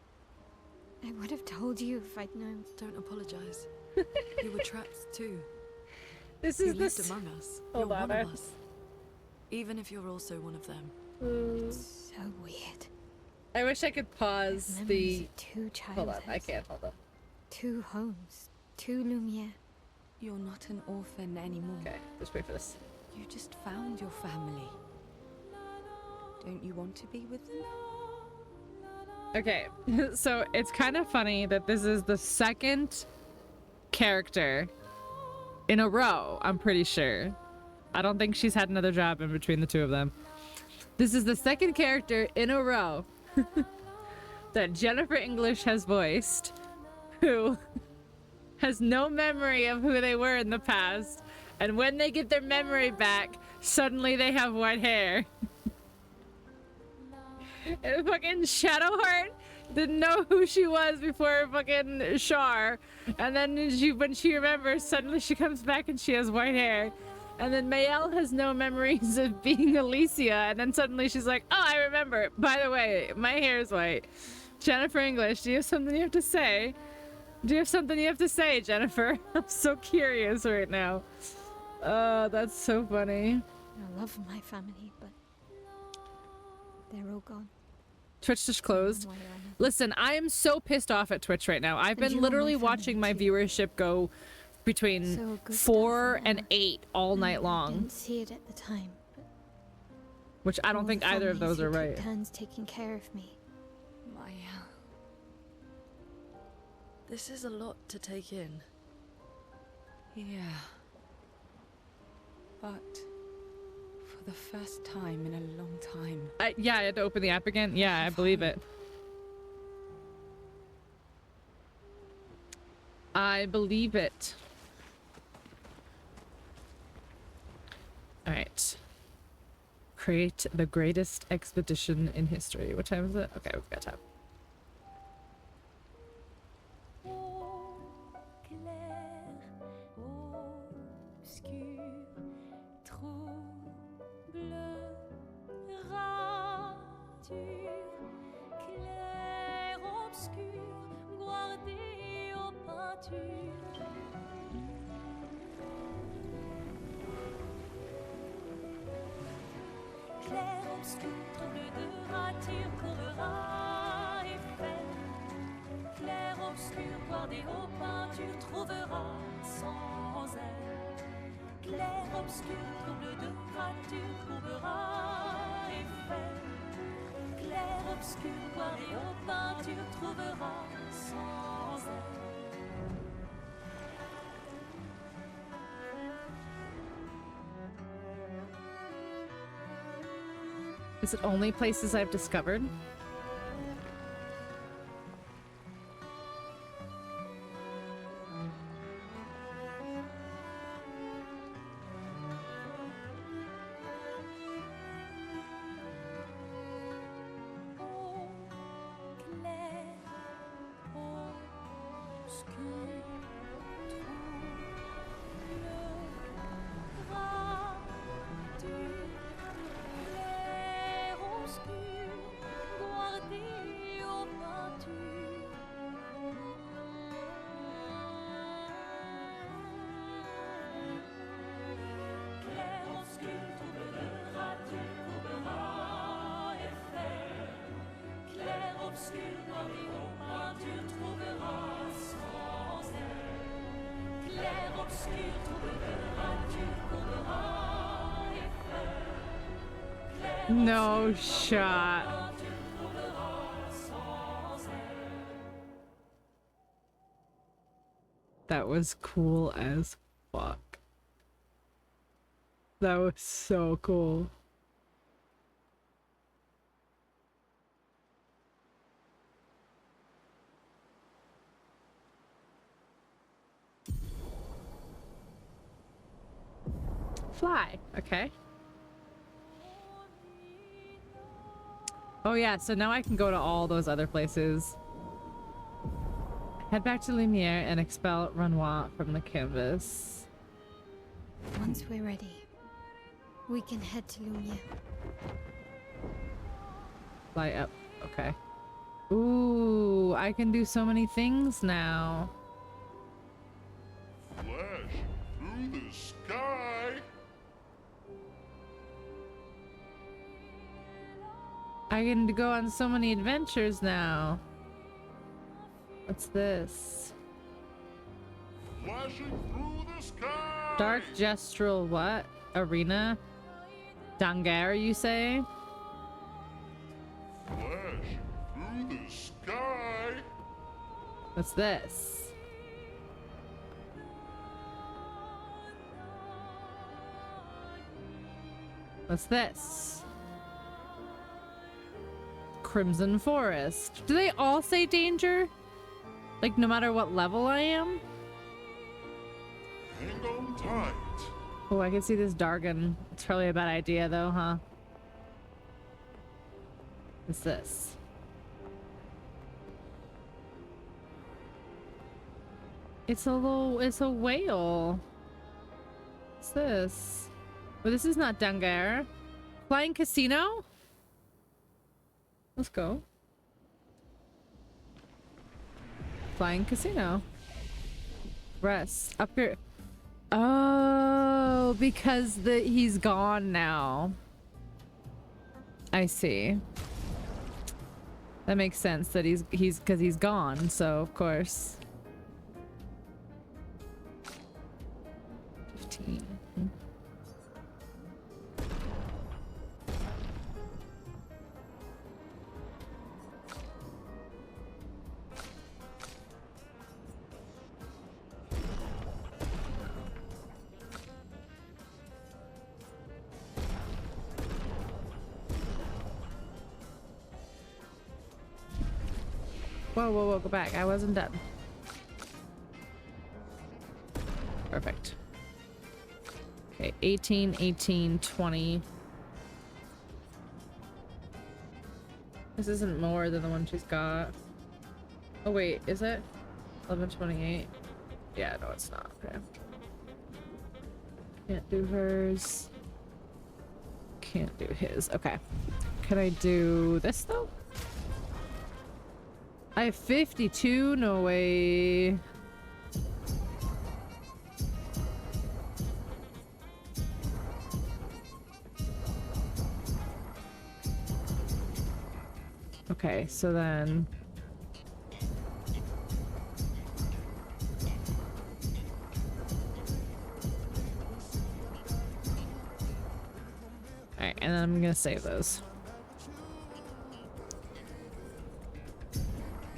B: would have told you if I'd known.
M: Don't apologize. You were trapped too.
A: This
M: you
A: is
M: lived among us.
A: Hold
M: You're
A: on,
M: one of us. Even if you're also one of them.
B: It's so weird.
A: I wish I could pause the.
B: Two
A: Hold on,
B: childhoods.
A: I can't. Hold on.
B: Two homes. Two Lumiere.
F: You're not an orphan anymore.
A: Okay, just wait for this.
F: You just found your family. Don't you want to be with them?
A: Okay, so it's kind of funny that this is the second character in a row, I'm pretty sure. I don't think she's had another job in between the two of them. This is the second character in a row that Jennifer English has voiced who has no memory of who they were in the past, and when they get their memory back, suddenly they have white hair. And fucking Shadowheart didn't know who she was before fucking Char, and then when she remembers, suddenly she comes back and she has white hair. And then Mayel has no memories of being Alicia, and then suddenly she's like, oh, I remember. By the way, my hair is white. Jennifer English, do you have something you have to say? Do you have something you have to say, Jennifer? I'm so curious right now. Oh, that's so funny.
B: I love my family, but they're all gone.
A: Twitch just closed. Listen, I am so pissed off at Twitch right now. I've been literally watching my viewership go between 4 and 8 all night long.
B: I didn't see it at the time.
A: Which I don't think either of those are right.
B: Turns taking care of me.
F: Maya.
M: This is a lot to take in.
F: Yeah. But for the first time in a long time.
A: Yeah, I had to open the app again. Yeah, I believe it. I believe it. All right. Create the greatest expedition in history. What time is it? Okay, we've got time.
O: Clair obscur, trouble de rature, courera et fait. Clair obscur, voir des hauts peintures, trouvera sans elle. Clair obscur, trouble de rature, trouvera et fait. Clair obscur, voir des hauts peintures, trouvera sans elle.
A: Is it only places I've discovered? No shot. That was cool as fuck. That was so cool. Fly, okay. Oh yeah, so now I can go to all those other places. Head back to Lumiere and expel Renoir from the canvas.
B: Once we're ready, we can head to Lumiere.
A: Fly up, okay. Ooh, I can do so many things now.
L: Flash through the sky.
A: I can go on so many adventures now. What's this?
L: Flashing through the sky.
A: Dark gestural what? Arena? Dangar, you say?
L: Flash through the sky.
A: What's this? What's this? Crimson Forest. Do they all say danger? Like no matter what level I am?
L: Hang on tight.
A: Oh, I can see this Dargon. It's probably a bad idea though, huh? What's this? It's a whale. What's this? Well, this is not Dangar. Flying Casino? Let's go. Flying Casino. Rest. Up here. Oh, because he's gone now. I see. That makes sense that he's gone, so of course. 15. Whoa, whoa, whoa, go back. I wasn't done. Perfect. Okay, 18, 18, 20. This isn't more than the one she's got. Oh wait, is it? 1128. Yeah, no, it's not. Okay. Can't do hers. Can't do his. Okay. Can I do this though? I have 52? No way. Okay, so then... Alright, and then I'm gonna save those.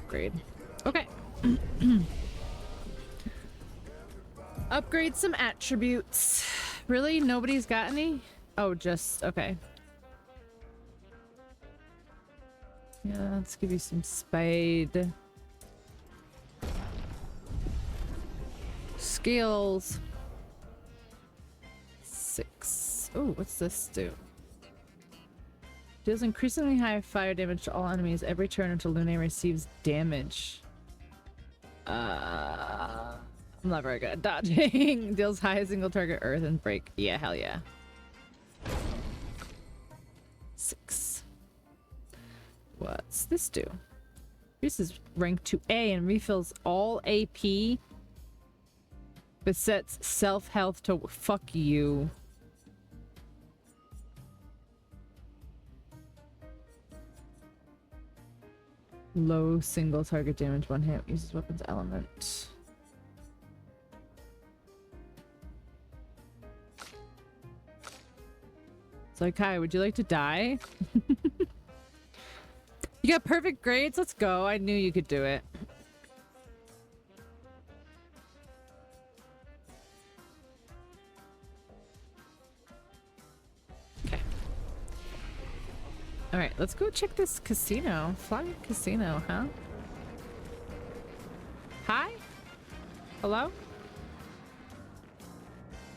A: Upgrade. Okay. Upgrade some attributes. Really? Nobody's got any? Oh, just... okay. Yeah, let's give you some spade. Skills. 6. Oh, what's this do? Deals increasingly high fire damage to all enemies every turn until Lune receives damage. I'm not very good at dodging. Deals high single target earth and break. Yeah, hell yeah. 6. What's this do? This is rank to A and refills all AP, but sets self health to fuck you. Low single target damage, one hit, uses weapons element. So Kai, would you like to die? You got perfect grades? Let's go. I knew you could do it. Okay. Alright, let's go check this casino. Flying casino, huh? Hi? Hello?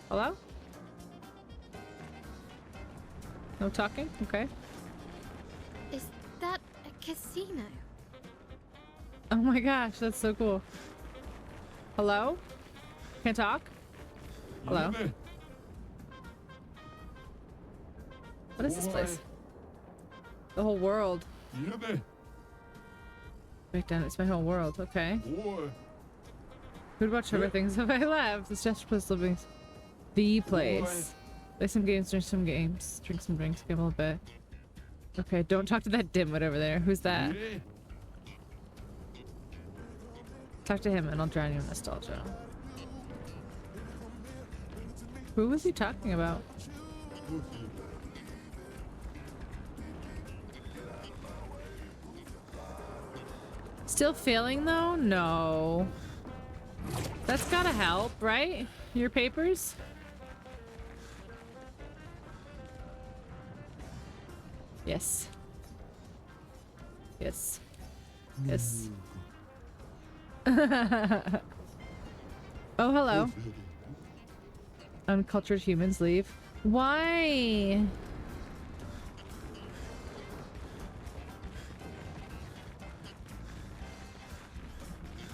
A: Hello? No talking? Okay.
B: Is that a casino?
A: Oh my gosh, that's so cool. Hello? Can't talk? Hello? What is this place? The whole world. Right down, it's my whole world. Okay. Who'd watch everything if I left? It's just plus living. The place. Play some games, drink some games, drink some drinks, give a little bit. Okay, don't talk to that dimwit over there. Who's that? Talk to him and I'll drown you in nostalgia. Who was he talking about? Still failing though? No. That's gotta help, right? Your papers? Yes. Yes. Yes. Oh, hello. Uncultured humans leave. Why?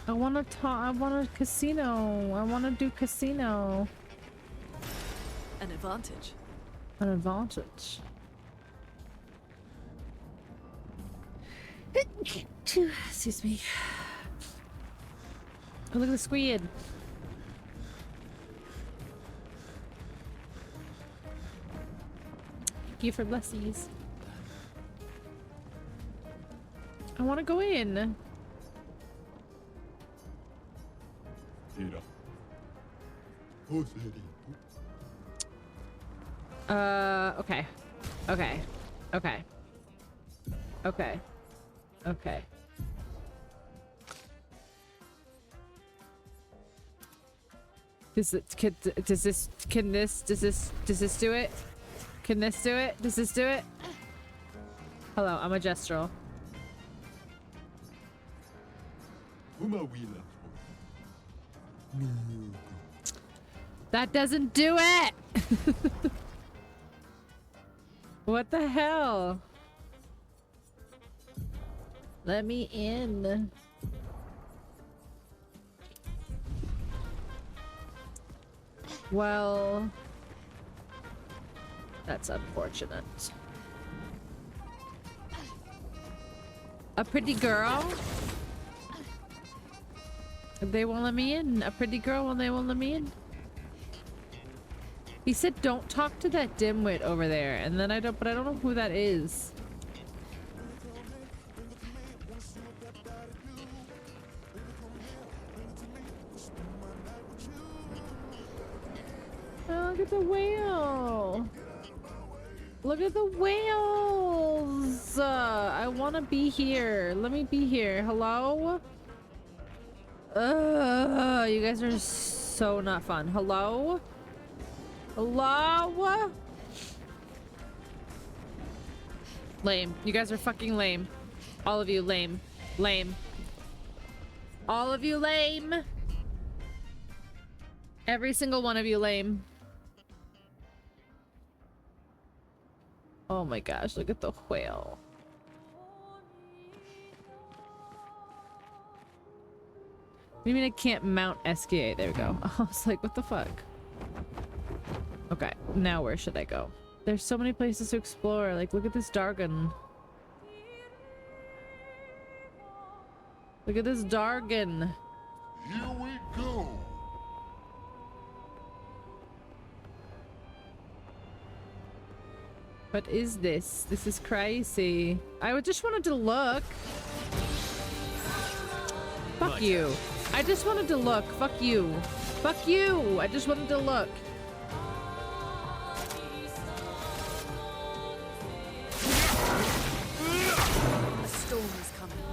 A: I want to talk. I want a casino. I want to do casino.
M: An advantage.
A: An advantage. Excuse me. Oh, look at the squid. Thank you for blessings. I want to go in. Okay. Okay. Okay. Okay. Okay. Does this do it? Can this do it? Does this do it? Hello, I'm a gestural. That doesn't do it! What the hell? Let me in. Well, that's unfortunate. A pretty girl? They won't let me in. A pretty girl when they won't let me in. He said don't talk to that dimwit over there, and then I don't know who that is. at the whale. Look at the whales. I want to be here. Let me be here. Hello? You guys are so not fun. Hello? Hello? Lame. You guys are fucking lame. All of you lame. Lame. All of you lame. Every single one of you lame. Oh my gosh, look at the whale. What do you mean I can't mount SKA? There we go. I was like, what the fuck? Okay, now where should I go? There's so many places to explore. Like, look at this Dargon. Look at this Dargon.
L: Here we go.
A: What is this? This is crazy. I just wanted to look. Fuck you. I just wanted to look. Fuck you. Fuck you. I just wanted to look.
E: A storm is coming.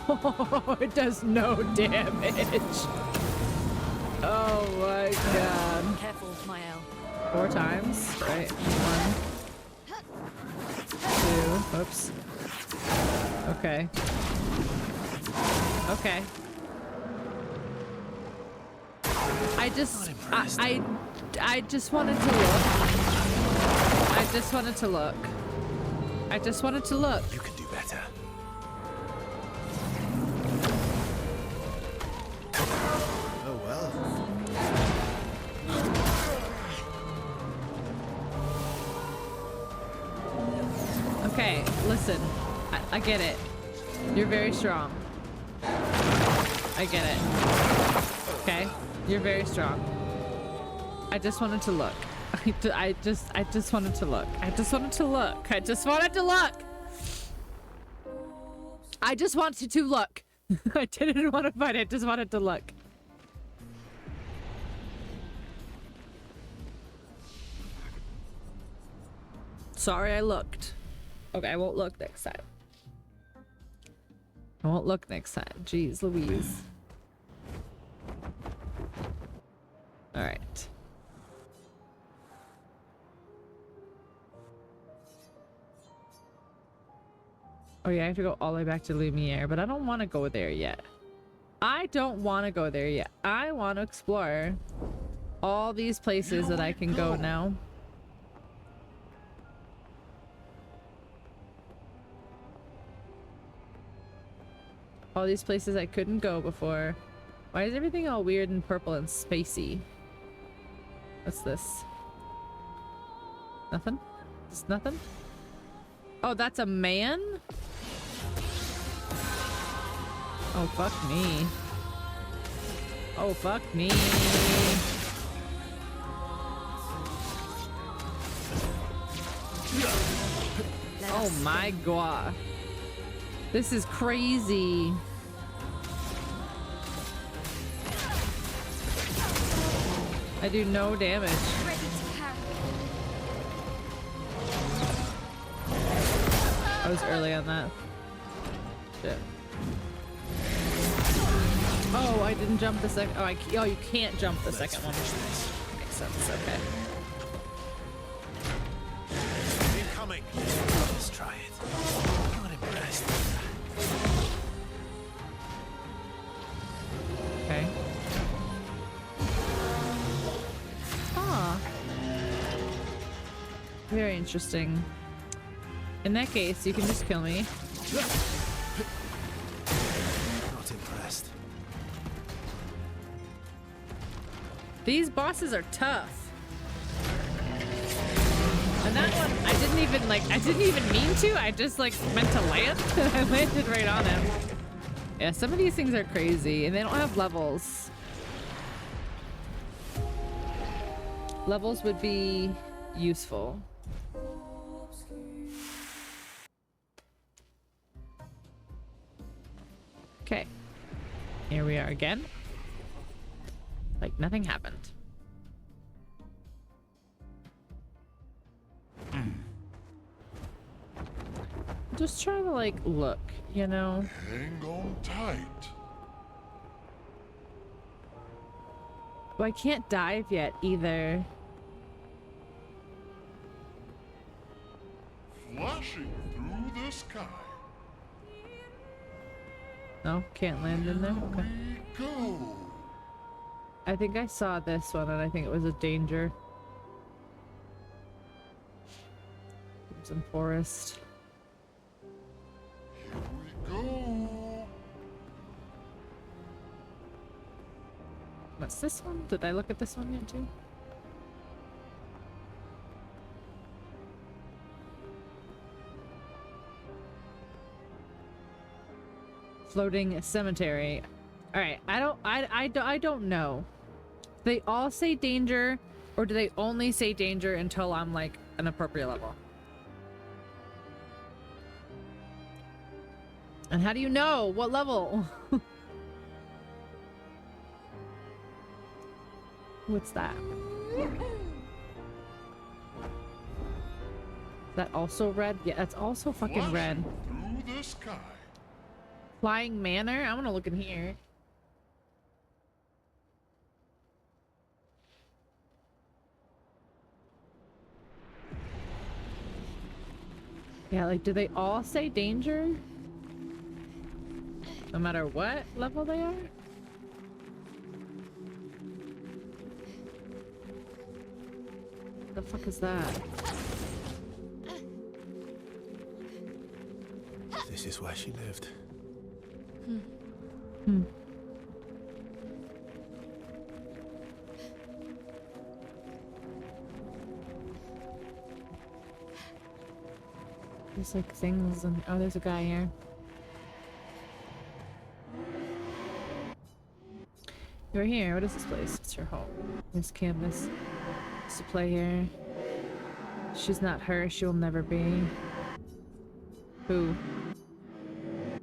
A: Oh, it does no damage. Oh my god.
M: Careful, Mael.
A: 4 times. Right. 1. 2. Oops. Okay. Okay. I just wanted to look. I just wanted to look. I just wanted to look.
G: You can do better. Oh well.
A: Okay, listen. I get it. You're very strong. I get it. Okay? You're very strong. I just wanted to look. I just wanted to look. I just wanted to look. I just wanted to look. I just wanted to look. I didn't want to fight it. I just wanted to look. Sorry I looked. Okay, I won't look next time. I won't look next time. Jeez Louise. Alright. Oh yeah, I have to go all the way back to Lumiere, but I don't want to go there yet. I don't want to go there yet. I want to explore all these places that I can go now. All these places I couldn't go before. Why is everything all weird and purple and spacey? What's this? Nothing? Just nothing? Oh, that's a man? Oh, fuck me. Oh, fuck me. Oh my god. This is crazy. I do no damage. I was early on that. Shit. Oh, I didn't jump the second. Oh, oh, you can't jump the second one. Makes sense. Okay.
G: Incoming. Let's try it. I'm not impressed.
A: Okay. Ah. Very interesting. In that case, you can just kill me.
G: Not impressed.
A: These bosses are tough. And that one, I didn't even mean to. I just like meant to land. I landed right on him. Yeah, some of these things are crazy and they don't have levels. Levels would be useful. Okay. Here we are again. Like nothing happened. Just trying to like look, you know.
L: Hang on tight.
A: Well, I can't dive yet either.
L: Flashing through the sky.
A: No, can't land in there. Okay.
L: Go.
A: I think I saw this one and I think it was a danger. Some forest.
L: Here we go.
A: What's this one? Did I look at this one yet too? Floating cemetery. All right, I don't know. They all say danger, or do they only say danger until I'm like an appropriate level? And how do you know what level? What's that? Is that also red? Yeah, that's also fucking red.
L: Through the sky.
A: Flying Manor? I want to look in here. Yeah, like, do they all say danger? No matter what level they are? What the fuck is that?
G: This is where she lived.
A: There's like things and oh, there's a guy here. You're here. What is this place? It's your home. This canvas. Used to play here. She's not her. She will never be. Who?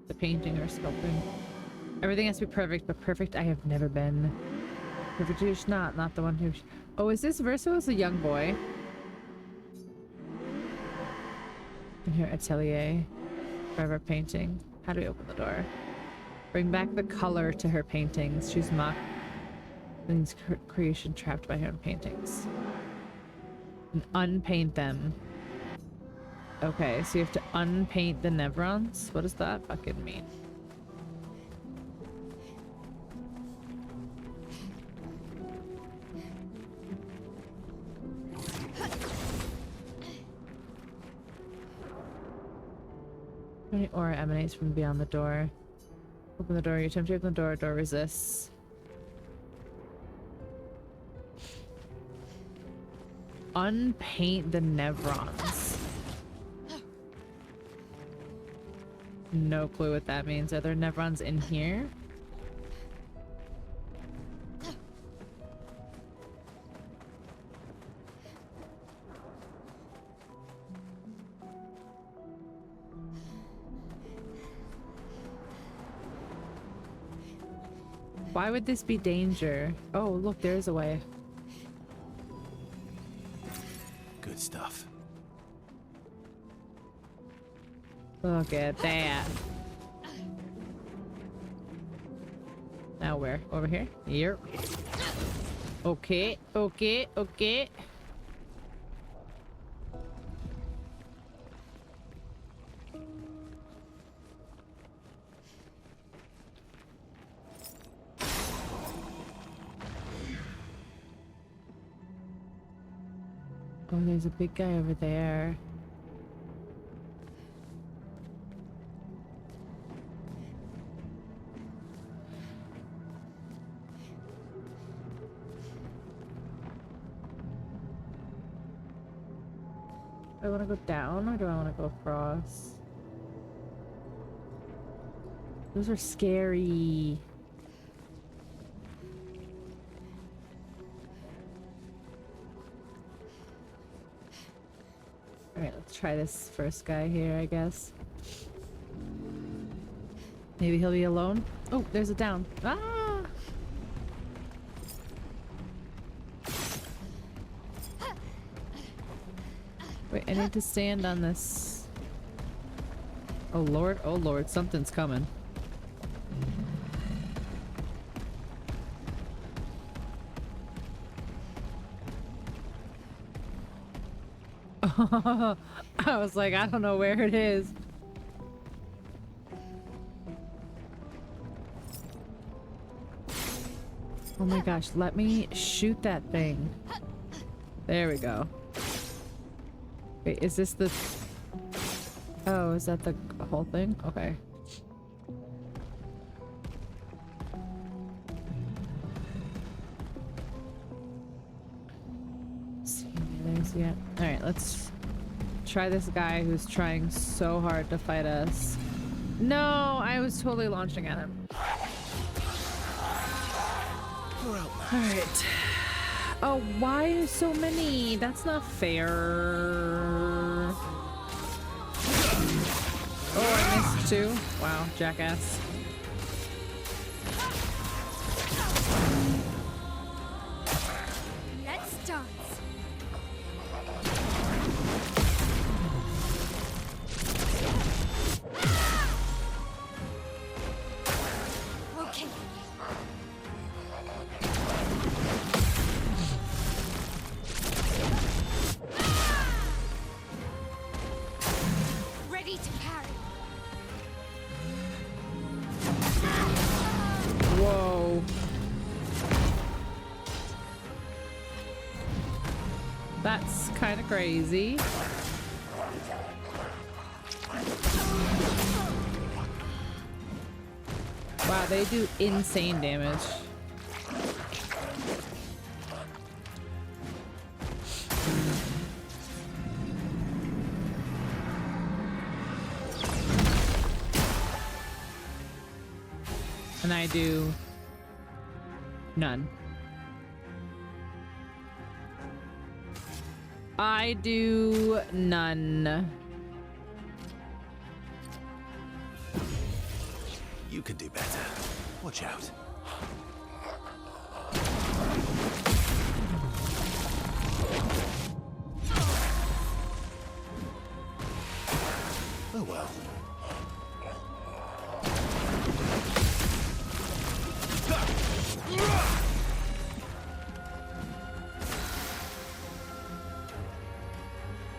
A: The painting or sculpting. Everything has to be perfect, but perfect I have never been. Perfect who's not the one who. Oh, is this Verso as a young boy? In her atelier. Forever painting. How do we open the door? Bring back the color to her paintings. She's mocked. Things creation trapped by her own paintings. And unpaint them. Okay, so you have to unpaint the Nevrons? What does that fucking mean? Any aura emanates from beyond the door. Open the door. You attempt to open the door. Door resists. Unpaint the Nevrons. No clue what that means. Are there Nevrons in here? Why would this be danger? Oh, look, there's a way.
G: Good stuff.
A: Look at that. Now where? Over here? Here. Okay, okay, okay. Oh, there's a big guy over there. Do I want to go down or do I want to go across? Those are scary. Alright, let's try this first guy here, I guess. Maybe he'll be alone? Oh, there's a down. Ah! Wait, I need to stand on this. Oh lord, something's coming. I was like, I don't know where it is. Oh my gosh, let me shoot that thing. There we go. Wait, is this the... Oh, is that the whole thing? Okay. See where there's yet. Alright, let's try this guy who's trying so hard to fight us. No, I was totally launching at him. Alright. Oh, why so many? That's not fair. Oh, I missed two. Wow, jackass.
B: Let's dance. Okay. Ready to parry.
A: Whoa. That's kind of crazy. Wow, they do insane damage. And I do none. I do none.
G: You can do better. Watch out. Oh well.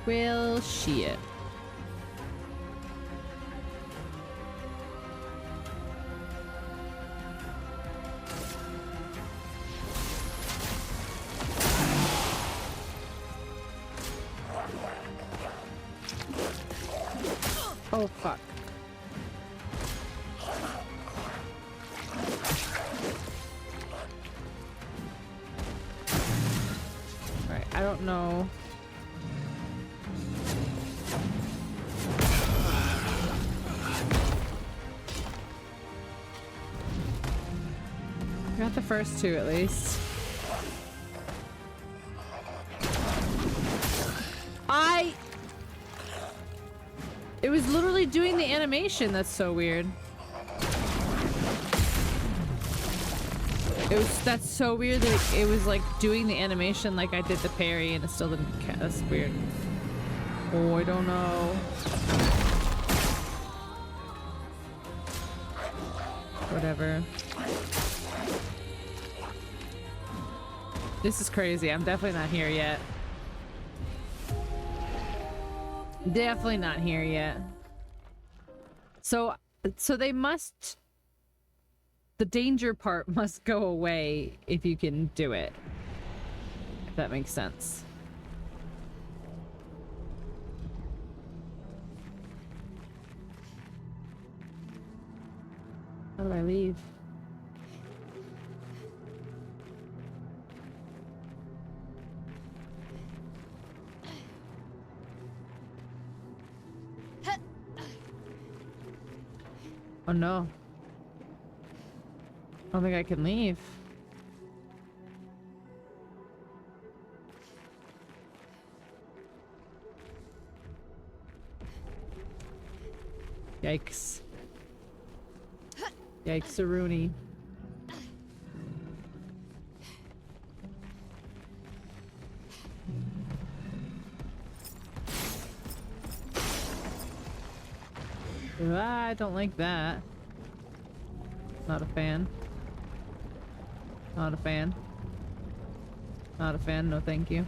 A: Well, shit. Oh, fuck. Alright, I don't know. Got the first two at least. It was literally doing the animation. That's so weird. That's so weird that it was like doing the animation like I did the parry and it still didn't count. That's weird. Oh, I don't know. Whatever. This is crazy. I'm definitely not here yet. Definitely not here yet. So they must... The danger part must go away if you can do it. If that makes sense. How do I leave? Oh no. I don't think I can leave. Yikes. Yikes-a-rooney. I don't like that. Not a fan. Not a fan. Not a fan, no thank you.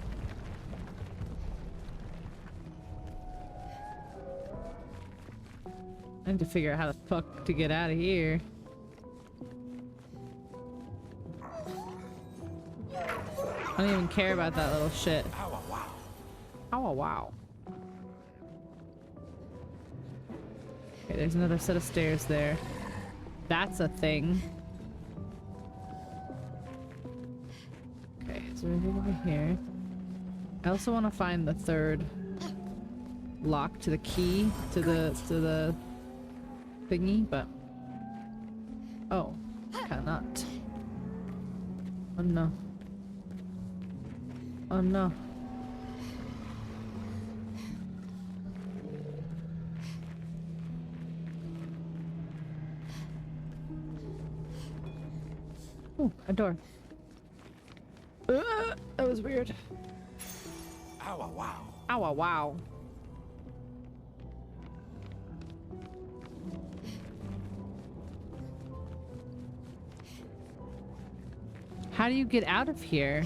A: I need to figure out how the fuck to get out of here. I don't even care about that little shit. Ow, wow. Ow, wow. Okay, there's another set of stairs there. That's a thing. Okay, is there anything over here? I also want to find the third lock to the key to the thingy, but oh, cannot. Oh no. Oh no. Oh, a door. That was weird.
G: Ow, wow.
A: Ow, wow. How do you get out of here?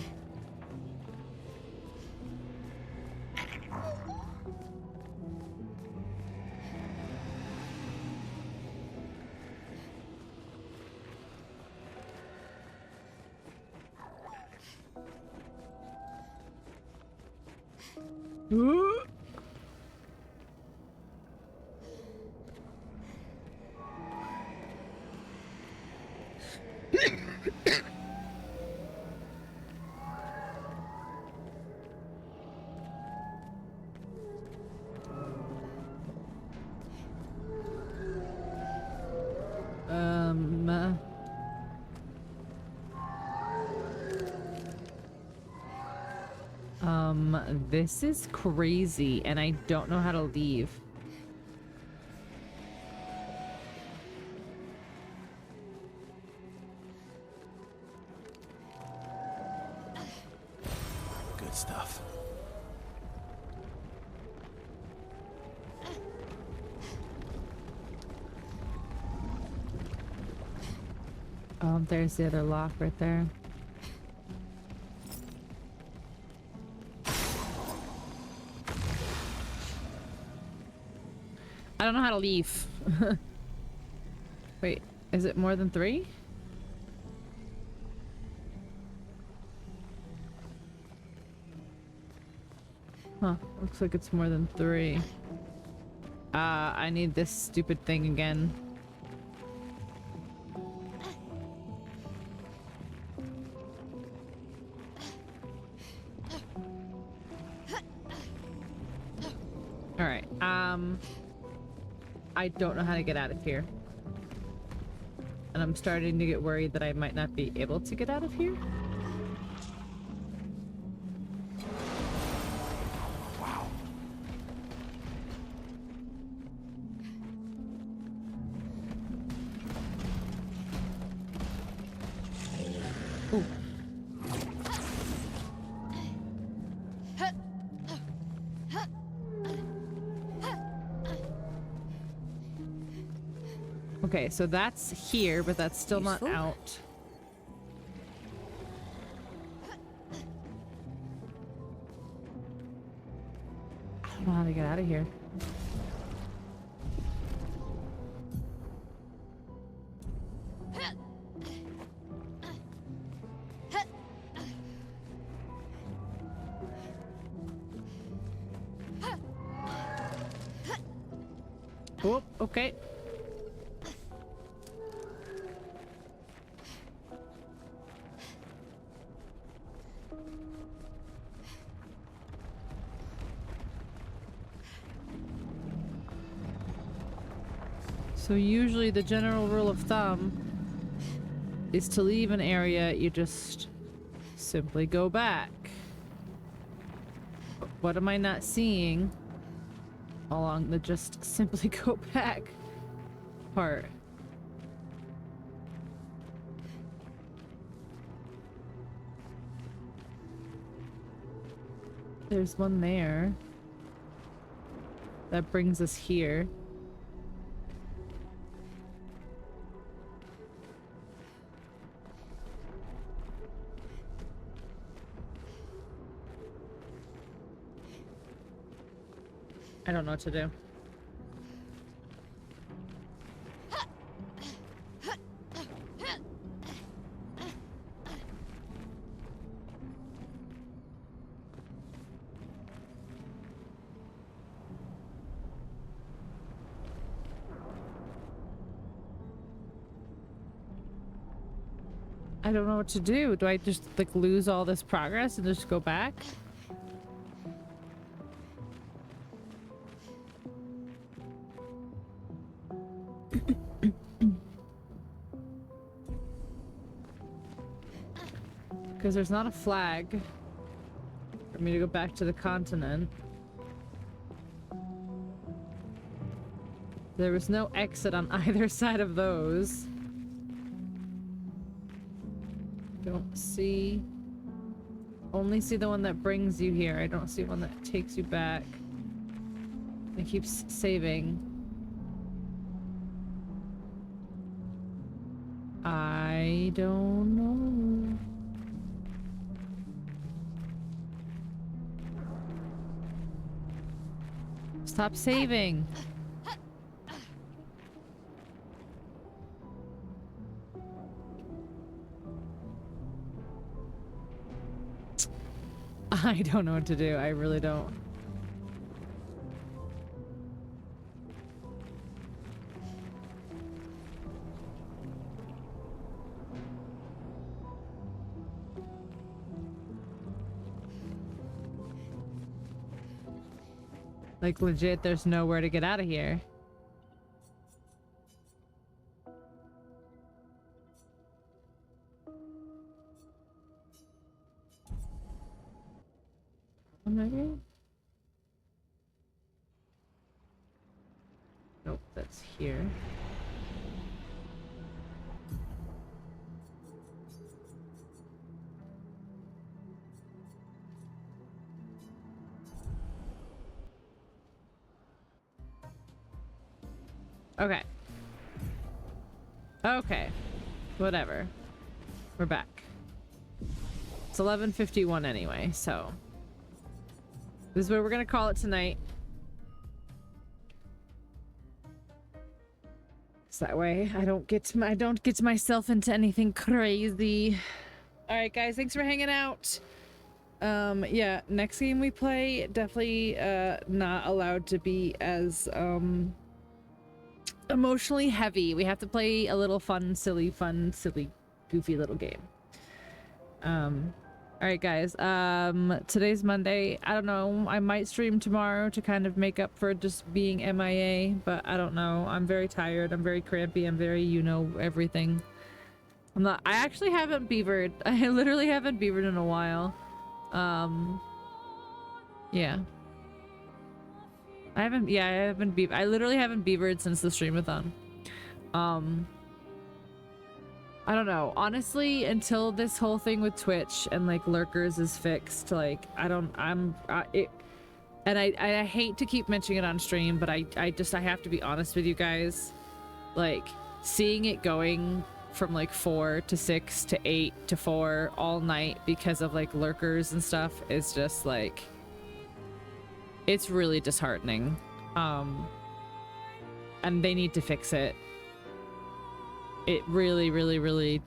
A: This is crazy, and I don't know how to leave.
G: Good stuff.
A: There's the other lock right there. I don't know how to leave. Wait, is it more than 3? Huh, looks like it's more than 3. I need this stupid thing again. Alright, I don't know how to get out of here. And I'm starting to get worried that I might not be able to get out of here.
G: Wow.
A: Ooh. Okay, so that's here, but that's still not out. I don't know how to get out of here. Oh, okay. So usually the general rule of thumb is to leave an area, you just simply go back. But what am I not seeing along the just simply go back part? There's one there. That brings us here. I don't know what to do. I don't know what to do. Do I just like lose all this progress and just go back? Because there's not a flag for me to go back to the continent. There was no exit on either side of those. Don't see. Only see the one that brings you here. I don't see one that takes you back. It keeps saving. I don't know. Stop saving. I don't know what to do. I really don't. Like legit, there's nowhere to get out of here. Maybe? Nope, that's here. Okay. Okay. Whatever. We're back. It's 11:51 anyway, so this is what we're gonna call it tonight. So that way I don't get myself into anything crazy. All right, guys, thanks for hanging out. Yeah, next game we play, definitely not allowed to be as emotionally heavy. We have to play a little fun, silly, goofy little game. All right, guys, today's Monday. I don't know, I might stream tomorrow to kind of make up for just being MIA, but I don't know. I'm very tired, I'm very crampy, I'm very, you know, everything. I actually haven't beavered. I literally haven't beavered in a while. Yeah. I literally haven't beavered since the streamathon. I don't know. Honestly, until this whole thing with Twitch and like lurkers is fixed, like and I hate to keep mentioning it on stream, but I have to be honest with you guys. Like seeing it going from like 4 to 6 to 8 to 4 all night because of like lurkers and stuff is just like, it's really disheartening. And they need to fix it. It really, really, really,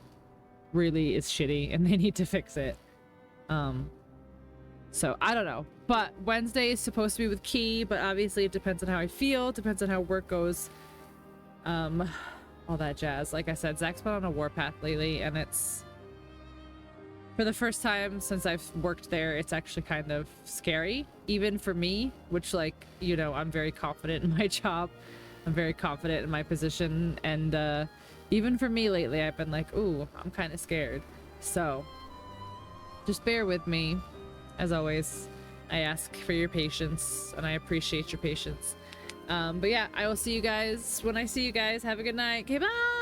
A: really is shitty and they need to fix it. So I don't know, but Wednesday is supposed to be with Key, but obviously it depends on how I feel, depends on how work goes. All that jazz. Like I said, Zach's been on a warpath lately and it's, for the first time since I've worked there, it's actually kind of scary, even for me, which, like, you know, I'm very confident in my job. I'm very confident in my position, and even for me lately, I've been like, ooh, I'm kind of scared. So just bear with me. As always, I ask for your patience, and I appreciate your patience. But yeah, I will see you guys when I see you guys. Have a good night. Okay, bye!